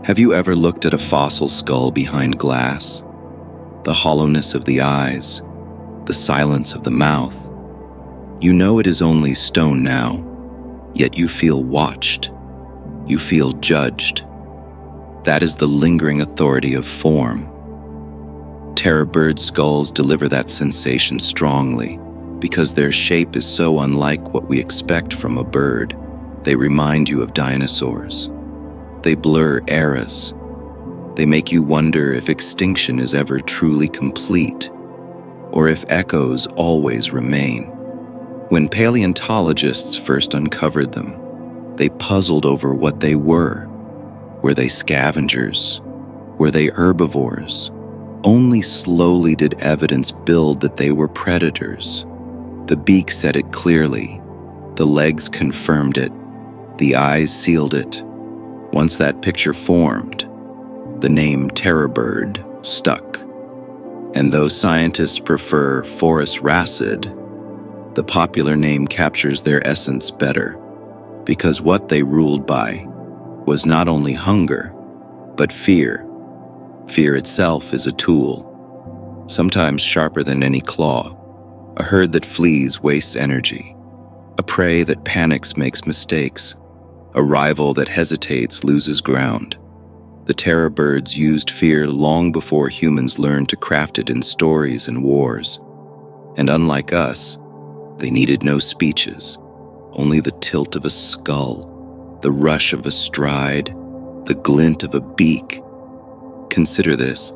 Have you ever looked at a fossil skull behind glass? The hollowness of the eyes, the silence of the mouth. You know it is only stone now, yet you feel watched. You feel judged. That is the lingering authority of form. Terror bird skulls deliver that sensation strongly, because their shape is so unlike what we expect from a bird. They remind you of dinosaurs. They blur eras. They make you wonder if extinction is ever truly complete, or if echoes always remain. When paleontologists first uncovered them, They puzzled over what they were. Were they scavengers? Were they herbivores? Only slowly did evidence build that they were predators. The beak said it clearly. The legs confirmed it. The eyes sealed it. Once that picture formed, the name terror bird stuck. And though scientists prefer Phorusrhacidae, the popular name captures their essence better, because what they ruled by was not only hunger, but fear. Fear itself is a tool, sometimes sharper than any claw. A herd that flees wastes energy. A prey that panics makes mistakes. A rival that hesitates loses ground. The terror birds used fear long before humans learned to craft it in stories and wars. And unlike us, they needed no speeches, only the tilt of a skull, the rush of a stride, the glint of a beak. Consider this.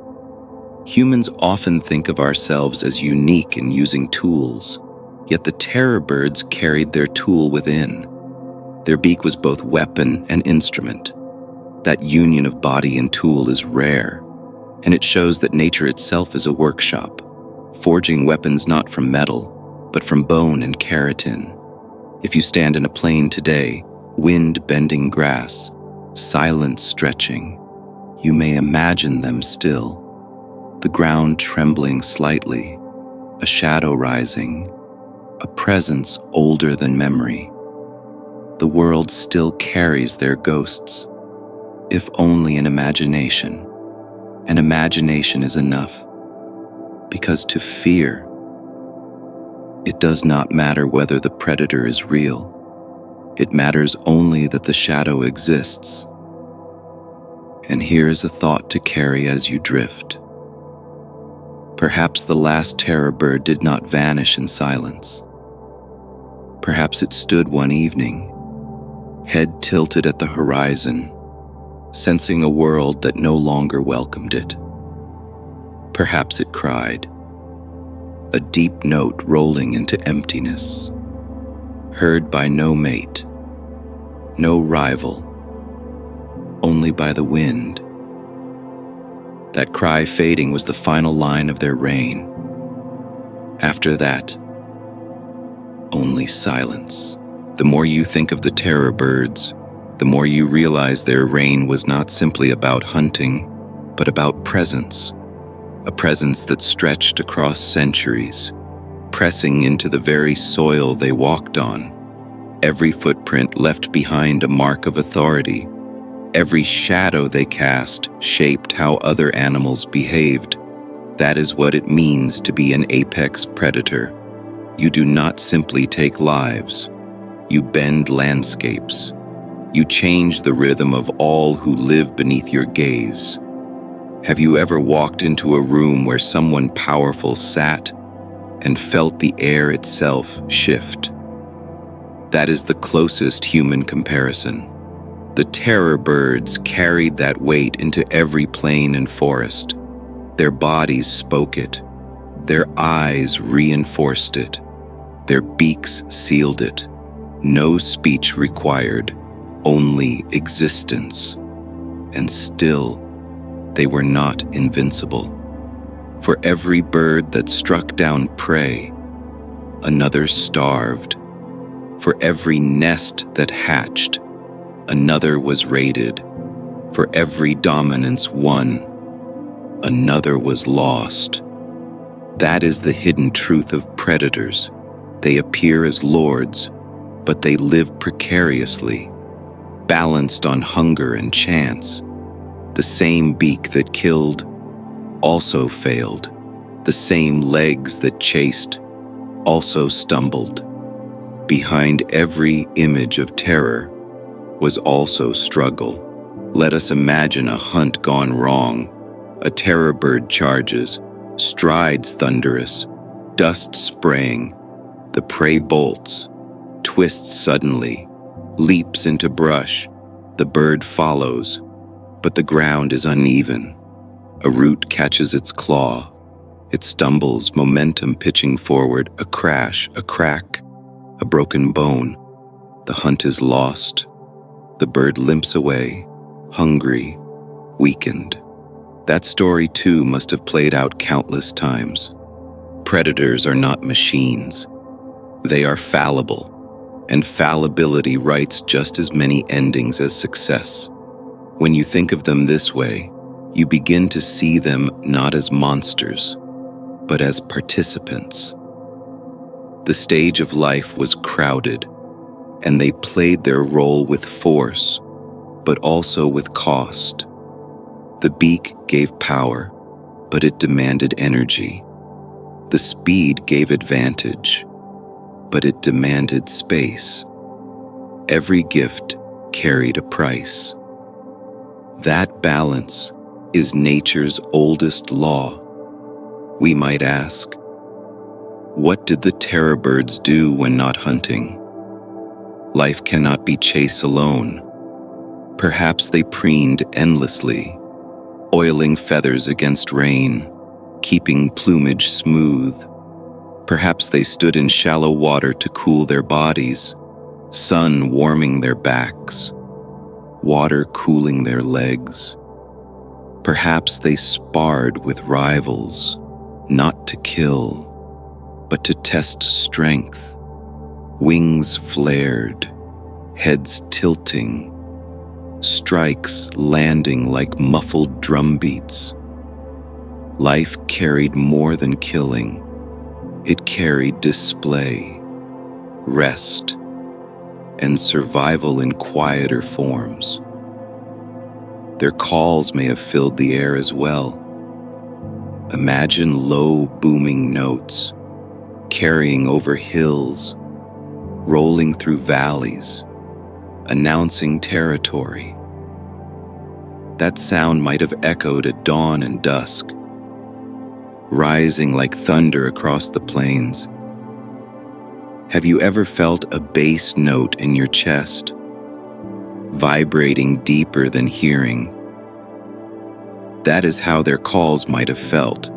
Humans often think of ourselves as unique in using tools, yet the terror birds carried their tool within. Their beak was both weapon and instrument. That union of body and tool is rare, and it shows that nature itself is a workshop, forging weapons not from metal, but from bone and keratin. If you stand in a plain today, wind bending grass, silence stretching, you may imagine them still. The ground trembling slightly, a shadow rising, a presence older than memory. The world still carries their ghosts, if only in imagination. And imagination is enough, because to fear, it does not matter whether the predator is real. It matters only that the shadow exists. And here is a thought to carry as you drift. Perhaps the last terror bird did not vanish in silence. Perhaps it stood one evening, head tilted at the horizon, sensing a world that no longer welcomed it. Perhaps it cried, a deep note rolling into emptiness, heard by no mate, no rival, only by the wind. That cry fading was the final line of their reign. After that, only silence. The more you think of the terror birds, the more you realize their reign was not simply about hunting, but about presence. A presence that stretched across centuries, pressing into the very soil they walked on. Every footprint left behind a mark of authority. Every shadow they cast shaped how other animals behaved. That is what it means to be an apex predator. You do not simply take lives. You bend landscapes. You change the rhythm of all who live beneath your gaze. Have you ever walked into a room where someone powerful sat and felt the air itself shift? That is the closest human comparison. The terror birds carried that weight into every plain and forest. Their bodies spoke it. Their eyes reinforced it. Their beaks sealed it. No speech required, only existence. And still, they were not invincible. For every bird that struck down prey, another starved. For every nest that hatched, another was raided. For every dominance won, another was lost. That is the hidden truth of predators. They appear as lords, but they live precariously, balanced on hunger and chance. The same beak that killed also failed. The same legs that chased also stumbled. Behind every image of terror was also struggle. Let us imagine a hunt gone wrong. A terror bird charges, strides thunderous, dust spraying. The prey bolts, twists suddenly, leaps into brush. The bird follows, but the ground is uneven. A root catches its claw. It stumbles, momentum pitching forward, a crash, a crack, a broken bone. The hunt is lost. The bird limps away, hungry, weakened. That story too must have played out countless times. Predators are not machines. They are fallible, and fallibility writes just as many endings as success. When you think of them this way, you begin to see them not as monsters, but as participants. The stage of life was crowded, and they played their role with force, but also with cost. The beak gave power, but it demanded energy. The speed gave advantage, but it demanded space. Every gift carried a price. That balance is nature's oldest law. We might ask, what did the terror birds do when not hunting? Life cannot be chase alone. Perhaps they preened endlessly, oiling feathers against rain, keeping plumage smooth. Perhaps they stood in shallow water to cool their bodies, sun warming their backs, water cooling their legs. Perhaps they sparred with rivals, not to kill, but to test strength. Wings flared, heads tilting, strikes landing like muffled drumbeats. Life carried more than killing. It carried display, rest, and survival in quieter forms. Their calls may have filled the air as well. Imagine low, booming notes, carrying over hills, rolling through valleys, announcing territory. That sound might have echoed at dawn and dusk, rising like thunder across the plains. Have you ever felt a bass note in your chest, vibrating deeper than hearing? That is how their calls might have felt.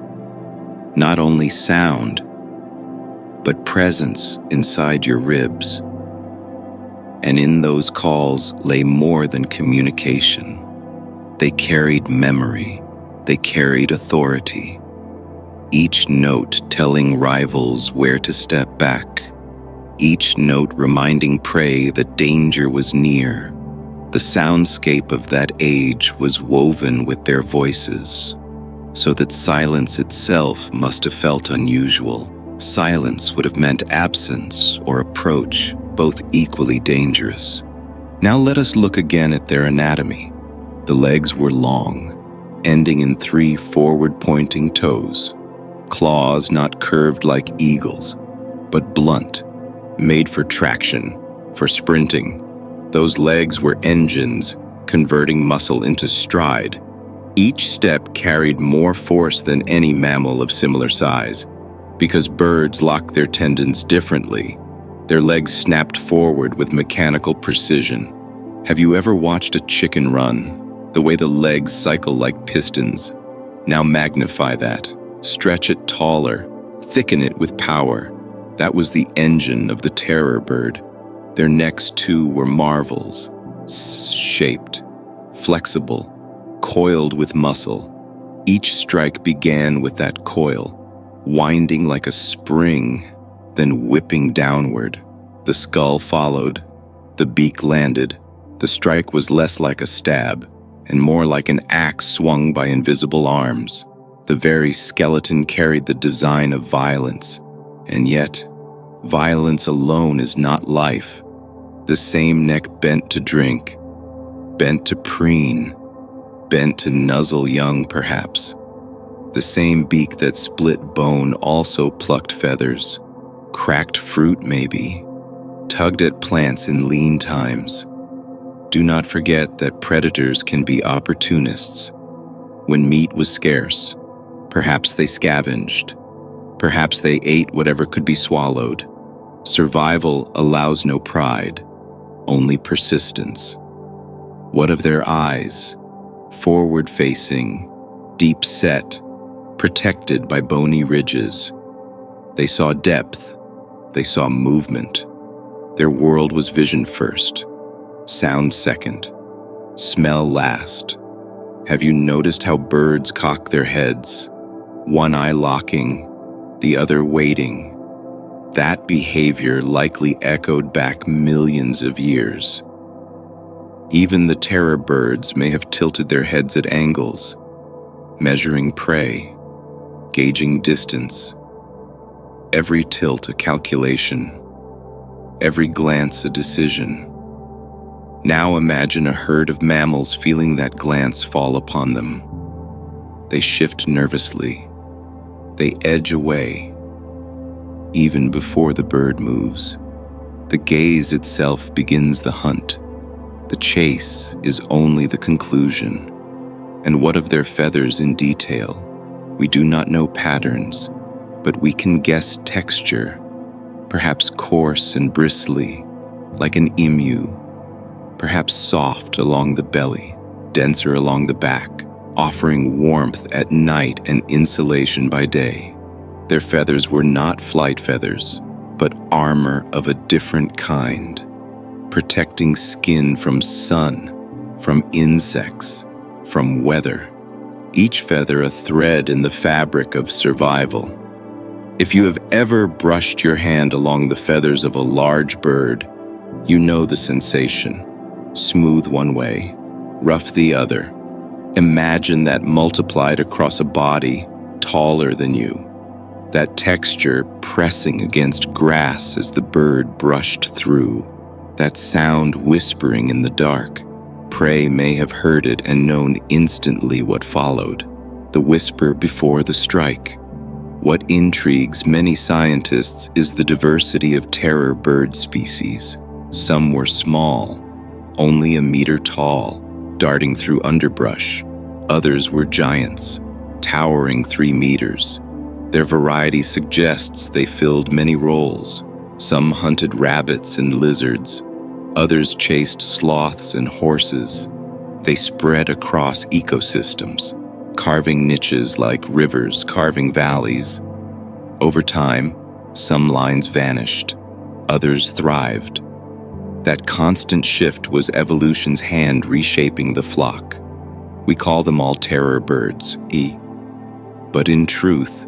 Not only sound, but presence inside your ribs. And in those calls lay more than communication. They carried memory. They carried authority. Each note telling rivals where to step back. Each note reminding prey that danger was near. The soundscape of that age was woven with their voices, so that silence itself must have felt unusual. Silence would have meant absence or approach, both equally dangerous. Now let us look again at their anatomy. The legs were long, ending in 3 forward-pointing toes. Claws not curved like eagles, but blunt, made for traction, for sprinting. Those legs were engines, converting muscle into stride. Each step carried more force than any mammal of similar size. Because birds lock their tendons differently, their legs snapped forward with mechanical precision. Have you ever watched a chicken run? The way the legs cycle like pistons. Now magnify that. Stretch it taller. Thicken it with power. That was the engine of the terror bird. Their necks too were marvels. Shaped, flexible, coiled with muscle. Each strike began with that coil, winding like a spring, then whipping downward. The skull followed. The beak landed. The strike was less like a stab, and more like an axe swung by invisible arms. The very skeleton carried the design of violence, and yet, violence alone is not life. The same neck bent to drink, bent to preen, bent to nuzzle young perhaps. The same beak that split bone also plucked feathers, cracked fruit maybe, tugged at plants in lean times. Do not forget that predators can be opportunists. When meat was scarce, perhaps they scavenged. Perhaps they ate whatever could be swallowed. Survival allows no pride, only persistence. What of their eyes? Forward-facing, deep-set, protected by bony ridges. They saw depth. They saw movement. Their world was vision first. Sound second. Smell last. Have you noticed how birds cock their heads? One eye locking, the other waiting. That behavior likely echoed back millions of years. Even the terror birds may have tilted their heads at angles, measuring prey, gauging distance. Every tilt a calculation, every glance a decision. Now imagine a herd of mammals feeling that glance fall upon them. They shift nervously. They edge away. Even before the bird moves, the gaze itself begins the hunt. The chase is only the conclusion. And what of their feathers in detail? We do not know patterns, but we can guess texture, perhaps coarse and bristly, like an emu, perhaps soft along the belly, denser along the back, offering warmth at night and insulation by day. Their feathers were not flight feathers, but armor of a different kind, protecting skin from sun, from insects, from weather. Each feather a thread in the fabric of survival. If you have ever brushed your hand along the feathers of a large bird, you know the sensation. Smooth one way, rough the other. Imagine that multiplied across a body taller than you. That texture pressing against grass as the bird brushed through. That sound whispering in the dark. Prey may have heard it and known instantly what followed. The whisper before the strike. What intrigues many scientists is the diversity of terror bird species. Some were small, only a meter tall, darting through underbrush. Others were giants, towering 3 meters. Their variety suggests they filled many roles. Some hunted rabbits and lizards. Others chased sloths and horses. They spread across ecosystems, carving niches like rivers carving valleys. Over time, some lines vanished. Others thrived. That constant shift was evolution's hand reshaping the flock. We call them all terror birds, but in truth,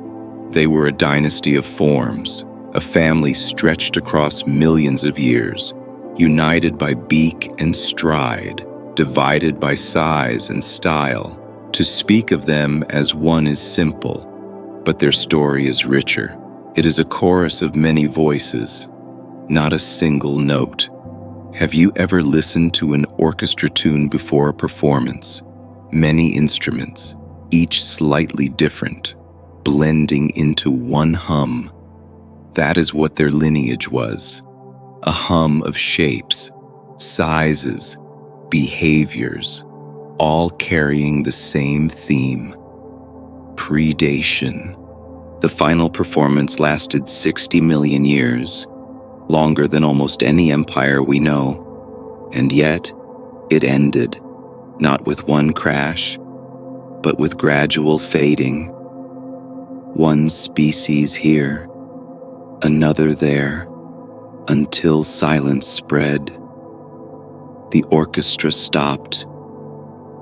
they were a dynasty of forms, a family stretched across millions of years, united by beak and stride, divided by size and style. To speak of them as one is simple, but their story is richer. It is a chorus of many voices, not a single note. Have you ever listened to an orchestra tune before a performance? Many instruments, each slightly different, blending into one hum. That is what their lineage was. A hum of shapes, sizes, behaviors, all carrying the same theme: predation. The final performance lasted 60 million years, longer than almost any empire we know, and yet it ended, not with one crash, but with gradual fading. One species here, another there, until silence spread. The orchestra stopped,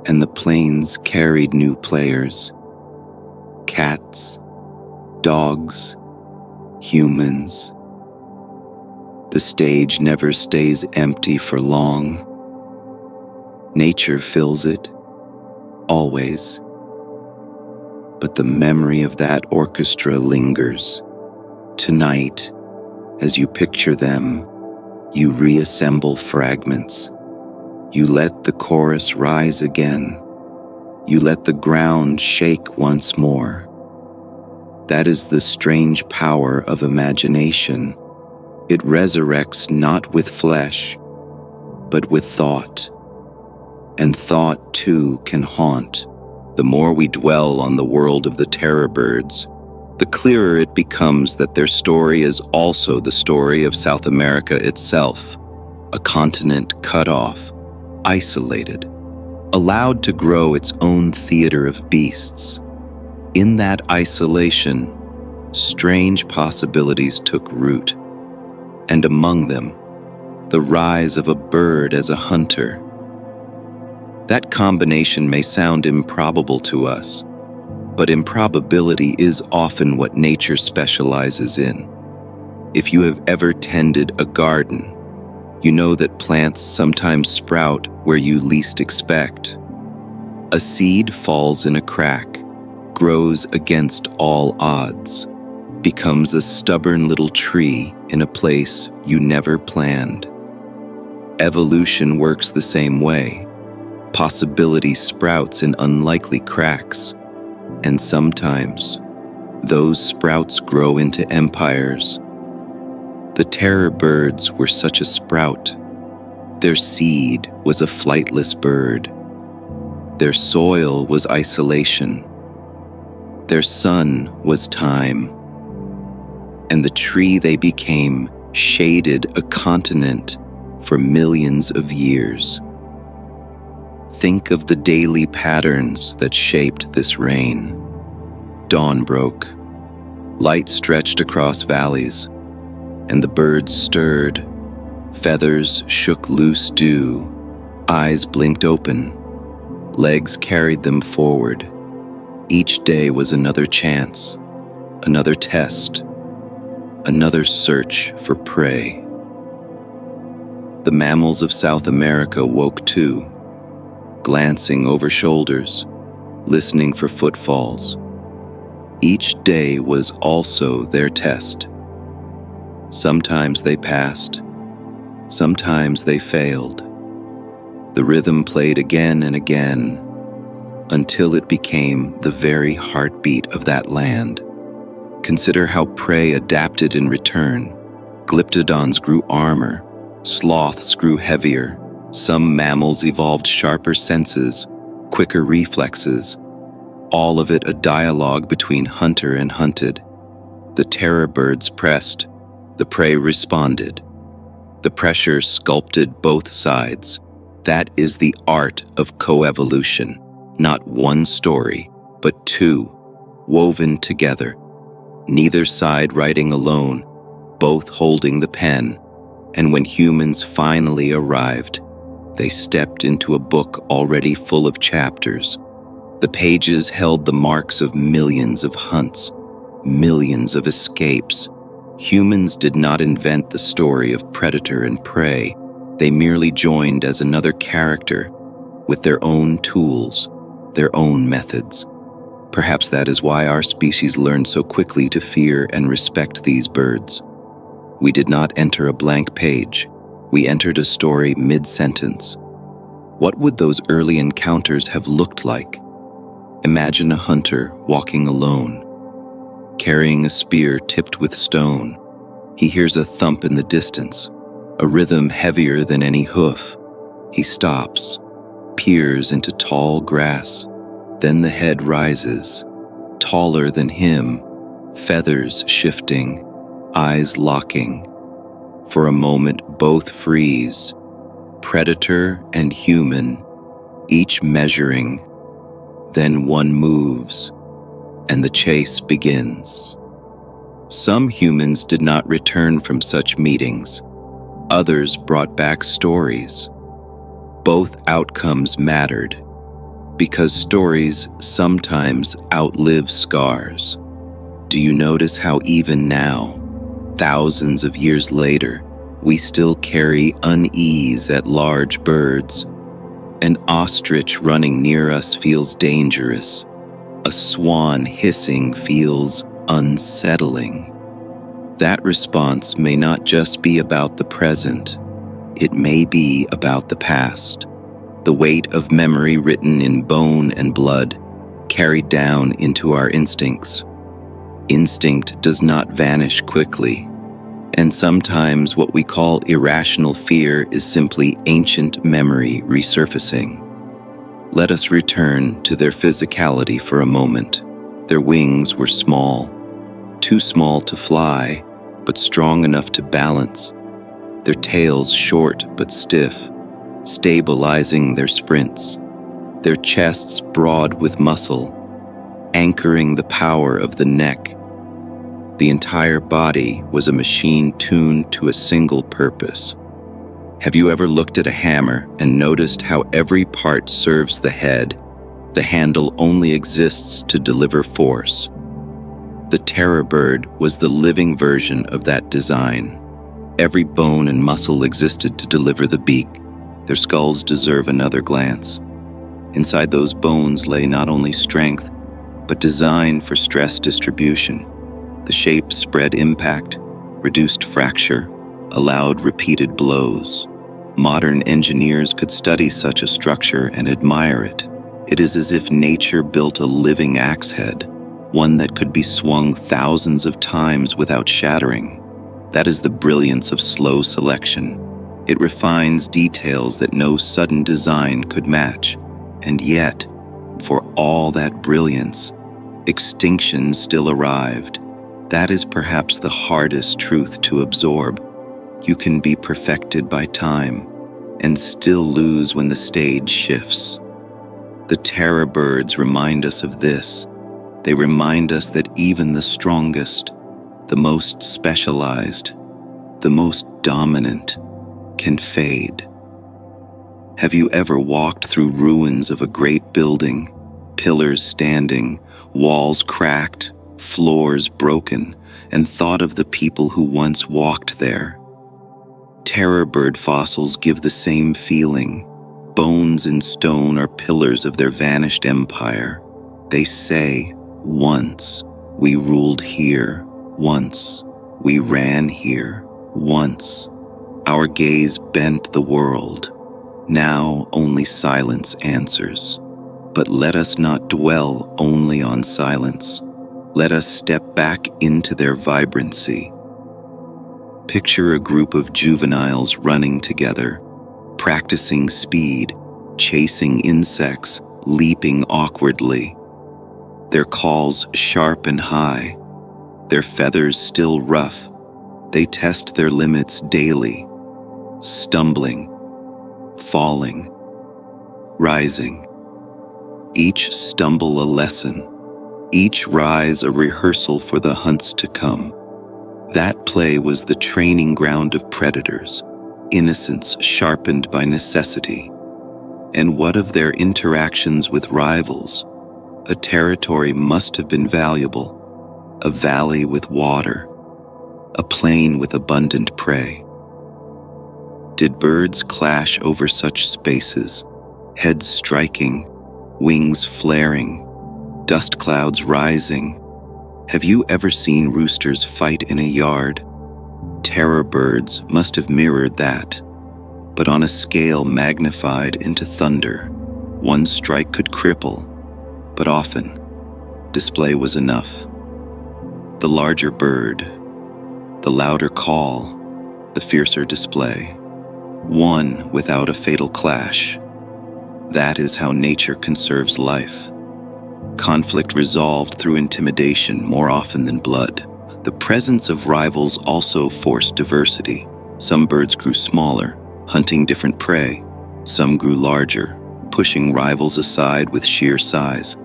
and the plains carried new players. Cats, dogs, humans. The stage never stays empty for long. Nature fills it, always. But the memory of that orchestra lingers. Tonight, as you picture them, you reassemble fragments. You let the chorus rise again. You let the ground shake once more. That is the strange power of imagination. It resurrects not with flesh, but with thought. And thought, too, can haunt. The more we dwell on the world of the terror birds, the clearer it becomes that their story is also the story of South America itself, a continent cut off, isolated, allowed to grow its own theater of beasts. In that isolation, strange possibilities took root, and among them, the rise of a bird as a hunter. That combination may sound improbable to us, but improbability is often what nature specializes in. If you have ever tended a garden, you know that plants sometimes sprout where you least expect. A seed falls in a crack, grows against all odds, becomes a stubborn little tree in a place you never planned. Evolution works the same way. Possibility sprouts in unlikely cracks, and sometimes those sprouts grow into empires. The terror birds were such a sprout. Their seed was a flightless bird. Their soil was isolation. Their sun was time. And the tree they became shaded a continent for millions of years. Think of the daily patterns that shaped this reign. Dawn broke. Light stretched across valleys, and the birds stirred. Feathers shook loose dew. Eyes blinked open. Legs carried them forward. Each day was another chance, another test, another search for prey. The mammals of South America woke too, glancing over shoulders, listening for footfalls. Each day was also their test. Sometimes they passed, sometimes they failed. The rhythm played again and again, until it became the very heartbeat of that land. Consider how prey adapted in return. Glyptodons grew armor, sloths grew heavier, some mammals evolved sharper senses, quicker reflexes, all of it a dialogue between hunter and hunted. The terror birds pressed, the prey responded. The pressure sculpted both sides. That is the art of coevolution, not one story, but two, woven together. Neither side writing alone, both holding the pen, and when humans finally arrived, they stepped into a book already full of chapters. The pages held the marks of millions of hunts, millions of escapes. Humans did not invent the story of predator and prey. They merely joined as another character, with their own tools, their own methods. Perhaps that is why our species learned so quickly to fear and respect these birds. We did not enter a blank page. We entered a story mid-sentence. What would those early encounters have looked like? Imagine a hunter walking alone, carrying a spear tipped with stone. He hears a thump in the distance, a rhythm heavier than any hoof. He stops, peers into tall grass. Then the head rises, taller than him, feathers shifting, eyes locking. For a moment, both freeze, predator and human, each measuring. Then one moves, and the chase begins. Some humans did not return from such meetings. Others brought back stories. Both outcomes mattered, because stories sometimes outlive scars. Do you notice how even now, thousands of years later, we still carry unease at large birds? An ostrich running near us feels dangerous. A swan hissing feels unsettling. That response may not just be about the present. It may be about the past. The weight of memory written in bone and blood, carried down into our instincts. Instinct does not vanish quickly, and sometimes what we call irrational fear is simply ancient memory resurfacing. Let us return to their physicality for a moment. Their wings were small, too small to fly, but strong enough to balance. Their tails short but stiff, stabilizing their sprints. Their chests broad with muscle, anchoring the power of the neck. The entire body was a machine tuned to a single purpose: Have you ever looked at a hammer and noticed how every part serves the head? The handle only exists to deliver force. The terror bird was the living version of that design. Every bone and muscle existed to deliver the beak. Their skulls deserve another glance. Inside those bones lay not only strength, but design for stress distribution. The shape spread impact, reduced fracture, allowed repeated blows. Modern engineers could study such a structure and admire it. It is as if nature built a living axe head, one that could be swung thousands of times without shattering. That is the brilliance of slow selection. It refines details that no sudden design could match. And yet, for all that brilliance, extinction still arrived. That is perhaps the hardest truth to absorb. You can be perfected by time and still lose when the stage shifts. The terror birds remind us of this. They remind us that even the strongest, the most specialized, the most dominant can fade. Have you ever walked through ruins of a great building, pillars standing, walls cracked, floors broken, and thought of the people who once walked there? Terror bird fossils give the same feeling. Bones and stone are pillars of their vanished empire. They say, once we ruled here, once we ran here, once. Our gaze bent the world. Now only silence answers. But let us not dwell only on silence. Let us step back into their vibrancy. Picture a group of juveniles running together, practicing speed, chasing insects, leaping awkwardly. Their calls sharp and high, their feathers still rough. They test their limits daily, stumbling, falling, rising. Each stumble a lesson, each rise a rehearsal for the hunts to come. That play was the training ground of predators, innocence sharpened by necessity. And what of their interactions with rivals? A territory must have been valuable, a valley with water, a plain with abundant prey. Did birds clash over such spaces, heads striking, wings flaring, dust clouds rising? Have you ever seen roosters fight in a yard? Terror birds must have mirrored that, but on a scale magnified into thunder. One strike could cripple, but often, display was enough. The larger bird, the louder call, the fiercer display. One without a fatal clash. That is how nature conserves life. Conflict resolved through intimidation more often than blood. The presence of rivals also forced diversity. Some birds grew smaller, hunting different prey. Some grew larger, pushing rivals aside with sheer size.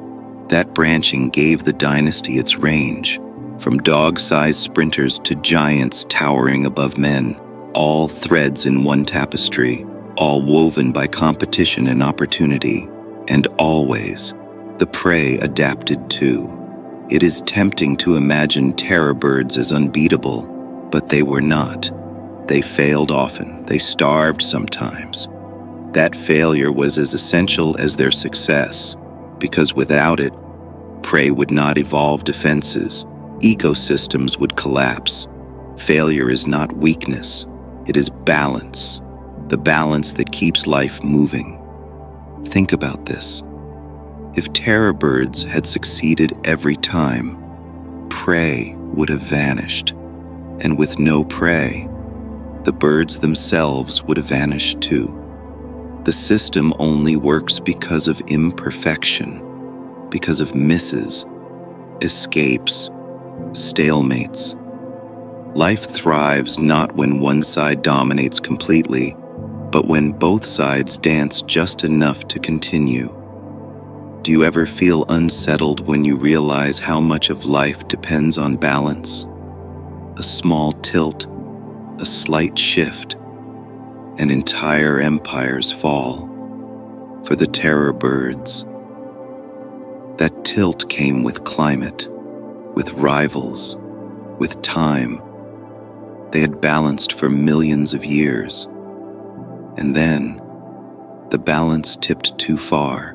That branching gave the dynasty its range, from dog-sized sprinters to giants towering above men, all threads in one tapestry, all woven by competition and opportunity, and always the prey adapted too. It is tempting to imagine terror birds as unbeatable, but they were not. They failed often, they starved sometimes. That failure was as essential as their success, because without it, prey would not evolve defenses, ecosystems would collapse. Failure is not weakness, it is balance, the balance that keeps life moving. Think about this. If terror birds had succeeded every time, prey would have vanished, and with no prey, the birds themselves would have vanished too. The system only works because of imperfection, because of misses, escapes, stalemates. Life thrives not when one side dominates completely, but when both sides dance just enough to continue. Do you ever feel unsettled when you realize how much of life depends on balance? A small tilt, a slight shift, and entire empires fall for the terror birds. That tilt came with climate, with rivals, with time. They had balanced for millions of years. And then, the balance tipped too far.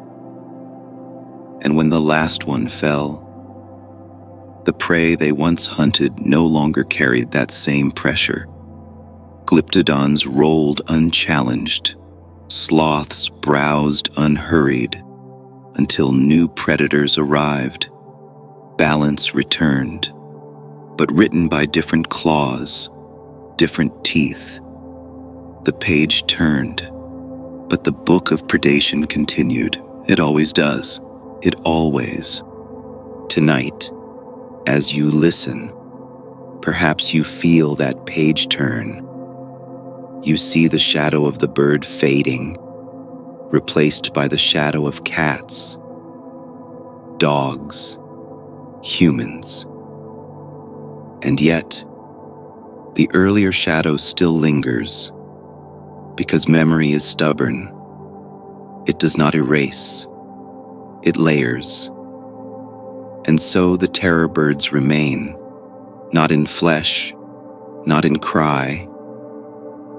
And when the last one fell, the prey they once hunted no longer carried that same pressure. Glyptodons rolled unchallenged. Sloths browsed unhurried until new predators arrived. Balance returned, but written by different claws, different teeth. The page turned, but the book of predation continued. It always does. It always. Tonight, as you listen, perhaps you feel that page turn. You see the shadow of the bird fading, replaced by the shadow of cats, dogs, humans. And yet, the earlier shadow still lingers, because memory is stubborn. It does not erase, it layers. And so the terror birds remain, not in flesh, not in cry,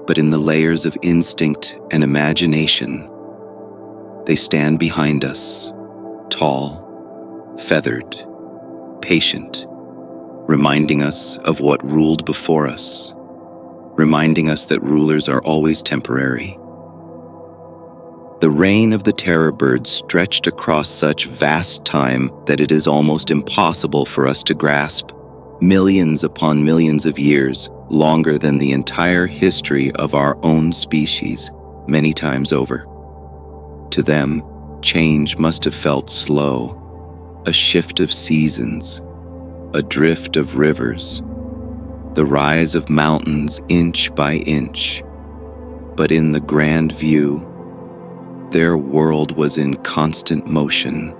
but in the layers of instinct and imagination. They stand behind us, tall, feathered, patient, reminding us of what ruled before us, reminding us that rulers are always temporary. The reign of the terror birds stretched across such vast time that it is almost impossible for us to grasp. Millions upon millions of years, longer than the entire history of our own species, many times over. To them, change must have felt slow, a shift of seasons, a drift of rivers, the rise of mountains inch by inch. But in the grand view, their world was in constant motion.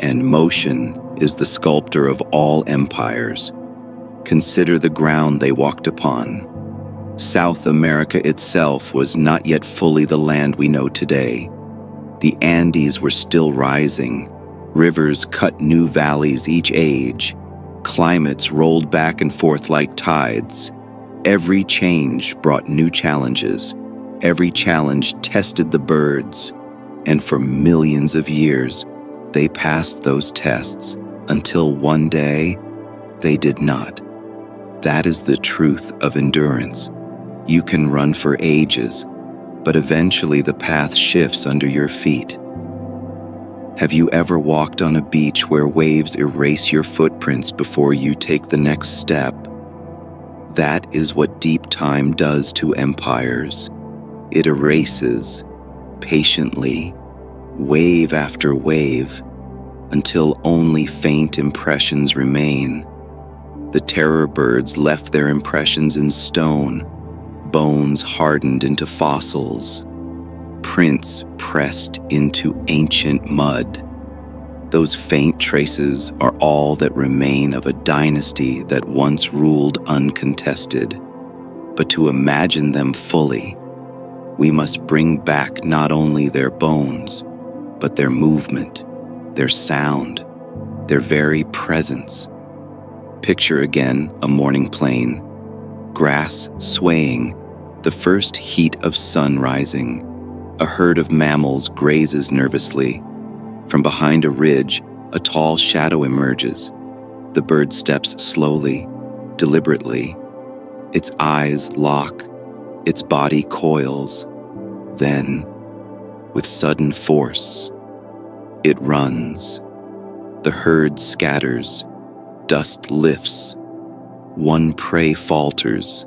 And motion is the sculptor of all empires. Consider the ground they walked upon. South America itself was not yet fully the land we know today. The Andes were still rising. Rivers cut new valleys each age. Climates rolled back and forth like tides. Every change brought new challenges. Every challenge tested the birds. And for millions of years, they passed those tests until one day, they did not. That is the truth of endurance. You can run for ages, but eventually the path shifts under your feet. Have you ever walked on a beach where waves erase your footprints before you take the next step? That is what deep time does to empires. It erases, patiently, wave after wave, until only faint impressions remain. The terror birds left their impressions in stone, bones hardened into fossils, prints pressed into ancient mud. Those faint traces are all that remain of a dynasty that once ruled uncontested. But to imagine them fully, we must bring back not only their bones, but their movement, their sound, their very presence. Picture again a morning plain, grass swaying, the first heat of sun rising. A herd of mammals grazes nervously. From behind a ridge, a tall shadow emerges. The bird steps slowly, deliberately. Its eyes lock, its body coils. Then, with sudden force, it runs. The herd scatters, dust lifts, one prey falters.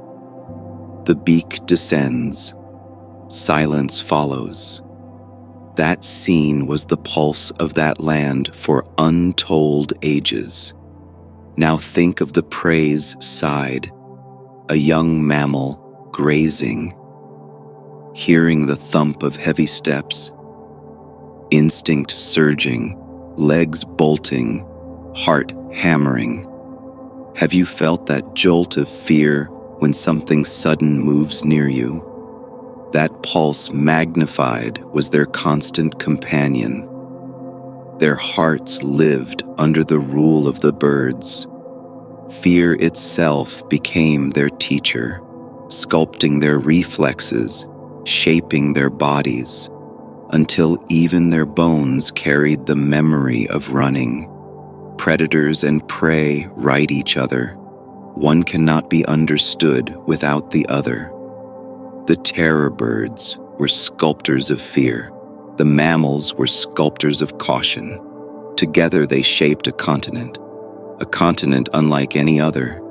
The beak descends, silence follows. That scene was the pulse of that land for untold ages. Now think of the prey's side, a young mammal grazing, hearing the thump of heavy steps, instinct surging, legs bolting, heart hammering. Have you felt that jolt of fear when something sudden moves near you? That pulse magnified was their constant companion. Their hearts lived under the rule of the birds. Fear itself became their teacher, sculpting their reflexes, shaping their bodies, until even their bones carried the memory of running. Predators and prey ride each other. One cannot be understood without the other. The terror birds were sculptors of fear. The mammals were sculptors of caution. Together they shaped a continent unlike any other.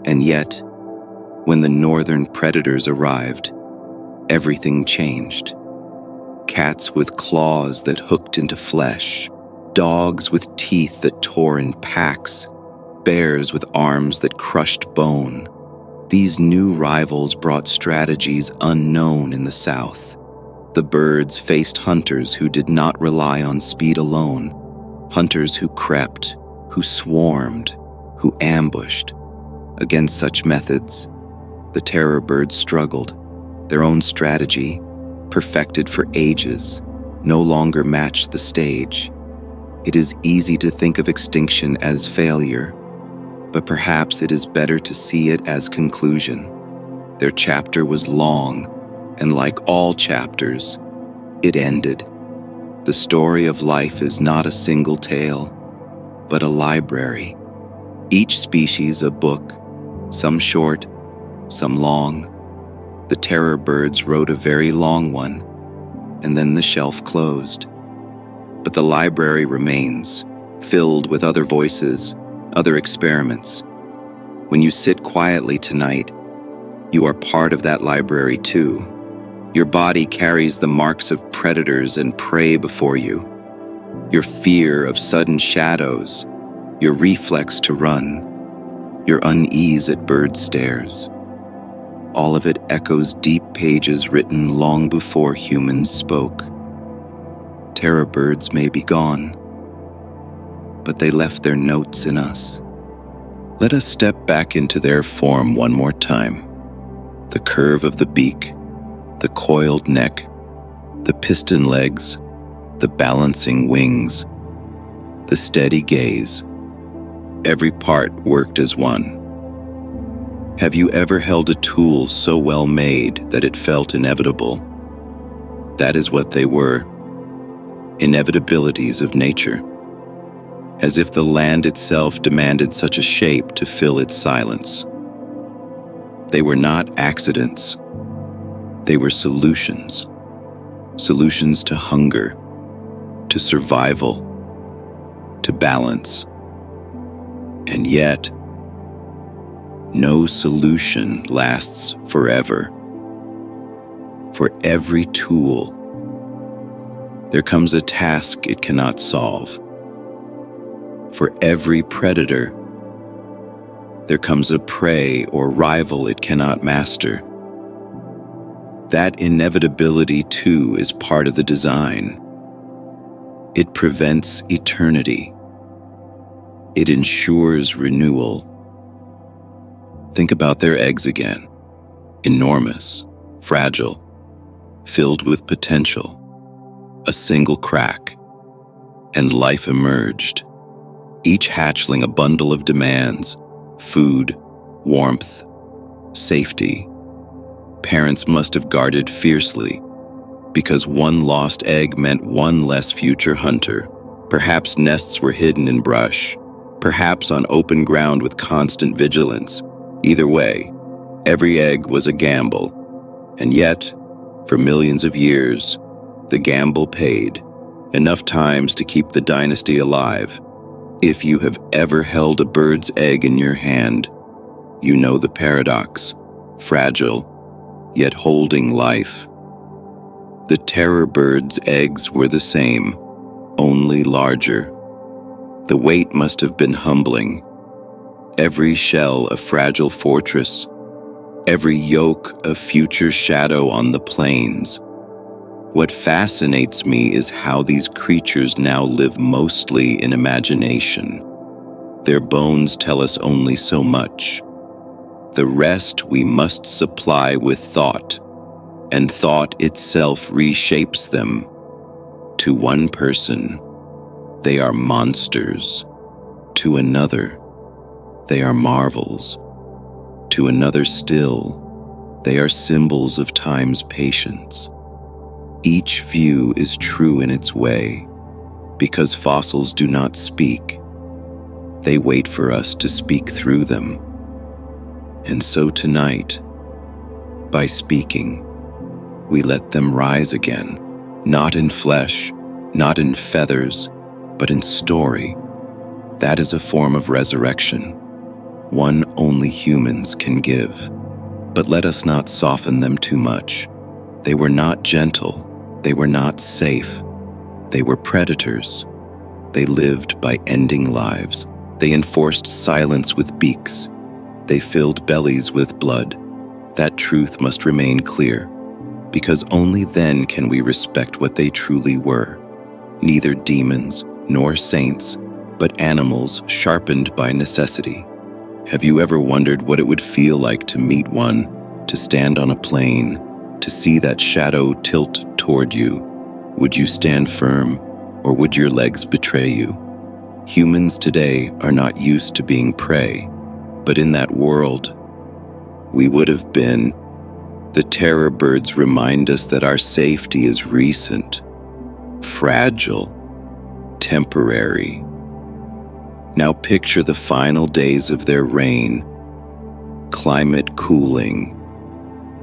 And yet, when the northern predators arrived, everything changed. Cats with claws that hooked into flesh, dogs with teeth that tore in packs, bears with arms that crushed bone. These new rivals brought strategies unknown in the south. The birds faced hunters who did not rely on speed alone, hunters who crept, who swarmed, who ambushed. Against such methods, the terror birds struggled. Their own strategy, perfected for ages, no longer matched the stage. It is easy to think of extinction as failure, but perhaps it is better to see it as conclusion. Their chapter was long, and like all chapters, it ended. The story of life is not a single tale, but a library. Each species a book, some short, some long. The terror birds wrote a very long one, and then the shelf closed. But the library remains, filled with other voices, other experiments. When you sit quietly tonight, you are part of that library too. Your body carries the marks of predators and prey before you. Your fear of sudden shadows, your reflex to run, your unease at bird stares. All of it echoes deep pages written long before humans spoke. Terror birds may be gone, but they left their notes in us. Let us step back into their form one more time. The curve of the beak, the coiled neck, the piston legs, the balancing wings, the steady gaze. Every part worked as one. Have you ever held a tool so well made that it felt inevitable? That is what they were. Inevitabilities of nature. As if the land itself demanded such a shape to fill its silence. They were not accidents. They were solutions. Solutions to hunger, to survival, to balance. And yet, no solution lasts forever. For every tool, there comes a task it cannot solve. For every predator, there comes a prey or rival it cannot master. That inevitability, too, is part of the design. It prevents eternity. It ensures renewal. Think about their eggs again. Enormous, fragile, filled with potential. A single crack, and life emerged. Each hatchling a bundle of demands: food, warmth, safety. Parents must have guarded fiercely, because one lost egg meant one less future hunter. Perhaps nests were hidden in brush, perhaps on open ground with constant vigilance. Either way, every egg was a gamble. And yet, for millions of years, the gamble paid, enough times to keep the dynasty alive. If you have ever held a bird's egg in your hand, you know the paradox: fragile, yet holding life. The terror bird's eggs were the same, only larger. The weight must have been humbling. Every shell a fragile fortress, every yolk a future shadow on the plains. What fascinates me is how these creatures now live mostly in imagination. Their bones tell us only so much. The rest we must supply with thought, and thought itself reshapes them. To one person, they are monsters. To another, they are marvels. To another still, they are symbols of time's patience. Each view is true in its way, because fossils do not speak. They wait for us to speak through them. And so tonight, by speaking, we let them rise again, not in flesh, not in feathers, but in story. That is a form of resurrection, one only humans can give. But let us not soften them too much. They were not gentle, they were not safe. They were predators. They lived by ending lives. They enforced silence with beaks. They filled bellies with blood. That truth must remain clear, because only then can we respect what they truly were. Neither demons nor saints, but animals sharpened by necessity. Have you ever wondered what it would feel like to meet one, to stand on a plane, to see that shadow tilt toward you? Would you stand firm, or would your legs betray you? Humans today are not used to being prey, but in that world, we would have been. The terror birds remind us that our safety is recent, fragile, temporary. Now picture the final days of their reign, climate cooling,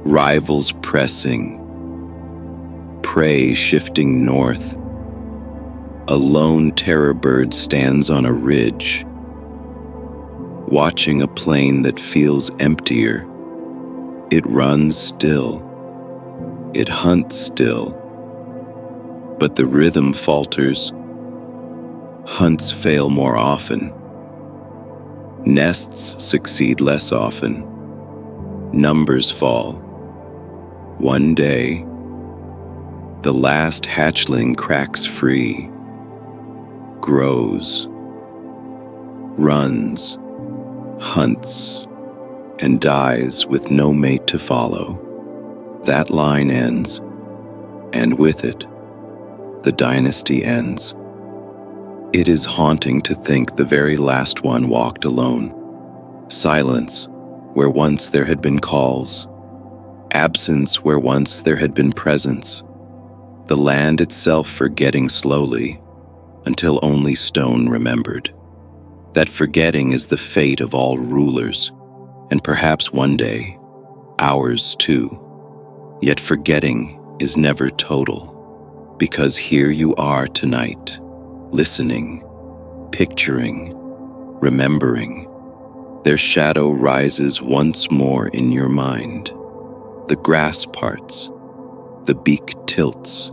rivals pressing, prey shifting north. A lone terror bird stands on a ridge, watching a plain that feels emptier. It runs still, it hunts still, but the rhythm falters. Hunts fail more often. Nests succeed less often. Numbers fall. One day, the last hatchling cracks free, grows, runs, hunts, and dies with no mate to follow. That line ends, and with it, the dynasty ends. It is haunting to think the very last one walked alone. Silence where once there had been calls. Absence where once there had been presence. The land itself forgetting slowly, until only stone remembered. That forgetting is the fate of all rulers, and perhaps one day, ours too. Yet forgetting is never total, because here you are tonight, listening, picturing, remembering. Their shadow rises once more in your mind. The grass parts, the beak tilts,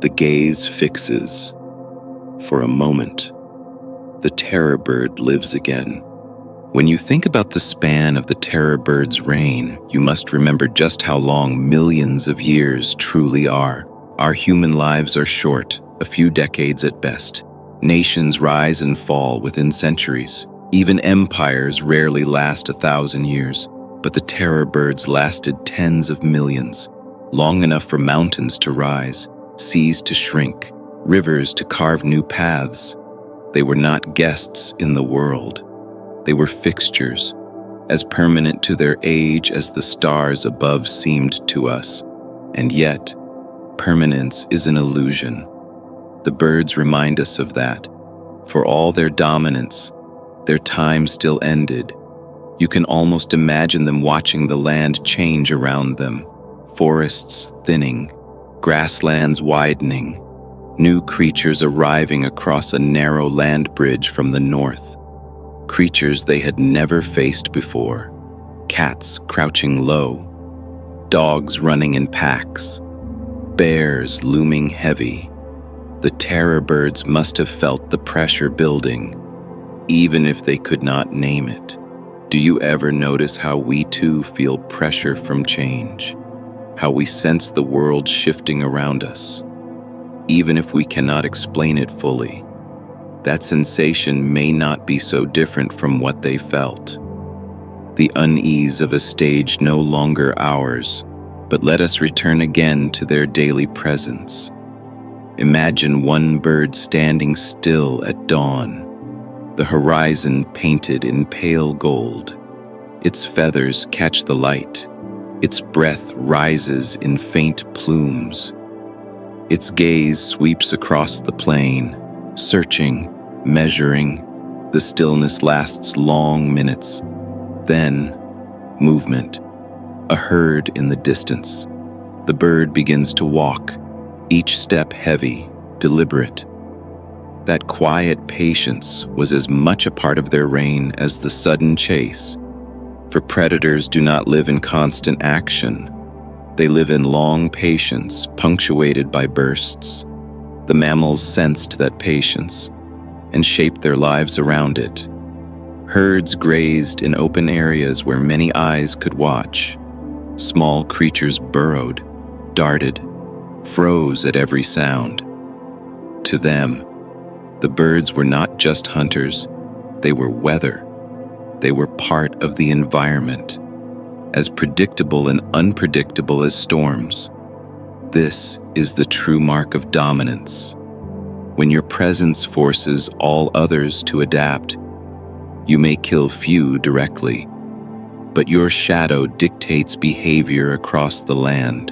the gaze fixes. For a moment, the terror bird lives again. When you think about the span of the terror bird's reign, you must remember just how long millions of years truly are. Our human lives are short, a few decades at best. Nations rise and fall within centuries. Even empires rarely last 1,000 years, but the terror birds lasted tens of millions, long enough for mountains to rise, seas to shrink, rivers to carve new paths. They were not guests in the world. They were fixtures, as permanent to their age as the stars above seemed to us. And yet, permanence is an illusion. The birds remind us of that. For all their dominance, their time still ended. You can almost imagine them watching the land change around them. Forests thinning, grasslands widening, new creatures arriving across a narrow land bridge from the north. Creatures they had never faced before. Cats crouching low, dogs running in packs, bears looming heavy. The terror birds must have felt the pressure building, even if they could not name it. Do you ever notice how we too feel pressure from change? How we sense the world shifting around us, even if we cannot explain it fully? That sensation may not be so different from what they felt. The unease of a stage no longer ours, But let us return again to their daily presence. Imagine one bird standing still at dawn, the horizon painted in pale gold. Its feathers catch the light. Its breath rises in faint plumes. Its gaze sweeps across the plain, searching, measuring. The stillness lasts long minutes. Then, movement. A herd in the distance. The bird begins to walk, each step heavy, deliberate. That quiet patience was as much a part of their reign as the sudden chase. For predators do not live in constant action. They live in long patience, punctuated by bursts. The mammals sensed that patience and shaped their lives around it. Herds grazed in open areas where many eyes could watch. Small creatures burrowed, darted, froze at every sound. To them, the birds were not just hunters, they were weather. They were part of the environment, as predictable and unpredictable as storms. This is the true mark of dominance. When your presence forces all others to adapt, you may kill few directly, but your shadow dictates behavior across the land.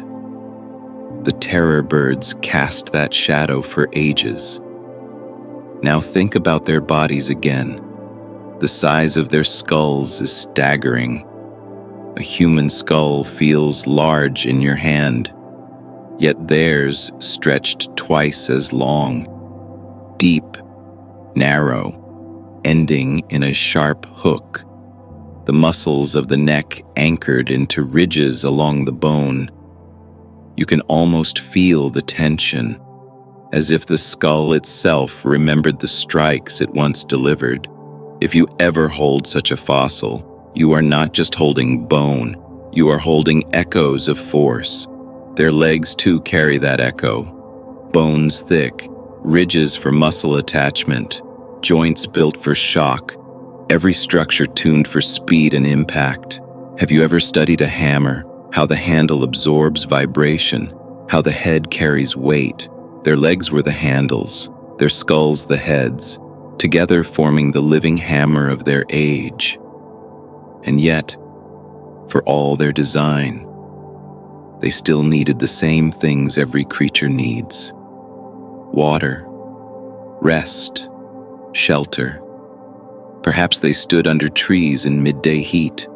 The terror birds cast that shadow for ages. Now think about their bodies again. The size of their skulls is staggering. A human skull feels large in your hand, yet theirs stretched twice as long. Deep, narrow, ending in a sharp hook. The muscles of the neck anchored into ridges along the bone. You can almost feel the tension, as if the skull itself remembered the strikes it once delivered. If you ever hold such a fossil, you are not just holding bone, you are holding echoes of force. Their legs too carry that echo. Bones thick, ridges for muscle attachment, joints built for shock, every structure tuned for speed and impact. Have you ever studied a hammer? How the handle absorbs vibration, how the head carries weight. Their legs were the handles, their skulls the heads, together forming the living hammer of their age. And yet, for all their design, they still needed the same things every creature needs: water, rest, shelter. Perhaps they stood under trees in midday heat,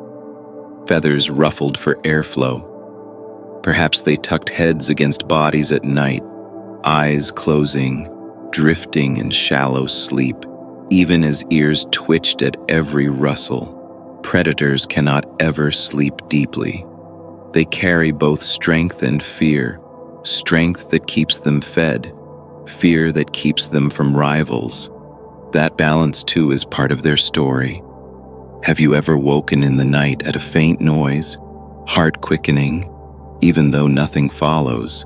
feathers ruffled for airflow. Perhaps they tucked heads against bodies at night, eyes closing, drifting in shallow sleep, even as ears twitched at every rustle. Predators cannot ever sleep deeply. They carry both strength and fear, strength that keeps them fed, fear that keeps them from rivals. That balance too is part of their story. Have you ever woken in the night at a faint noise, heart quickening, even though nothing follows?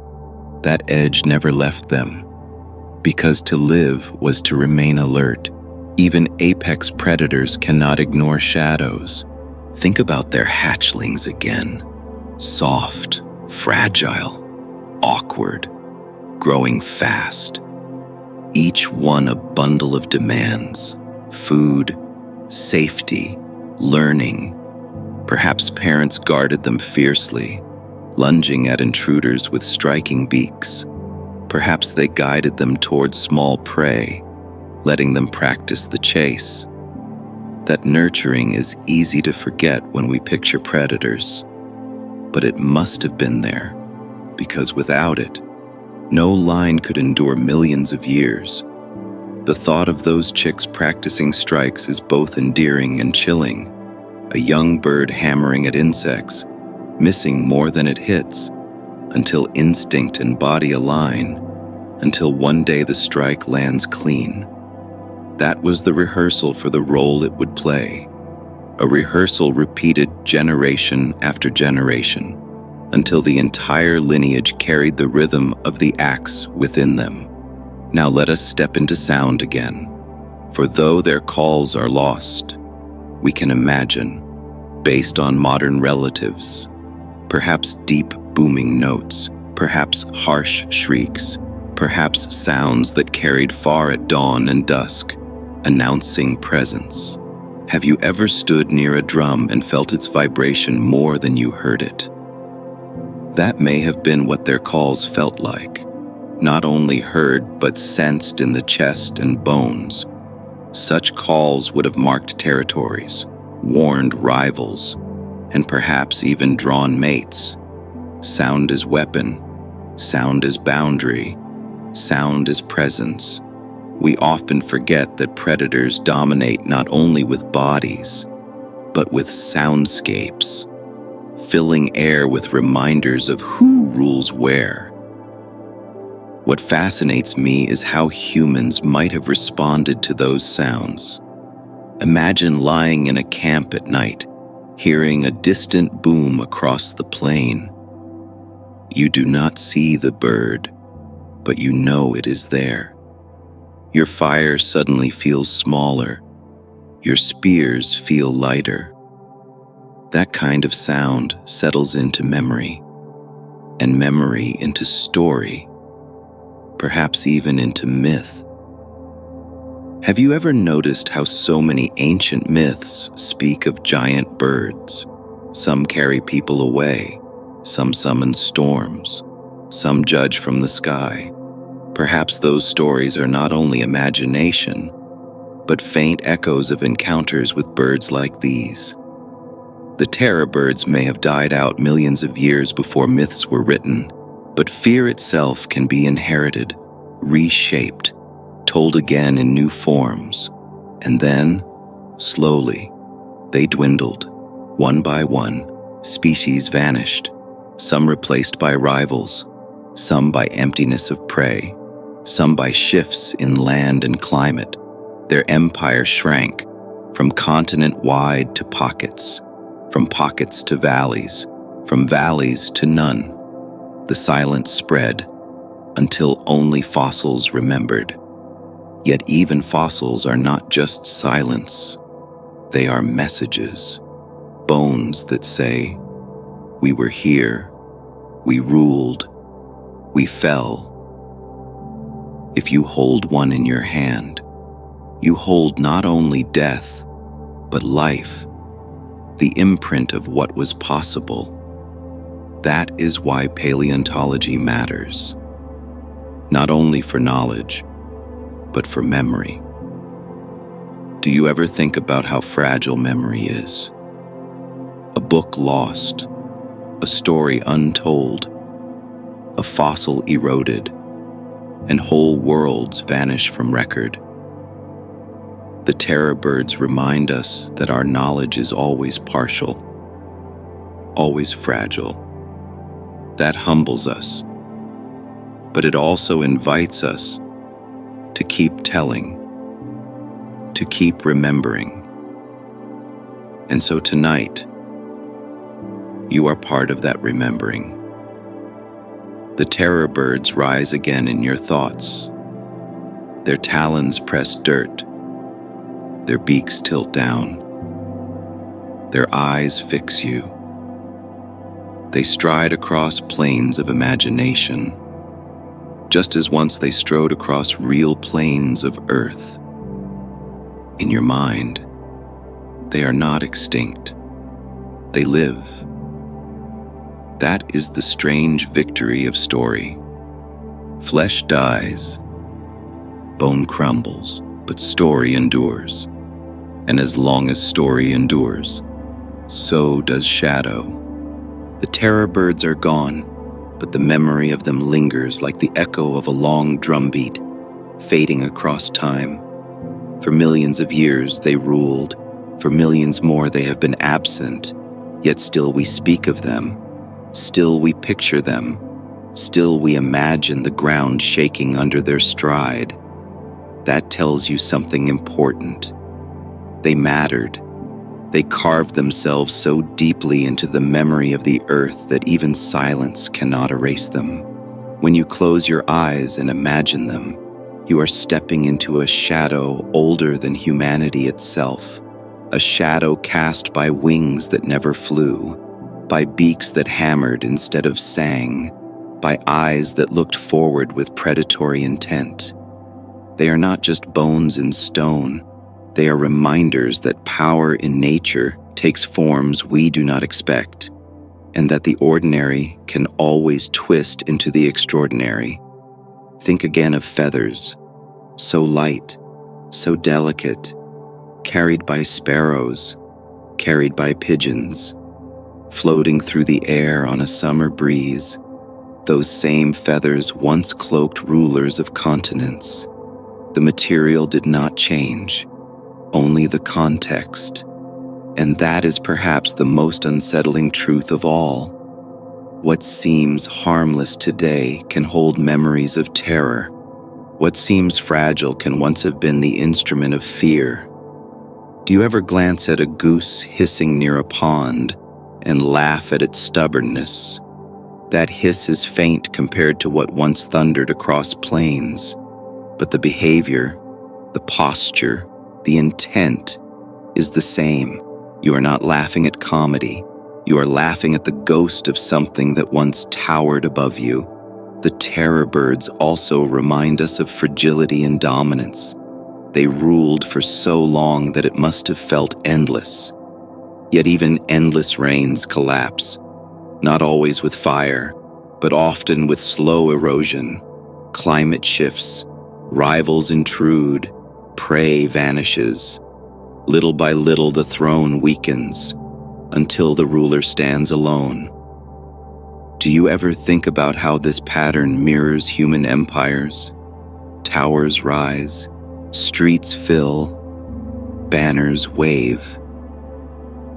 That edge never left them, because to live was to remain alert. Even apex predators cannot ignore shadows. Think about their hatchlings again. Soft, fragile, awkward, growing fast. Each one a bundle of demands: food, safety, learning. Perhaps parents guarded them fiercely, lunging at intruders with striking beaks. Perhaps they guided them toward small prey, letting them practice the chase. That nurturing is easy to forget when we picture predators, but it must have been there, because without it, no line could endure millions of years. The thought of those chicks practicing strikes is both endearing and chilling. A young bird hammering at insects, missing more than it hits, until instinct and body align, until one day the strike lands clean. That was the rehearsal for the role it would play. A rehearsal repeated generation after generation, until the entire lineage carried the rhythm of the axe within them. Now let us step into sound again, for though their calls are lost, we can imagine, based on modern relatives, perhaps deep booming notes, perhaps harsh shrieks, perhaps sounds that carried far at dawn and dusk, announcing presence. Have you ever stood near a drum and felt its vibration more than you heard it? That may have been what their calls felt like, not only heard but sensed in the chest and bones. Such calls would have marked territories, warned rivals, and perhaps even drawn mates. Sound is weapon, sound is boundary, sound is presence. We often forget that predators dominate not only with bodies, but with soundscapes, filling air with reminders of who rules where. What fascinates me is how humans might have responded to those sounds. Imagine lying in a camp at night, hearing a distant boom across the plain. You do not see the bird, but you know it is there. Your fire suddenly feels smaller. Your spears feel lighter. That kind of sound settles into memory, and memory into story, perhaps even into myth. Have you ever noticed how so many ancient myths speak of giant birds? Some carry people away, some summon storms, some judge from the sky. Perhaps those stories are not only imagination, but faint echoes of encounters with birds like these. The terror birds may have died out millions of years before myths were written, but fear itself can be inherited, reshaped, told again in new forms, and then, slowly, they dwindled. One by one, species vanished, some replaced by rivals, some by emptiness of prey, some by shifts in land and climate. Their empire shrank, from continent-wide to pockets, from pockets to valleys, from valleys to none. The silence spread, until only fossils remembered. Yet even fossils are not just silence. They are messages, bones that say, "We were here, we ruled, we fell." If you hold one in your hand, you hold not only death, but life, the imprint of what was possible. That is why paleontology matters, not only for knowledge, but for memory. Do you ever think about how fragile memory is? A book lost, a story untold, a fossil eroded, and whole worlds vanish from record. The terror birds remind us that our knowledge is always partial, always fragile. That humbles us, but it also invites us to keep telling, to keep remembering. And so tonight, you are part of that remembering. The terror birds rise again in your thoughts. Their talons press dirt. Their beaks tilt down. Their eyes fix you. They stride across plains of imagination, just as once they strode across real plains of earth. In your mind, they are not extinct. They live. That is the strange victory of story. Flesh dies, bone crumbles, but story endures. And as long as story endures, so does shadow. The terror birds are gone, but the memory of them lingers like the echo of a long drumbeat, fading across time. For millions of years they ruled, for millions more they have been absent, yet still we speak of them, still we picture them, still we imagine the ground shaking under their stride. That tells you something important. They mattered. They carved themselves so deeply into the memory of the earth that even silence cannot erase them. When you close your eyes and imagine them, you are stepping into a shadow older than humanity itself, a shadow cast by wings that never flew, by beaks that hammered instead of sang, by eyes that looked forward with predatory intent. They are not just bones in stone, they are reminders that power in nature takes forms we do not expect, and that the ordinary can always twist into the extraordinary. Think again of feathers, so light, so delicate, carried by sparrows, carried by pigeons, floating through the air on a summer breeze. Those same feathers once cloaked rulers of continents. The material did not change, only the context. And that is perhaps the most unsettling truth of all. What seems harmless today can hold memories of terror. What seems fragile can once have been the instrument of fear. Do you ever glance at a goose hissing near a pond and laugh at its stubbornness? That hiss is faint compared to what once thundered across plains, but the behavior, the posture, the intent is the same. You are not laughing at comedy. You are laughing at the ghost of something that once towered above you. The terror birds also remind us of fragility and dominance. They ruled for so long that it must have felt endless. Yet even endless reigns collapse, not always with fire, but often with slow erosion. Climate shifts, rivals intrude, prey vanishes. Little by little the throne weakens, until the ruler stands alone. Do you ever think about how this pattern mirrors human empires? Towers rise, streets fill, banners wave,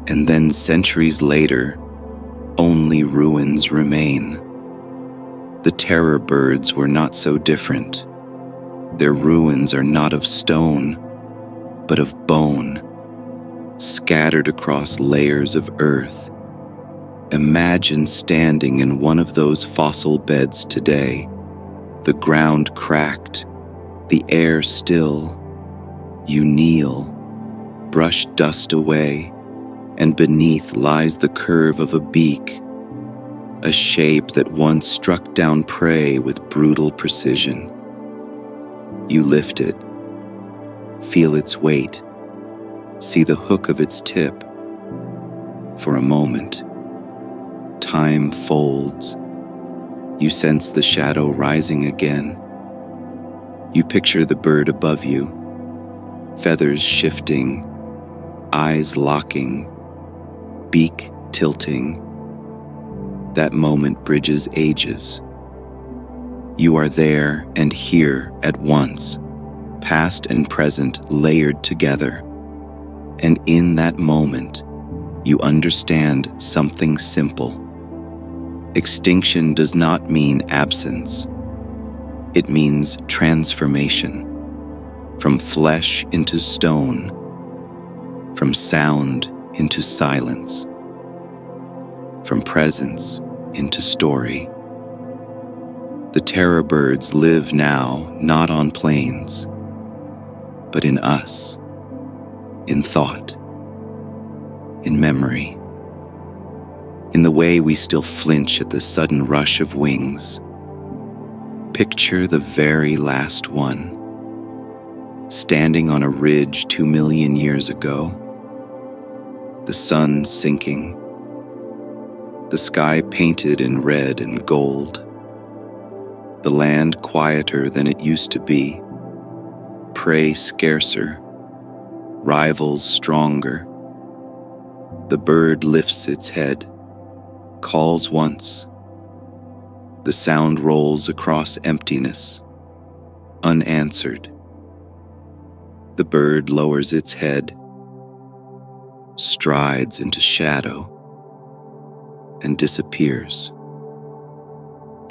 and then centuries later, only ruins remain. The terror birds were not so different. Their ruins are not of stone, but of bone, scattered across layers of earth. Imagine standing in one of those fossil beds today, the ground cracked, the air still. You kneel, brush dust away, and beneath lies the curve of a beak, a shape that once struck down prey with brutal precision. You lift it, feel its weight, see the hook of its tip. For a moment, time folds. You sense the shadow rising again. You picture the bird above you, feathers shifting, eyes locking, beak tilting. That moment bridges ages. You are there and here at once, past and present layered together. And in that moment, you understand something simple. Extinction does not mean absence. It means transformation, from flesh into stone, from sound into silence, from presence into story. The terror birds live now not on plains, but in us, in thought, in memory, in the way we still flinch at the sudden rush of wings. Picture the very last one, standing on a ridge 2 million years ago, the sun sinking, the sky painted in red and gold, the land quieter than it used to be, prey scarcer, rivals stronger. The bird lifts its head, calls once. The sound rolls across emptiness, unanswered. The bird lowers its head, strides into shadow, and disappears.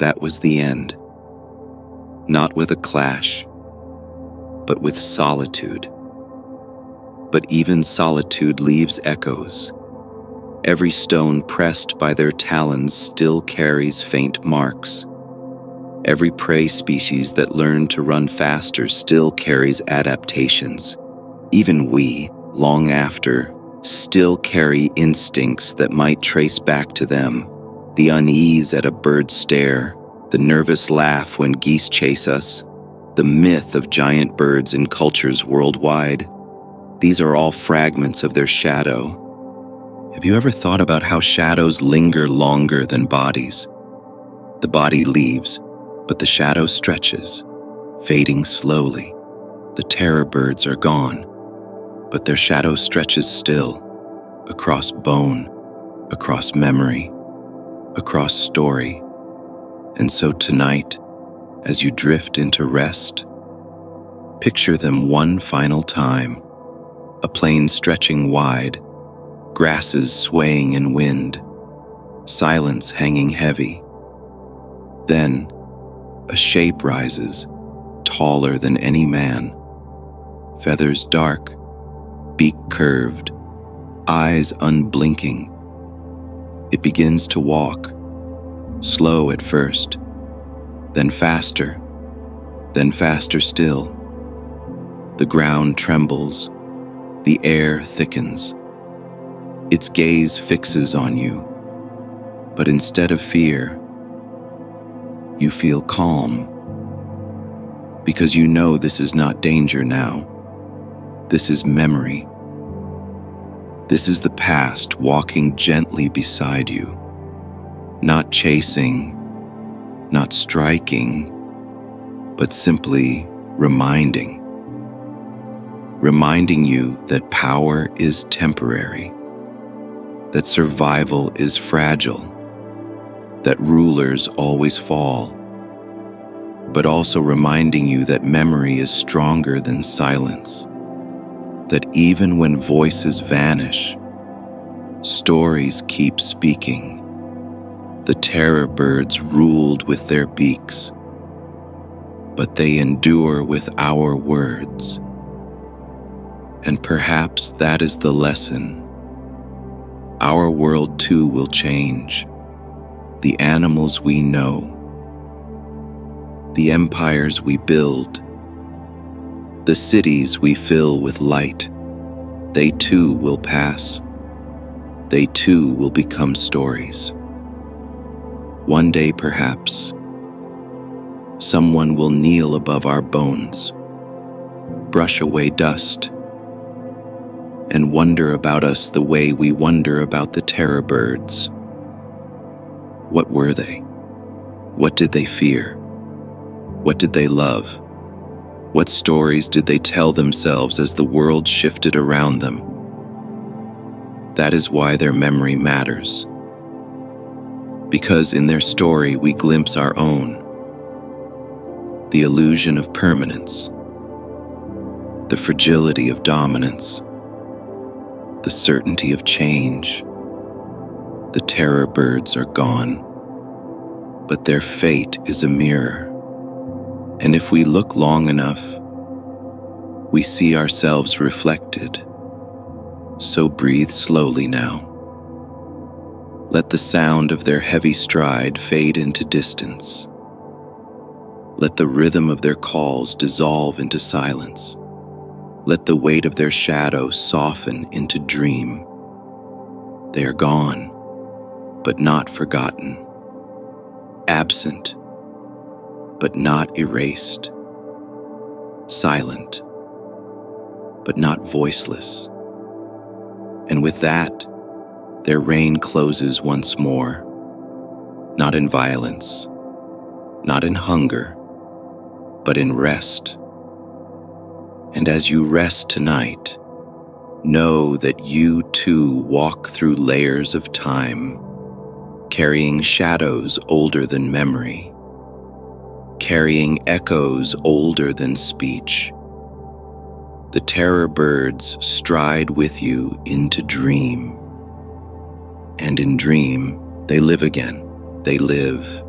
That was the end. Not with a clash, but with solitude. But even solitude leaves echoes. Every stone pressed by their talons still carries faint marks. Every prey species that learned to run faster still carries adaptations. Even we, long after, still carry instincts that might trace back to them. The unease at a bird's stare, the nervous laugh when geese chase us, the myth of giant birds in cultures worldwide. These are all fragments of their shadow. Have you ever thought about how shadows linger longer than bodies? The body leaves, but the shadow stretches, fading slowly. The terror birds are gone, but their shadow stretches still, across bone, across memory, across story. And so tonight, as you drift into rest, picture them one final time, a plain stretching wide, grasses swaying in wind, silence hanging heavy. Then, a shape rises, taller than any man, feathers dark, beak curved, eyes unblinking. It begins to walk, slow at first, then faster still. The ground trembles, the air thickens. Its gaze fixes on you, but instead of fear, you feel calm, because you know this is not danger now. This is memory. This is the past walking gently beside you, not chasing, not striking, but simply reminding you that power is temporary, that survival is fragile, that rulers always fall, but also reminding you that memory is stronger than silence, that even when voices vanish, stories keep speaking. The terror birds ruled with their beaks, but they endure with our words. And perhaps that is the lesson. Our world too will change. The animals we know, the empires we build, the cities we fill with light, they too will pass. They too will become stories. One day, perhaps, someone will kneel above our bones, brush away dust, and wonder about us the way we wonder about the terror birds. What were they? What did they fear? What did they love? What stories did they tell themselves as the world shifted around them? That is why their memory matters. Because in their story we glimpse our own. The illusion of permanence, the fragility of dominance, the certainty of change. The terror birds are gone, but their fate is a mirror. And if we look long enough, we see ourselves reflected. So breathe slowly now. Let the sound of their heavy stride fade into distance. Let the rhythm of their calls dissolve into silence. Let the weight of their shadow soften into dream. They are gone, but not forgotten. Absent, but not erased. Silent, but not voiceless. And with that, their reign closes once more, not in violence, not in hunger, but in rest. And as you rest tonight, know that you too walk through layers of time, carrying shadows older than memory, carrying echoes older than speech. The terror birds stride with you into dream. And in dream, they live again. They live